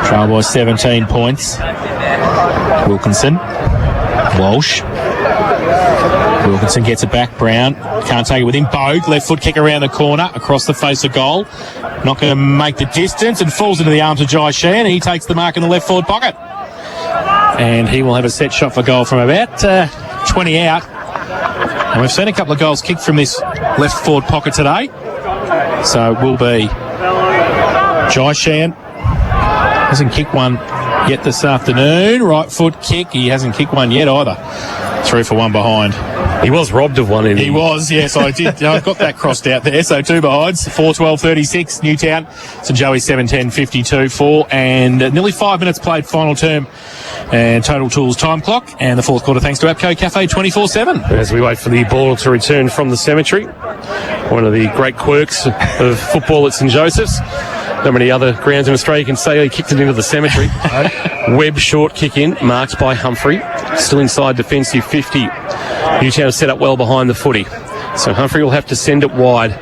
Trail by 17 points. Wilkinson. Walsh. Wilkinson gets it back. Brown can't take it with him. Bogue, left foot kick around the corner, across the face of goal. Not going to make the distance and falls into the arms of Jai Shan. He takes the mark in the left forward pocket. And he will have a set shot for goal from about 20 out. And we've seen a couple of goals kicked from this left forward pocket today. So it will be Jai Shan. Hasn't kicked one yet this afternoon. Right foot kick. He hasn't kicked one yet either. 3 for 1 behind. He was robbed of one. He was, yes, I did. I've got that crossed out there. So 2 behinds. 4:12:36 Newtown. St Joey's 7:10:52. 4 and nearly 5 minutes played final term. And Total Tools time clock. And the fourth quarter thanks to APCO Cafe 24/7. As we wait for the ball to return from the cemetery. One of the great quirks of football at St Joseph's. Not many other grounds in Australia can say he kicked it into the cemetery. Webb short kick in, marked by Humphrey. Still inside defensive 50. Newtown has set up well behind the footy. So Humphrey will have to send it wide.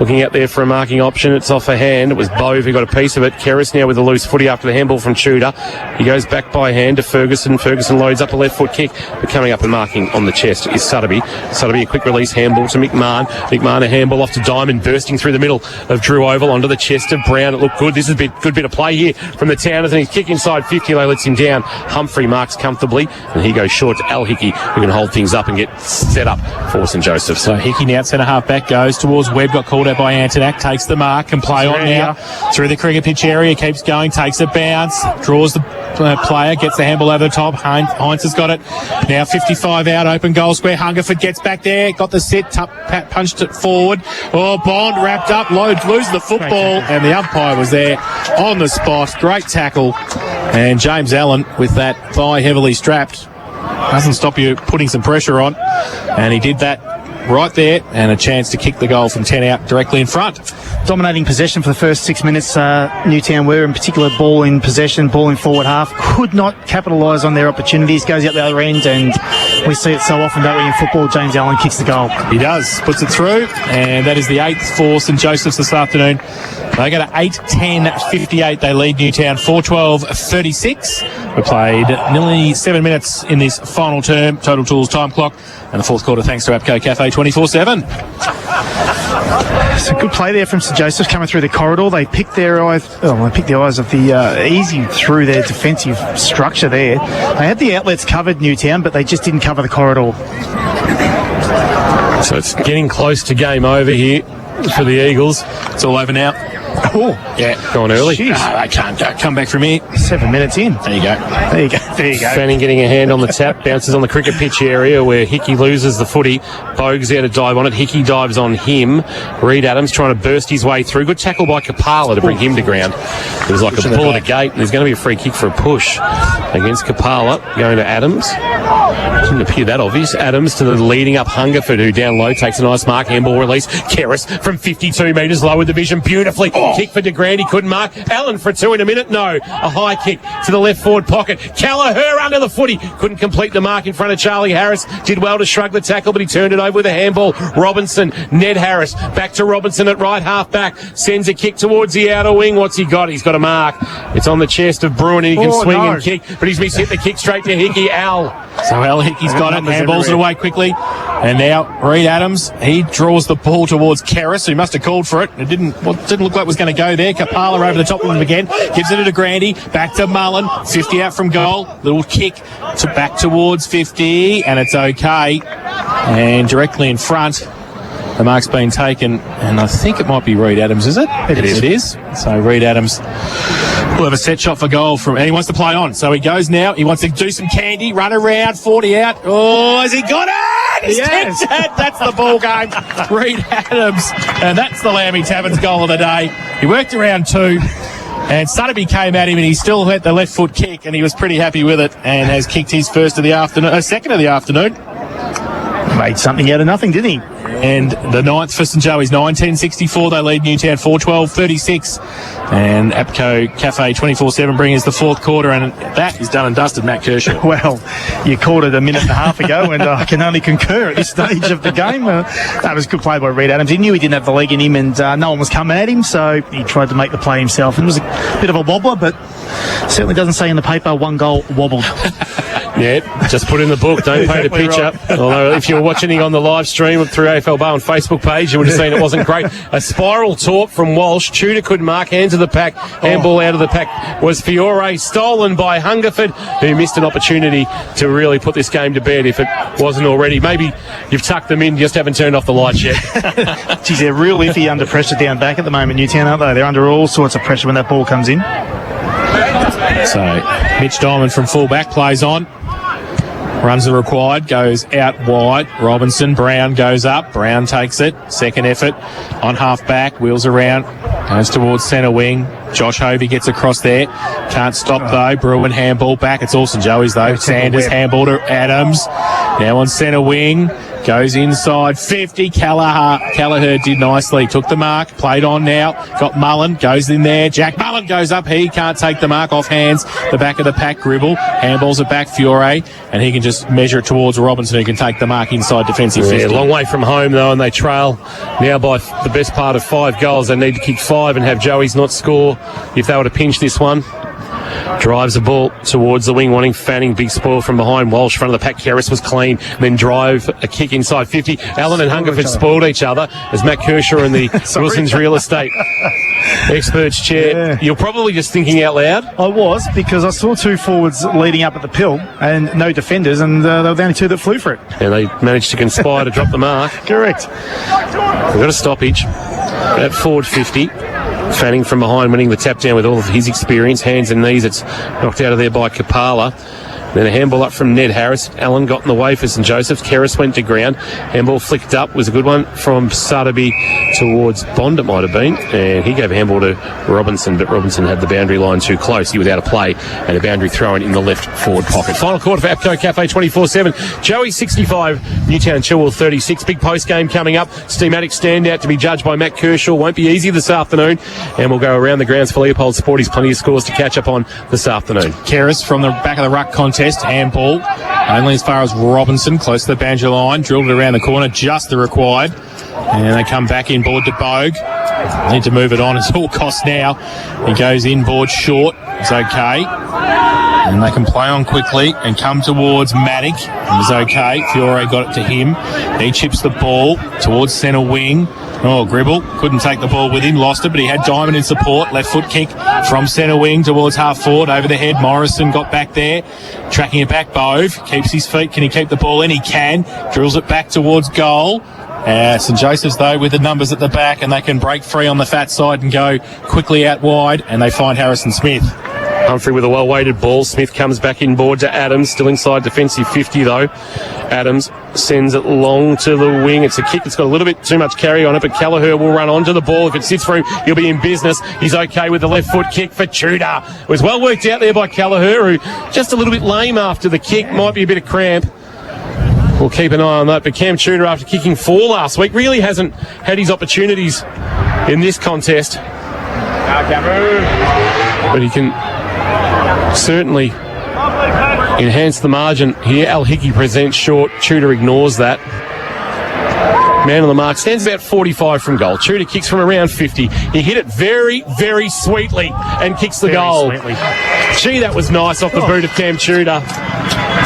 Looking out there for a marking option. It's off a hand. It was Bove who got a piece of it. Kerris now with a loose footy after the handball from Tudor. He goes back by hand to Ferguson. Ferguson loads up a left foot kick. But coming up and marking on the chest is Sutterby. Sutterby a quick release handball to McMahon. McMahon a handball off to Diamond, bursting through the middle of Drew Oval onto the chest of Brown. It looked good. This is a good bit of play here from the Towners, and he's kick inside 50. They lets him down. Humphrey marks comfortably, and he goes short to Al Hickey, who can hold things up and get set up for St Joseph's. So Hickey now centre half back goes towards Webb, got called out by Antonak, takes the mark, can play on now through the cricket pitch area, keeps going, takes a bounce, draws the player, gets the handball over the top. Heinz has got it. Now 55 out, open goal square. Hungerford gets back there, got the set, punched it forward. Oh, Bond wrapped up, loses the football, and the umpire was there on the spot. Great tackle. And James Allen with that thigh heavily strapped. Doesn't stop you putting some pressure on. And he did that right there, and a chance to kick the goal from 10 out directly in front. Dominating possession for the first 6 minutes. Newtown were, in particular, ball in possession, ball in forward half. Could not capitalise on their opportunities. Goes out the other end, and we see it so often, don't we, in football. James Allen kicks the goal. He does. Puts it through, and that is the 8th for St Joseph's this afternoon. They go to 8:10:58. They lead Newtown 4:12:36. We played nearly 7 minutes in this final term. Total Tools time clock, and the fourth quarter thanks to APCO Cafe 24/7. It's a good play there from St Joseph's coming through the corridor. They picked their eyes. They picked the eyes of the easy through their defensive structure there. They had the outlets covered, Newtown, but they just didn't cover the corridor. So it's getting close to game over here for the Eagles. It's all over now. Oh, yeah. Gone early. Jeez. I can't come back from here. 7 minutes in. There you go. There you go. There you go. Fanning getting a hand on the tap, bounces on the cricket pitch area where Hickey loses the footy. Bogue's there to dive on it. Hickey dives on him. Reed Adams trying to burst his way through. Good tackle by Kapala to bring him to ground. It was like a bull at a gate, and there's going to be a free kick for a push against Kapala. Going to Adams. Didn't appear that obvious. Adams to the leading up Hungerford, who down low takes a nice mark. Handball release. Kerris from 52 metres lower division. Beautifully kick for DeGrand. He couldn't mark. Allen for 2 in a minute. No. A high kick to the left forward pocket. Kelleher under the footy. Couldn't complete the mark in front of Charlie Harris. Did well to shrug the tackle, but he turned it over with a handball. Robinson, Ned Harris. Back to Robinson at right half back. Sends a kick towards the outer wing. What's he got? He's got a mark. It's on the chest of Bruin, and he can swing and kick, but he's missed hit the kick straight to Hickey. So Al Hickey's got it. Handballs it away quickly. And now Reed Adams, he draws the ball towards Kerris, who must have called for it. It didn't look like it was going to go there. Kapala over the top of him again. Gives it to Grandy. Back to Mullen. 50 out from goal. Little kick to back towards 50. And it's okay. And directly in front, the mark's been taken, and I think it might be Reed Adams, is it? It is. So Reed Adams will have a set shot for goal and he wants to play on. So he goes now. He wants to do some candy, run around, 40 out. Oh, has he got it? He's kicked it. That's the ball game. Reed Adams. And that's the Lammy Taverns goal of the day. He worked around 2. And Sutterby came at him, and he still had the left foot kick, and he was pretty happy with it, and has kicked his second of the afternoon. Made something out of nothing, didn't he? And the ninth for St Joey's, 1964. They lead Newtown 4-12-36. And APCO Cafe 24/7 bring us the fourth quarter, and that is done and dusted, Matt Kershaw. Well, you called it a minute and a half ago, and I can only concur at this stage of the game. That was good play by Reed Adams. He knew he didn't have the leg in him, and no one was coming at him, so he tried to make the play himself. It was a bit of a wobbler, but certainly doesn't say in the paper 1 goal wobbled. Yeah, just put in the book. Don't paint a picture. Right. Although if you were watching it on the live stream through AFL Bar on Facebook page, you would have seen it wasn't great. A spiral taught from Walsh. Tudor couldn't mark. Hands of the pack. Handball out of the pack was Fiore. Stolen by Hungerford, who missed an opportunity to really put this game to bed if it wasn't already. Maybe you've tucked them in, just haven't turned off the lights yet. Geez, they're real iffy under pressure down back at the moment, Newtown, aren't they? They're under all sorts of pressure when that ball comes in. So Mitch Diamond from fullback plays on. Runs the required, goes out wide. Robinson, Brown goes up. Brown takes it. Second effort on half back, wheels around, goes towards centre wing. Josh Hovey gets across there. Can't stop though. Bruin handball back. It's all St Joey's though. Sanders handball to Adams. Now on centre wing. Goes inside 50. Kelleher did nicely. Took the mark. Played on now. Got Mullen. Goes in there. Jack Mullen goes up. He can't take the mark off hands. The back of the pack. Gribble. Handballs it back. Fiore. And he can just measure it towards Robinson, who can take the mark inside defensive 50. Long way from home though, and they trail now by the best part of 5 goals. They need to kick 5 and have Joey's not score if they were to pinch this one. Drives the ball towards the wing, wanting Fanning. Big spoil from behind. Walsh, front of the pack. Kerris was clean. Then drive a kick inside 50. Allen and Hungerford spoiled each other as Matt Kershaw in the Wilson's Real Estate Experts chair. Yeah. You're probably just thinking out loud. I was, because I saw 2 forwards leading up at the pill and no defenders, and they were the only 2 that flew for it. And they managed to conspire to drop the mark. Correct. We've got a stoppage at forward 50. Fanning from behind, winning the tap down with all of his experience, hands and knees. It's knocked out of there by Kapala. Then a handball up from Ned Harris. Allen got in the way for St Joseph's. Kerris went to ground. Handball flicked up. Was a good one from Sutterby towards Bond, it might have been. And he gave a handball to Robinson, but Robinson had the boundary line too close. He was out of play, and a boundary throw in the left forward pocket. Final quarter for APCO Cafe 24/7. Joey 65, NewtownChilwell 36. Big post game coming up. Steamatic standout to be judged by Matt Kershaw. Won't be easy this afternoon. And we'll go around the grounds for Leopold Sporties. Plenty of scores to catch up on this afternoon. Kerris from the back of the ruck contest. Handball only as far as Robinson, close to the boundary line, drilled it around the corner, just the required, and they come back inboard to Bogue. Need to move it on at all costs now. He goes inboard short. It's okay, and they can play on quickly and come towards Maddock. It was okay. Fiore got it to him. He chips the ball towards centre wing. Oh, Gribble couldn't take the ball with him, lost it, but he had Diamond in support. Left foot kick from centre wing towards half forward, over the head. Morrison got back there, tracking it back. Bove keeps his feet. Can he keep the ball in? He can. Drills it back towards goal. St Joseph's, though, with the numbers at the back, and they can break free on the fat side and go quickly out wide, and they find Harrison Smith. Humphrey with a well-weighted ball. Smith comes back inboard to Adams, still inside defensive 50 though. Adams sends it long to the wing. It's a kick that's got a little bit too much carry on it, but Kelleher will run onto the ball. If it sits for him, he'll be in business. He's okay with the left foot kick for Tudor. It was well worked out there by Kelleher, who just a little bit lame after the kick. Might be a bit of cramp. We'll keep an eye on that. But Cam Tudor, after kicking 4 last week, really hasn't had his opportunities in this contest. But he can certainly enhance the margin here. Al Hickey presents short. Tudor ignores that. Man on the mark, stands about 45 from goal. Tudor kicks from around 50. He hit it very, very sweetly and kicks the goal. Sweetly. Gee, that was nice off the boot of Cam Tudor.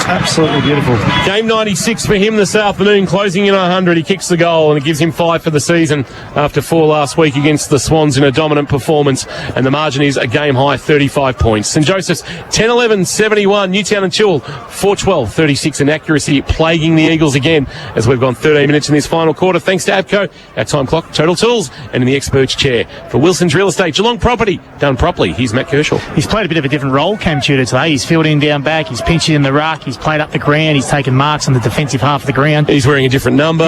Absolutely beautiful. Game 96 for him this afternoon, closing in 100. He kicks the goal and it gives him 5 for the season after 4 last week against the Swans in a dominant performance. And the margin is a game high 35 points. St Joseph's 10-11-71. Newtown and Chilwell 4-12-36. An accuracy plaguing the Eagles again as we've gone 13 minutes in this final quarter. Thanks to ABCO, our time clock, Total Tools, and in the experts chair. For Wilson's Real Estate, Geelong Property, done properly. Here's Matt Kershaw. He's played a bit of a different role, Cam Tudor, today. He's fielding down back, he's pinching in the ruck, he's played up the ground, he's taken marks on the defensive half of the ground. He's wearing a different number.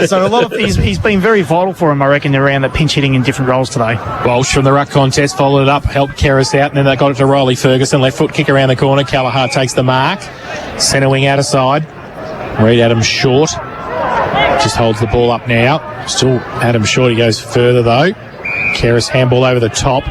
So a lot of he's been very vital for him, I reckon, around that pinch hitting in different roles today. Walsh from the ruck contest followed it up, helped Keris out, and then they got it to Riley Ferguson. Left foot kick around the corner. Callagher takes the mark. Centre wing out of side. Reed Adams short. Just holds the ball up now. Still Adams short. He goes further though. Keris handball over the top.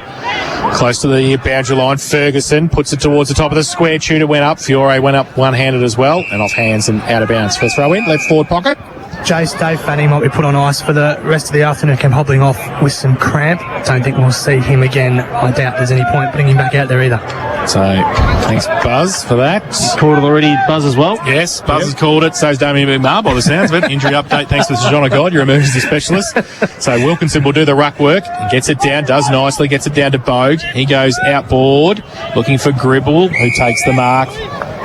Close to the boundary line. Ferguson puts it towards the top of the square. Tudor went up. Fiore went up one-handed as well. And off hands and out of bounds. First throw in. Left forward pocket. Jace, Dave Fanning might be put on ice for the rest of the afternoon. Came hobbling off with some cramp. Don't think we'll see him again. I doubt there's any point putting him back out there either. So, thanks, Buzz, for that. Called it already, Buzz, as well. Yes, Buzz has called it. So's Damien McMahon, by the sounds of it. Injury update, thanks to John God, your emergency specialist. So, Wilkinson will do the ruck work. Gets it down, does nicely, gets it down to Bogue. He goes outboard, looking for Gribble, who takes the mark.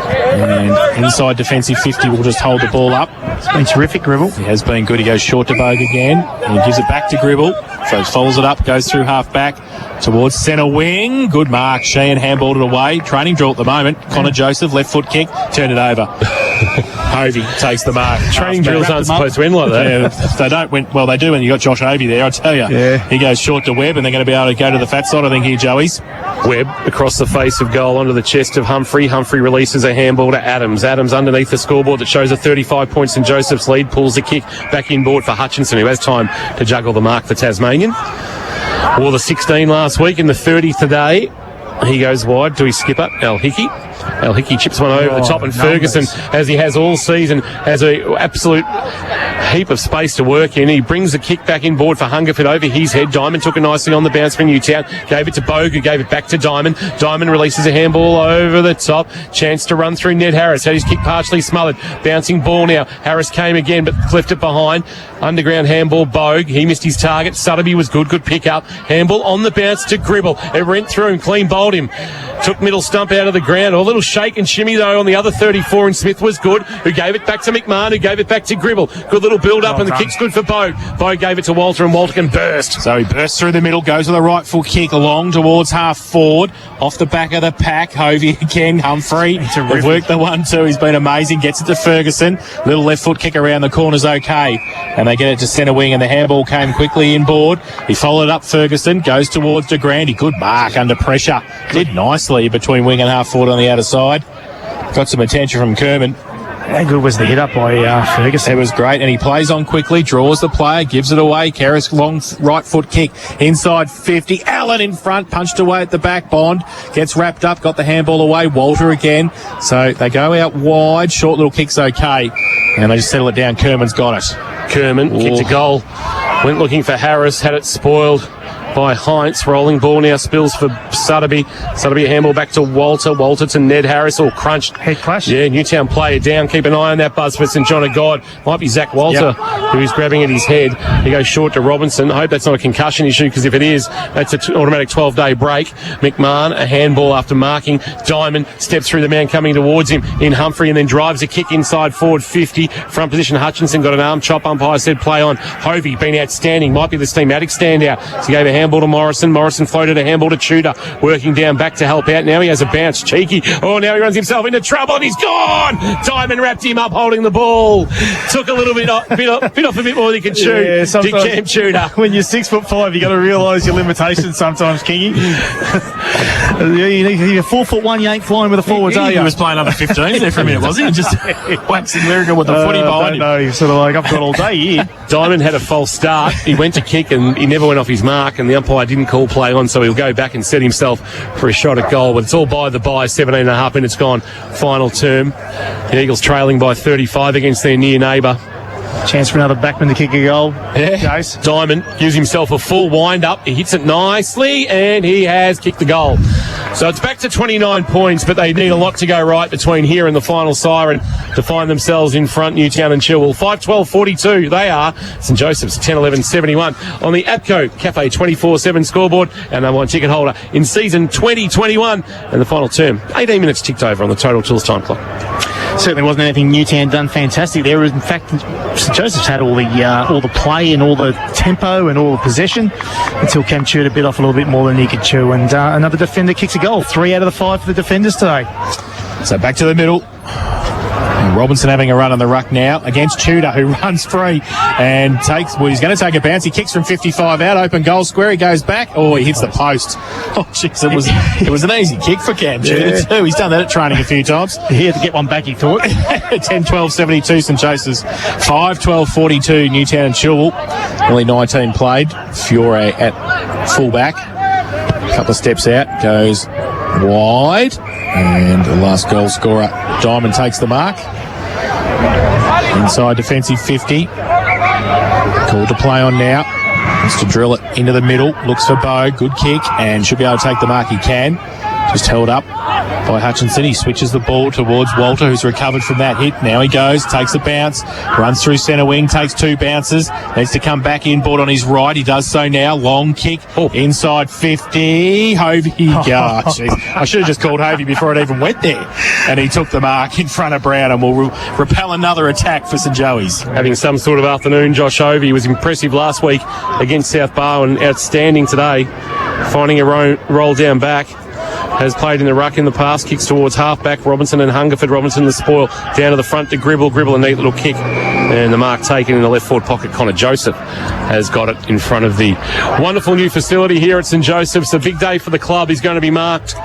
And inside defensive 50 will just hold the ball up. It's been terrific, Gribble. He has been good. He goes short to Bogue again. And he gives it back to Gribble. So follows it up, goes through half back towards centre wing. Good mark. Sheehan handballed it away. Training drill at the moment. Connor Joseph, left foot kick, turned it over. Hovey takes the mark. Training drills aren't supposed to end like that. Yeah, they don't win. Well, they do when you got Josh Hovey there, I tell you. Yeah. He goes short to Webb, and they're going to be able to go to the fat side, I think, here, Joey's. Webb across the face of goal onto the chest of Humphrey. Humphrey releases a handball to Adams. Adams underneath the scoreboard that shows a 35 points St Joseph's lead. Pulls the kick back inboard for Hutchinson, who has time to juggle the mark for Tasmanian. Wore the 16 last week in the 30 today. He goes wide to his skipper, Al Hickey. Al Hickey chips one over the top, and Ferguson, as he has all season, has an absolute heap of space to work in. He brings the kick back inboard for Hungerford over his head. Diamond took it nicely on the bounce for Newtown. Gave it to Bogue, who gave it back to Diamond. Diamond releases a handball over the top. Chance to run through Ned Harris. Had his kick partially smothered. Bouncing ball now. Harris came again, but left it behind. Underground handball, Bogue. He missed his target. Sutterby was good. Good pick up. Handball on the bounce to Gribble. It went through and clean bowled him. Took middle stump out of the ground. A little shake and shimmy, though, on the other 34, and Smith was good, who gave it back to McMahon, who gave it back to Gribble. Good little build-up, and the kick's good for Bogue. Bogue gave it to Walter, and Walter can burst. So he bursts through the middle, goes with a right full kick along towards half forward, off the back of the pack. Hovey again, Humphrey. They've worked the 1-2. He's been amazing. Gets it to Ferguson. Little left foot kick around the corner's okay. And they get it to centre wing, and the handball came quickly inboard. He followed up Ferguson, goes towards De Grande. Good mark under pressure. Did nicely between wing and half forward on the outer side. Got some attention from Kerman. How good was the hit up by Ferguson? It was great, and he plays on quickly, draws the player, gives it away. Keris long right foot kick inside 50. Allen in front, punched away at the back. Bond gets wrapped up, got the handball away. Walter again. So they go out wide. Short little kick's okay, and they just settle it down. Kerman's got it. Kerman kicked a goal. Went looking for Harris, had it spoiled by Heinz. Rolling ball now spills for Sutterby. Sutterby a handball back to Walter. Walter to Ned Harris, all crunched. Head clash. Yeah, Newtown player down. Keep an eye on that, Buzz, for St John of God. Might be Zach Walter who's grabbing at his head. He goes short to Robinson. I hope that's not a concussion issue, because if it is, that's an automatic 12-day break. McMahon, a handball after marking. Diamond steps through the man coming towards him in Humphrey, and then drives a kick inside forward 50. Front position, Hutchinson got an arm chop. Umpire said play on. Hovey been outstanding. Might be the thematic standout. So he gave a handball to Morrison. Morrison floated a handball to Tudor, working down back to help out. Now he has a bounce. Cheeky. Oh, now he runs himself into trouble, and he's gone. Diamond wrapped him up holding the ball. Took a little bit off a bit more than he could chew. Yeah, did Cam Tudor. When you're 6'5", you got to realise your limitations sometimes, Kingy. You're 4'1", you ain't flying with the forwards, are you? He was playing under 15 there for a minute, was he? Just waxing lyrical with the footy behind him. No, he's sort of like, I've got all day here. Diamond had a false start. He went to kick, and he never went off his mark, and the the umpire didn't call play on, so he'll go back and set himself for a shot at goal. But it's all by the by. 17.5 minutes gone. Final term. The Eagles trailing by 35 against their near neighbour. Chance for another backman to kick a goal. Yeah. Jace. Diamond gives himself a full wind-up. He hits it nicely, and he has kicked the goal. So it's back to 29 points, but they need a lot to go right between here and the final siren to find themselves in front, Newtown and Chilwell. 5-12-42, they are. St Joseph's 10-11-71 on the APCO Cafe 24/7 scoreboard, and number one ticket holder in season 2021. And the final term, 18 minutes ticked over on the Total Tools time clock. Certainly wasn't anything Newtown done fantastic there. In fact, St Joseph's had all the play and all the tempo and all the possession until Cam chewed a bit off a little bit more than he could chew. And another defender kicks a goal. 3 out of the 5 for the defenders today. So back to the middle. And Robinson having a run on the ruck now against Tudor, who runs free and he's going to take a bounce. He kicks from 55 out, open goal square. He goes back. Oh, he hits the post. Oh, jeez, it was an easy kick for Cam Tudor too. He's done that at training a few times. He had to get one back, he thought. 10-12-72 St Joseph's. 5-12-42 Newtown and Chilwell. Only 19 played. Fiore at fullback. A couple of steps out. Goes wide. And the last goal scorer, Diamond, takes the mark. Inside defensive 50. Called to play on now. Wants to drill it into the middle. Looks for Bo. Good kick. And should be able to take the mark. He can. Just held up by Hutchinson. He switches the ball towards Walter, who's recovered from that hit. Now he goes, takes a bounce, runs through centre wing, takes 2 bounces, needs to come back in, board on his right. He does so now. Long kick, inside 50. Hovey, I should have just called Hovey before it even went there. And he took the mark in front of Brown and will repel another attack for St Joey's. Having some sort of afternoon, Josh Hovey was impressive last week against South Barwon, outstanding today, finding a roll down back. Has played in the ruck in the past, kicks towards half-back Robinson and Hungerford. Robinson the spoil, down to the front to Gribble. Gribble a neat little kick, and the mark taken in the left forward pocket. Connor Joseph has got it in front of the wonderful new facility here at St Joseph's. A big day for the club. He's going to be marked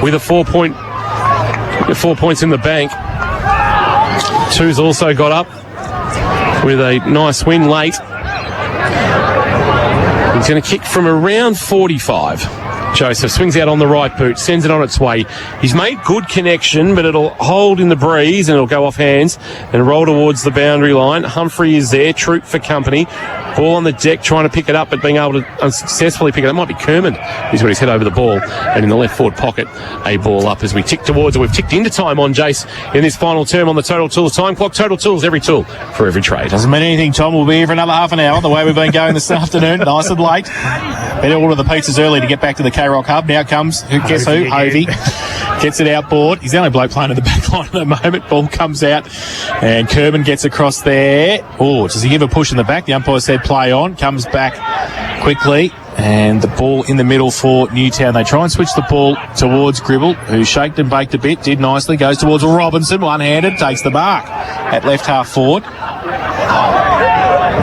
with a 4 points in the bank. Two's also got up with a nice win late. He's going to kick from around 45. Joseph swings out on the right boot, sends it on its way. He's made good connection, but it'll hold in the breeze and it'll go off hands and roll towards the boundary line. Humphrey is there, Troop for company. Ball on the deck, trying to pick it up, but being able to unsuccessfully pick it up. It might be Kerman. He's got his head over the ball, and in the left forward pocket, a ball up as we tick towards it. We've ticked into time on Jace in this final term on the Total Tools time clock. Total Tools, every tool for every trade. Doesn't mean anything, Tom. We'll be here for another half an hour, the way we've been going this afternoon. Nice and late. Better order the pizzas early to get back to the K-Rock Hub. Now comes, guess who? Hovey. Gets it outboard. He's the only bloke playing in the back line at the moment. Ball comes out, and Kerman gets across there. Oh, does he give a push in the back? The umpire said play on. Comes back quickly, and the ball in the middle for Newtown. They try and switch the ball towards Gribble, who shaked and baked a bit, did nicely, goes towards Robinson, one-handed, takes the mark at left half forward.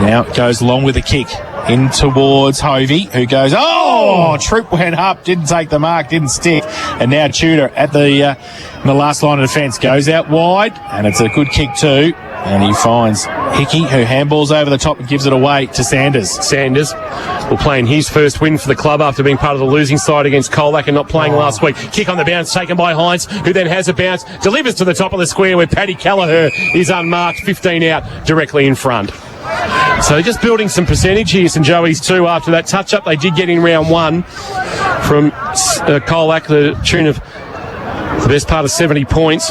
Now it goes along with a kick in towards Hovey, who goes, Troop went up, didn't take the mark, didn't stick, and now Tudor at the in the last line of defence goes out wide, and it's a good kick too, and he finds Hickey, who handballs over the top and gives it away to Sanders. Sanders will play in his first win for the club after being part of the losing side against Colac and not playing last week. Kick on the bounce taken by Hines, who then has a bounce, delivers to the top of the square where Paddy Kelleher is unmarked, 15 out, directly in front. So just building some percentage here, St Joey's too, after that touch-up they did get in round 1 from Colac, the tune of the best part of 70 points.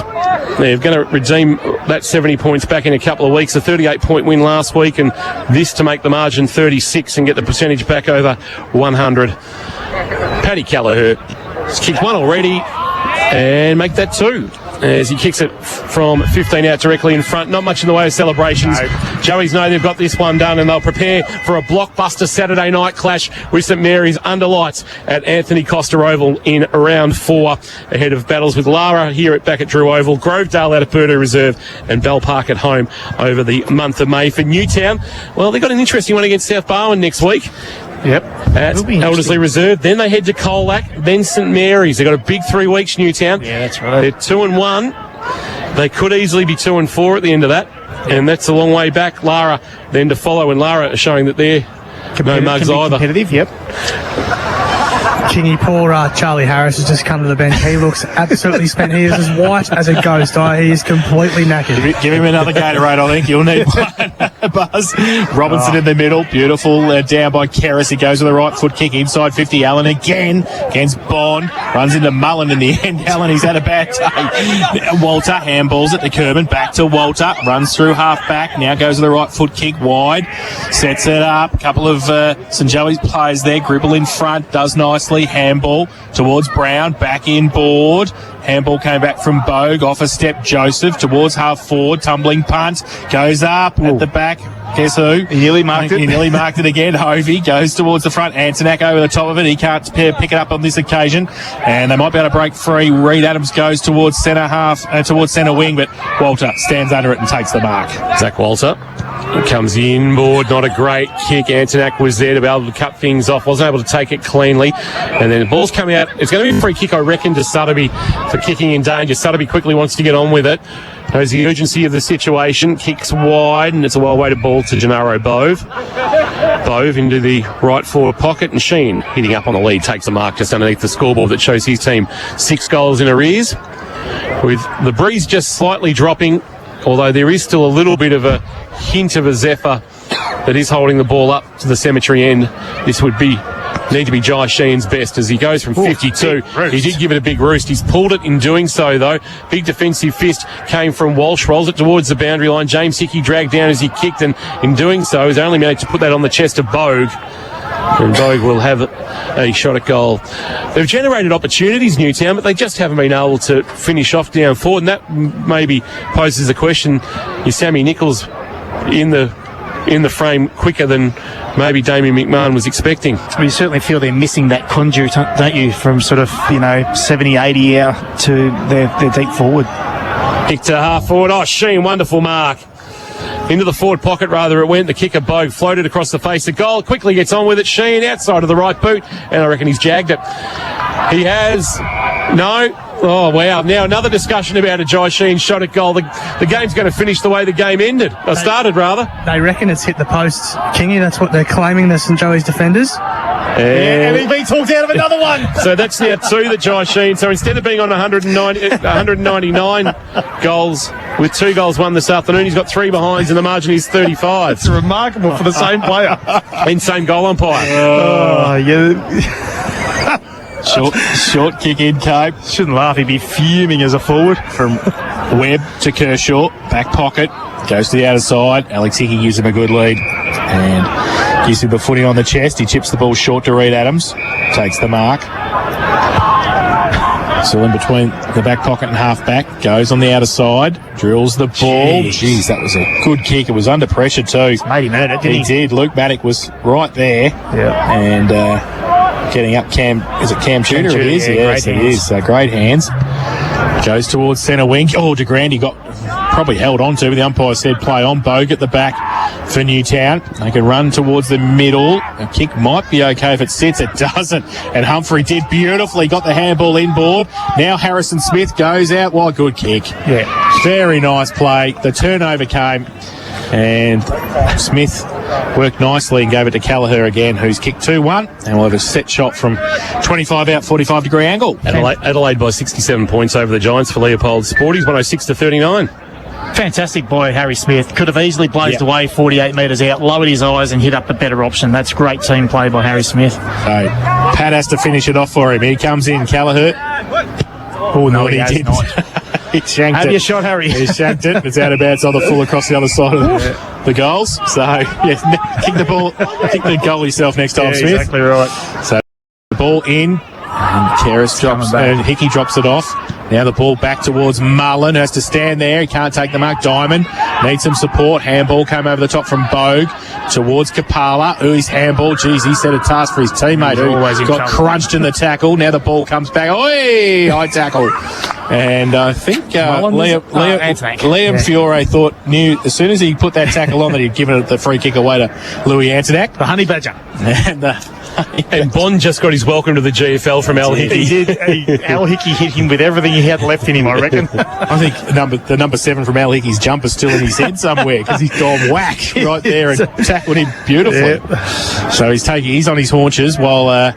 They're going to redeem that 70 points back in a couple of weeks. A 38-point win last week, and this to make the margin 36 and get the percentage back over 100. Paddy Kelleher has kicked one already and make that 2. As he kicks it from 15 out directly in front. Not much in the way of celebrations. No. Joeys know they've got this one done, and they'll prepare for a blockbuster Saturday night clash with St Mary's under lights at Anthony Costa Oval in round 4, ahead of battles with Lara here back at Drew Oval, Grovedale out of Purdue Reserve, and Bell Park at home over the month of May. For Newtown, well, they've got an interesting one against South Barwon next week. Yep. At Eldersley Reserve. Then they head to Colac, then St Mary's. They've got a big 3 weeks, Newtown. Yeah, that's right. They're 2-1. They could easily be 2-4 at the end of that. And that's a long way back. Lara then to follow, and Lara are showing that they're No mugs can be either. competitive, yep. Kingy, poor Charlie Harris has just come to the bench. He looks absolutely spent. He is as white as a ghost. He is completely knackered. Give him another Gatorade, I think. You'll need one. Buzz. Robinson in the middle. Beautiful. Down by Kerris. He goes with the right foot kick inside 50. Allen again against Bond. Runs into Mullen in the end. Allen, he's had a bad day. Walter handballs it to Kerman. Back to Walter. Runs through half back. Now goes with the right foot kick wide. Sets it up. A couple of St. Joey's players there. Gribble in front. Does nicely. Handball towards Brown. Back in board. Handball came back from Bogue. Off a step Joseph towards half forward. Tumbling punt. Goes up at the back. Guess who? He nearly marked it. He nearly marked it again. Hovey goes towards the front. Antonak over the top of it. He can't pick it up on this occasion. And they might be able to break free. Reed Adams goes towards centre half, towards centre wing, but Walter stands under it and takes the mark. Zach Walter comes inboard. Not a great kick. Antonak was there to be able to cut things off. Wasn't able to take it cleanly. And then the ball's coming out. It's going to be a free kick, I reckon, to Sutterby for kicking in danger. Sutterby quickly wants to get on with it. Knows the urgency of the situation. Kicks wide, and it's a well-weighted ball to Gennaro Bove. Bove into the right forward pocket, and Sheen hitting up on the lead takes a mark just underneath the scoreboard that shows his team 6 goals in arrears. With the breeze just slightly dropping, although there is still a little bit of a hint of a zephyr that is holding the ball up to the cemetery end. This would need to be Jai Sheen's best as he goes from 52. He did give it a big roost. He's pulled it in doing so, though. Big defensive fist came from Walsh, rolls it towards the boundary line. James Hickey dragged down as he kicked, and in doing so, he's only managed to put that on the chest of Bogue. And Bogue will have a shot at goal. They've generated opportunities, Newtown, but they just haven't been able to finish off down forward, and that maybe poses a question. Is Sammy Nichols in the frame quicker than maybe Damien McMahon was expecting? Well, you certainly feel they're missing that conduit, don't you, from sort of, 70, 80 out to their deep forward. Kick to half forward. Oh, Sheen, wonderful mark. Into the forward pocket, rather, it went. The kicker, Bogue, floated across the face of goal. Quickly gets on with it. Sheen outside of the right boot, and I reckon he's jagged it. He has. No. Oh, wow. Now another discussion about a Jai Sheen shot at goal. The game's going to finish the way the game ended. Started, rather. They reckon it's hit the post, Kingy. That's what they're claiming, the St. Joey's defenders. And he's been talked out of another one. So that's now 2 that Jai Sheen. So instead of being on 199 goals with 2 goals won this afternoon, he's got 3 behinds and the margin is 35. It's remarkable for the same player. And same goal umpire. Oh, yeah. Short kick in, Cape. Shouldn't laugh. He'd be fuming as a forward. From Webb to Kershaw. Back pocket. Goes to the outer side. Alex Hickey gives him a good lead. And gives him a footing on the chest. He chips the ball short to Reed Adams. Takes the mark. So in between the back pocket and half back. Goes on the outer side. Drills the ball. Jeez, that was a good kick. It was under pressure too. Made him earn it, didn't he? He did. Luke Maddock was right there. Yeah. And getting up Cam. Is it Cam Tudor? It is. Yeah, Yes, it is. Great hands. Goes towards centre wing. Oh, de Grande got probably held on to, but the umpire said play on. Bogue at the back for Newtown. They can run towards the middle. A kick might be okay if it sits. It doesn't. And Humphrey did beautifully. Got the handball inboard. Now Harrison Smith goes out. What a good kick. Yeah. Very nice play. The turnover came. And Smith worked nicely and gave it to Callagher again, who's kicked 2-1. And we'll have a set shot from 25 out, 45-degree angle. Adelaide by 67 points over the Giants for Leopold Sporties, 106-39. Fantastic boy, Harry Smith. Could have easily blazed away 48 metres out, lowered his eyes and hit up a better option. That's great team play by Harry Smith. So Pat has to finish it off for him. He comes in, Callagher. Oh, no, he didn't. He shanked Have it. your shot, Harry. He shanked it. It's out of bounds on the full across the other side of the goals. So, yeah, kick the goal yourself next time, Smith. Exactly right. So, the ball in. And Kerris drops, and Hickey drops it off. Now the ball back towards Mullen, who has to stand there. He can't take the mark. Diamond needs some support. Handball came over the top from Bogue towards Kapala. His handball. Jeez, he set a task for his teammate who got crunched in the tackle. Now the ball comes back. Oi! High tackle. And I think Liam Fiore knew as soon as he put that tackle on that he'd given it the free kick away to Louis Antonak. The Honey Badger. And And Bond just got his welcome to the GFL from Al Hickey. He did. Al Hickey hit him with everything he had left in him, I reckon. I think the number 7 from Al Hickey's jumper's still in his head somewhere because he's gone whack right there and tackled him beautifully. Yeah. So he's on his haunches while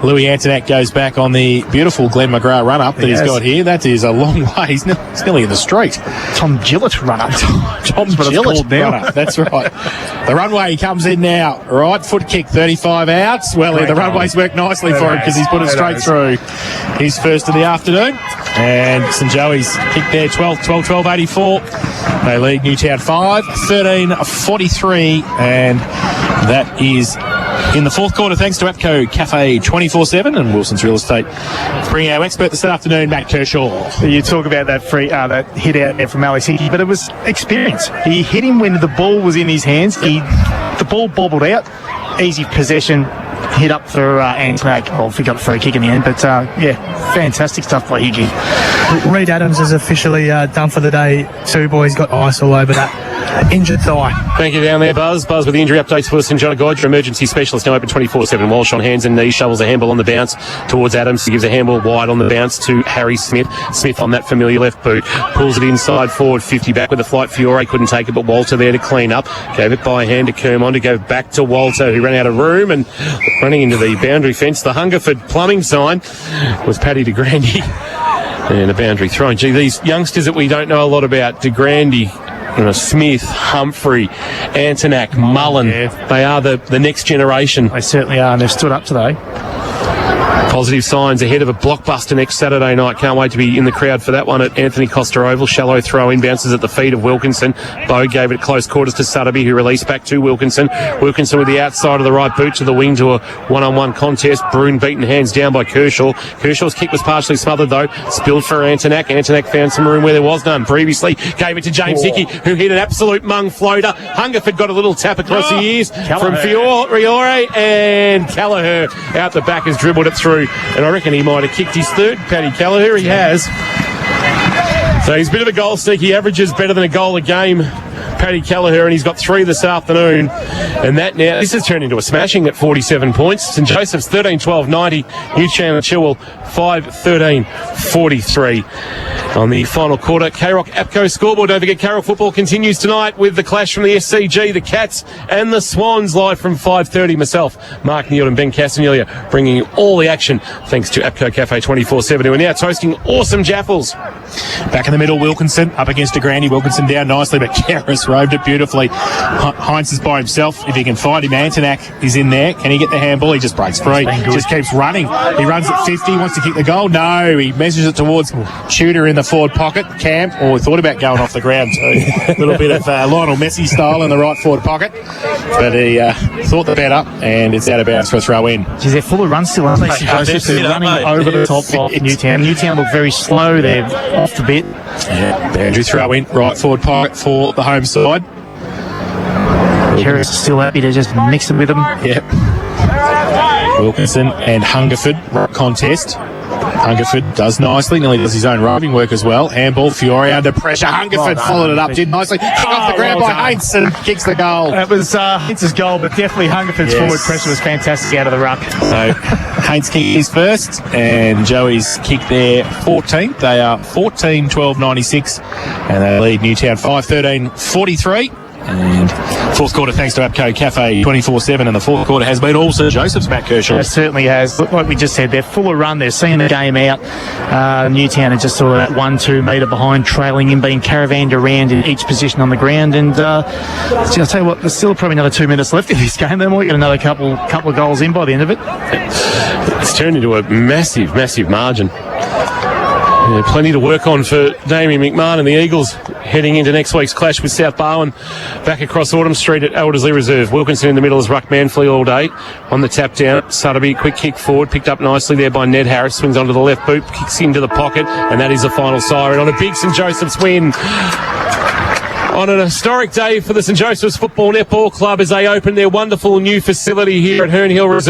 Louis Antonac goes back on the beautiful Glenn McGrath run-up that he's got here. That is a long way. He's nearly in the street. Tom Gillett run-up. Tom Gillett run-up. That's right. The runway comes in now. Right, foot kick, 35 out. Well, the runway's worked nicely for him because he's put it straight through. His first of the afternoon. And St Joey's kick there, 12-84. They lead Newtown 5-13-43. And that is in the fourth quarter, thanks to APCO Cafe 24/7 and Wilson's Real Estate. Bring our expert this afternoon, Matt Kershaw. You talk about that that hit out there from Alex Hickey, but it was experience. He hit him when the ball was in his hands. The ball bobbled out. Easy possession. Hit up for Antonac. Well, he got a free kick in the end, but fantastic stuff by Hickey. Reed Adams is officially done for the day too, boys. Got ice all over that injured thigh. Thank you down there, Buzz. Buzz with the injury updates for St John Godra. Emergency specialist now open 24/7. Walsh on hands and knees, shovels a handball on the bounce towards Adams. He gives a handball wide on the bounce to Harry Smith. Smith on that familiar left boot. Pulls it inside forward, 50 back with the flight. Fiore couldn't take it, but Walter there to clean up. Gave it by hand to Kermon to go back to Walter, who ran out of room and running into the boundary fence. The Hungerford plumbing sign was Paddy de Grande. And a boundary thrown. Gee, these youngsters that we don't know a lot about, de Grande, Smith, Humphrey, Antonac, Mullen, they are the next generation. They certainly are, and they've stood up today. Positive signs ahead of a blockbuster next Saturday night. Can't wait to be in the crowd for that one at Anthony Costa Oval. Shallow throw in, bounces at the feet of Wilkinson. Bow gave it close quarters to Sutterby, who released back to Wilkinson. Wilkinson with the outside of the right boot to the wing to a one-on-one contest. Bruin beaten hands down by Kershaw. Kershaw's kick was partially smothered though. Spilled for Antonac. Antonac found some room where there was none previously. Gave it to James Hickey, who hit an absolute mung floater. Hungerford got a little tap across the ears from Fiore, and Callagher out the back has dribbled it through. And I reckon he might have kicked his third, Paddy Callagher. He has. So he's a bit of a goal sneak. He averages better than a goal a game, Paddy Callagher, and he's got 3 this afternoon. And that now, this has turned into a smashing at 47 points. St Joseph's 13-12-90. NewtownChilwell 5-13-43. On the final quarter, K-Rock APCO scoreboard. Don't forget, K-Rock football continues tonight with the clash from the SCG, the Cats and the Swans, live from 5:30. Myself, Mark Neal and Ben Castagnelia bringing you all the action thanks to APCO Cafe 24/7, who are now toasting awesome jaffles. Back in the middle, Wilkinson up against de Grande. Wilkinson down nicely, but Karras roved it beautifully. Heinz is by himself. If he can find him, Antonac is in there. Can he get the handball? He just breaks free. Just keeps running. He runs at 50, wants to kick the goal. No, he measures it towards Tudor in the forward pocket. Camp, he thought about going off the ground too. A little bit of Lionel Messi style in the right forward pocket. But he thought the better, and it's out of bounds for a throw in. Geez, they're full of runs still, aren't they? They're running over the top of Newtown. Newtown look very slow. They're off the bit. Yeah, boundary throw in, right forward pocket for the home side. Kerris is still happy to just mix it with them. Yep. Wilkinson and Hungerford contest. Hungerford does nicely, nearly does his own roving work as well. Handball, Fiore under pressure. Hungerford followed it up, did nicely. Kick off the ground by Heinz and kicks the goal. That was Heinz's goal, but definitely Hungerford's forward pressure was fantastic out of the ruck. So Heinz kick is first, and Joey's kick there 14th. They are 14-12-96, and they lead Newtown 5-13-43. And fourth quarter, thanks to APCO Cafe 24/7, and the fourth quarter has been also Joseph's, Matt Kershaw. It certainly has. Like we just said, they're full of run. They're seeing the game out. Newtown are just sort of that 1-2 metre behind, trailing in, being caravanned around in each position on the ground. And I'll tell you what, there's still probably another 2 minutes left in this game. They might get another couple of goals in by the end of it. It's turned into a massive, massive margin. Yeah, plenty to work on for Damien McMahon and the Eagles heading into next week's clash with South Barwon back across Autumn Street at Eldersley Reserve. Wilkinson in the middle is Ruck Manfley all day on the tap down. Sutterby, quick kick forward, picked up nicely there by Ned Harris, swings onto the left boot, kicks into the pocket, and that is the final siren on a big St Joseph's win. On an historic day for the St Joseph's Football Netball Club as they open their wonderful new facility here at Herne Hill Reserve.